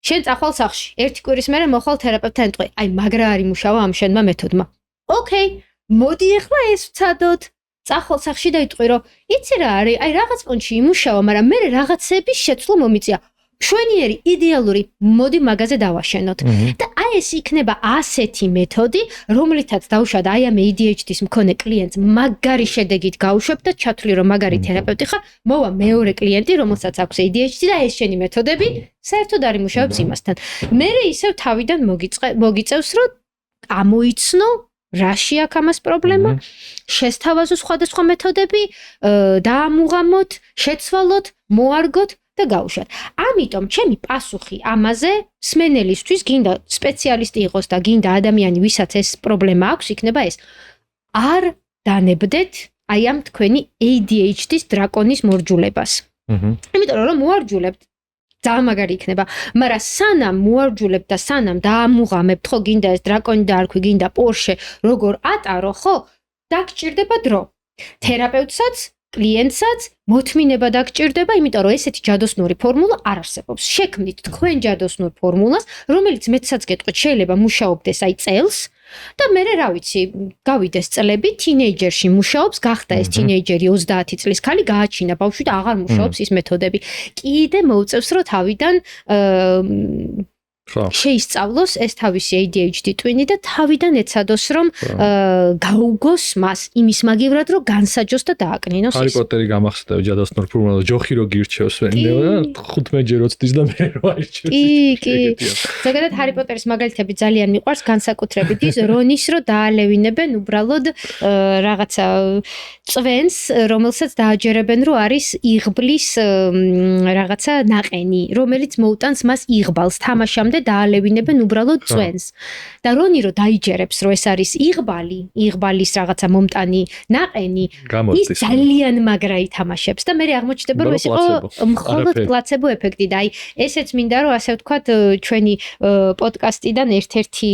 შენ წახვალ სახლში, ერთი კვირის მერე მოხვალ თერაპევტთან ეტყვი, აი მაგრა არ იმუშავა ამ შენმა მეთოდმა. ოკეი, მოდი ახლა ეს ვცადოთ. წახვალ სახლში და იტყვი, რომ იცი რა არის, აი რაღაც პონჩი იმუშავა, მაგრამ მე რაღაცების შეცვლა მომიწია. მშვენიერი, იდეალური, მოდი მაგაზე დავაშენოთ. და აი ეს იქნება ასეთი მეთოდი, რომლითაც დავუშვათ აი ამ ADHD-ის მქონე კლიენტს მაგარი შედეგით გავუშვებ და ჩათვლი რომ მაგარი თერაპევტი ხარ, მოვა მეორე კლიენტი, რომელსაც აქვს ADHD და ეს შენი მეთოდები საერთოდ არ იმუშავებს იმასთან. მე ისევ თავიდან მოგიწევს, რომ ამოიცნო რაში აქვს ამას პრობლემა? შესთავაზო სხვადასხვა მეთოდები, დაამუღამოთ, შეცვალოთ, მოარგოთ და გაუშვათ. ამიტომ ჩემი პასუხი ამაზე სმენელისთვის, გინდა სპეციალისტი იყოს და გინდა ადამიანი, ვისაც ეს პრობლემა აქვს, იქნება ეს. არ დანებდეთ აი ამ თქვენი ADHD-ის დრაკონის მორჯულებას. იმიტომ რომ მოარჯულებთ ძალიან მაგარი იქნება, მაგრამ სანამ მოარჯულებთ და სანამ დაამუღამებთ, ხო, გინდა ეს დრაკონი დაარქვი, გინდა პორშე, როგორ ატარო, ხო, დაგჭირდება დრო. თერაპევტსაც, კლიენტსაც მოთმინება დაგჭირდება, იმიტომ რომ ესეთი ჯადოსნური ფორმულა არ არსებობს. შექმნით თქვენ ჯადოსნურ ფორმულას, რომელიც მეცაც გეტყვით, შეიძლება მუშაობდეს აი წელს და მე რა ვიცი, გავიდეს წლები, თინეიჯერში მუშაობს, გახდა ეს თინეიჯერი 30 წლის ქალი, გააჩინა ბავშვი და აღარ მუშაობს ის მეთოდები. კიდე მოუწევს, რომ თავიდან შეისწავლოს ეს თავისი ADHD ტვინი და თავიდან ეცადოს, რომ გაუგოს მას იმის მაგივრად, რომ განსაჯოს და დააკნინოს ის. ჰარი პოტერი გამახსენდა ჯადოსნურ ფორმულას, ჯოხი რო გირჩევს ვენდება და 15-ჯერ როცდის და მე რო აირჩევს. კი. ზოგადად ჰარი პოტერის მაგალითები ძალიან მიყვარს, განსაკუთრებით ის რონის რო დაალევინებენ უბრალოდ რაღაცა წვენს, რომელსაც დააჯერებენ, რომ არის იღბლის რაღაცა ნაყენი, რომელიც მოუტანს მას იღბალს თამაშამდე დაალევინებენ უბრალოდ წვენს. და რონი რო დაიჯერებს, რომ ეს არის იღბალის რაღაცა მომტანი ნაყენი, ის ძალიან მაგრა ითამაშებს და მე აღმოჩნდება, რომ ეს იყო მხოლოდ პლაცებო ეფექტი და აი ესეც მინდა რომ ასე ვთქვათ ჩვენი პოდკასტიდან ერთ-ერთი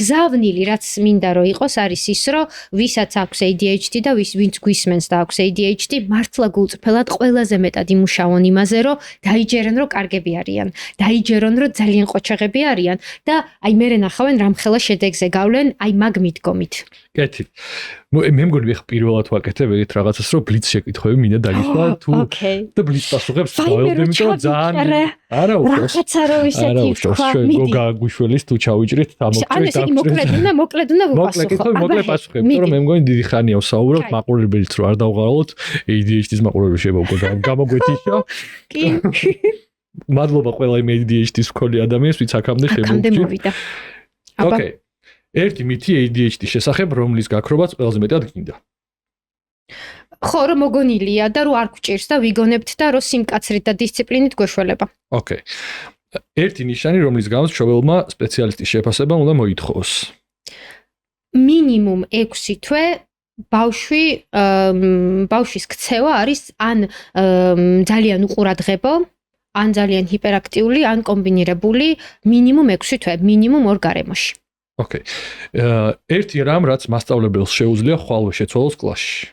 გზავნილი, რაც მინდა რომ იყოს, არის ის, რომ ვისაც აქვს ADHD და ვინც გვისმენს და აქვს ADHD, მართლა გულწრფელად ყველაზე მეტად იმუშაონ იმაზე, რომ დაიჯერენ, რომ კარგები არიან. დაიჯერონ, რომ ძალიან ყოჩაღები არიან და აი მე ნახავენ რამხელა შედეგზე გავლენ, აი მაგ მიდგომით. კეთილ. მე მგონი ხა პირველად ვაკეთებ ეგეთ რაღაცას, რომ ბლიც შეკითხვები მინდა დაგისვა თუ და ბლიც პასუხებს ყოველდღე, იმიტომ რომ ძალიან არა უშვებს. რაღაცა რომ ისეთი ვთქვა, გოგა გვიშველის თუ ჩავიჭრით, დამოგჭრით. ანუ ესეთი მოკლედ უნდა ვუპასუხო. მოკლედ პასუხები, იმიტომ რომ მე მგონი დიდი ხანია ვსაუბრობ მაყურებელს რომ არ დავღალოთ, ADHD-ის მაყურებელი შეიძლება უკვე გამოგვეთიშა. კი. მადლობა ყველა იმ ADHD-ის მქონე ადამიანს, ვინც აქამდე შემოვიდა. ოკეი. ერთი მითი ADHD-ის შესახებ, რომლის გაქრობაც ყველაზე მეტად გინდა. ხო, რომ მოგონილია და რომ არ გვჭირს და ვიგონებთ და რომ სიმკაცრით და დისციპლინით გვეშველება. ოკეი. ერთი ნიშანი, რომლის გამოც მშობელმა სპეციალისტის შეფასება უნდა მოითხოვოს. მინიმუმ 6 თვე ბავშვის ქცევა არის ან ძალიან უყურადღებო, ან ძალიან ჰიპერაქტიული, ან კომბინირებული, მინიმუმ 6 თვე, მინიმუმ 2 გარემოში. ოკეი. ერთი რამ, რაც მასწავლებელს შეუძლია ხვალვე შეცვალოს კლასში.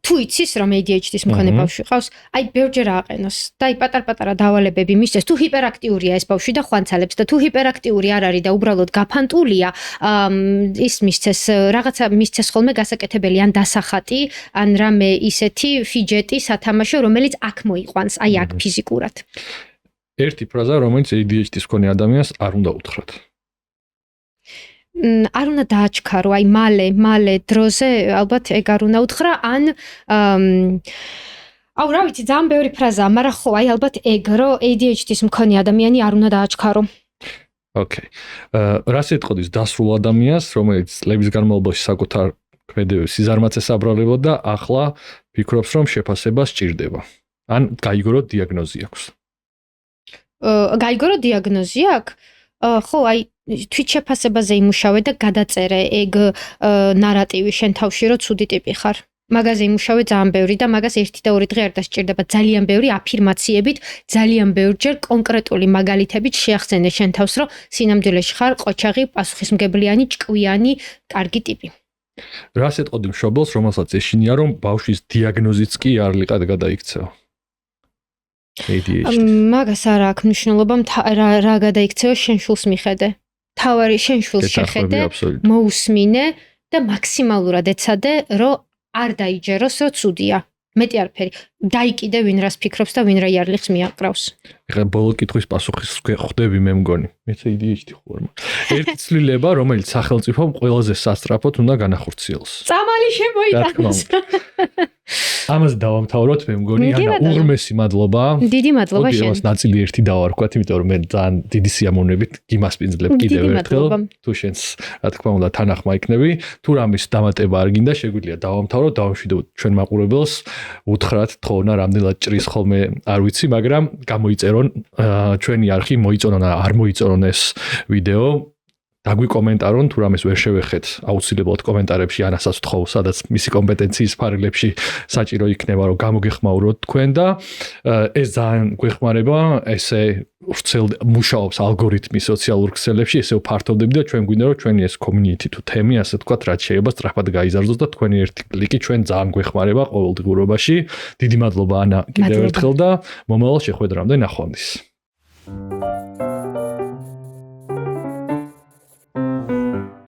თუ იცის, რომ ADHD-ის მქონე ბავშვი ყავს, აი ბევრჯერ ააყენოს და აი პატარ-პატარა დავალებები მისცეს, თუ ჰიპერაქტიურია ეს ბავშვი და ხვანცალებს და თუ ჰიპერაქტიური არ არის და უბრალოდ გაფანტულია, ის მისცეს რაღაცა მისცეს ხოლმე გასაკეთებელი ან დასახატი, ან რამე ისეთი ფიჯეტი სათამაშო, რომელიც აქ მოიყვანს, აი აქ ფიზიკურად. ერთი ფრაზა, რომელიც ADHD-ის მქონე ადამიანს არ უნდა უთხრათ. არ უნდა დააჩქარო, აი მალე დროზე ალბათ ეგ არ უნდა უთხრა, ან რა ვიცი, ძალიან ბევრი ფრაზაა, მაგრამ ხო, აი ალბათ ეგ, რომ ADHD-ის მქონე ადამიანი არ უნდა დააჩქარო. ოკეი. რას ეტყოდის დასრულ ადამიანს, რომელიც წლების განმავლობაში საკუთარ ქმედებებს სიზარმაცეს აბრალებოდა და ახლა ფიქრობს, რომ შეფასება სჭირდება. ან გაიგო დიაგნოზი აქვს. გაიგო დიაგნოზი აქვს? ხო, აი თვით შეფასებაზე იმუშავე და გადაწერე ეგ ნარატივი შენ თავში, რომ ცუდი ტიპი ხარ. მაგაზე იმუშავე ძალიან ბევრი და მაგას 1 და 2 დღე არ დასჭირდება. ძალიან ბევრი აფირმაციებით, ძალიან ბევრჯერ კონკრეტული მაგალითებით შეახსენე შენ თავს, რომ სინამდვილეში ხარ ყოჩაღი, პასუხისმგებლიანი, ჭკვიანი, კარგი ტიპი. რას ეტყოდი მშობელს, რომელსაც ეშინია, რომ ბავშვის დიაგნოზიც კი არლიყად გადაიქცევა? ADHD. მაგას არ აქვს მნიშვნელობა, რა გადაიქცევა შენ შულს მიხედე. თავარი შენ შულს შეხედე, მოусმინე და მაქსიმალურად ეცადე, რომ არ დაიჯეროს, რომ ცუდია. მეტი არაფერი. დაიკიდე ვინ რას ფიქრობს და ვინ რა იარლიხს მიაკრავს. ეხლა ბოლო კითხვის პასუხის ხვდები მე მგონი. მეც ADHD ხوار. ერთი ცვლილება, რომელიც სახელმწიფომ ყველაზე სასწრაფოდ უნდა განახორციელოს. წამალი შემოიტანოს. ამას დავამთავროთ მე მგონი, უღრმესი მადლობა. დიდი მადლობა შენ. იმას ნაწილი ერთი დავარქვათ, იმიტომ რომ მე ძალიან დიდი სიამოვნებით გიმასპინძლებ კიდევ ერთხელ. თუ შენს რა თქმა უნდა თანახმა იქნები, თუ რამის დამატება არ გინდა, შეგვიძლია დავამთავროთ, დავამშვიდობოთ ჩვენ მაყურებელს, უთხრათ თხოვნა რამდენად ჭრის ხოლმე არ ვიცი, მაგრამ გამოიწერონ ჩვენი არხი მოიწონონ არ მოიწონონ ეს ვიდეო დაგვიკომენტარონ თუ რამეს ვერ შევეხეთ აუცილებლად კომენტარებში ანასაც ვთხოვ სადაც მისი კომპეტენციის ფარგლებში საჭირო იქნება რომ გამოგეხმაუროთ თქვენ და ეს ძალიან გვეხმარება ესე მუშაობს ალგორითმი სოციალურ ქსელებში ესე ვფართოვდები და ჩვენ გვინდა რომ ჩვენი ეს community თუ თემი ასე ვთქვათ რაც შეიძლება სწრაფად გაიზარდოს და თქვენი ერთი კლიკი ჩვენ ძალიან გვეხმარება ყოველდღიურობაში დიდი მადლობა ანა კიდევ ერთხელ და მომავალ შეხვედრამდე ნახვამდის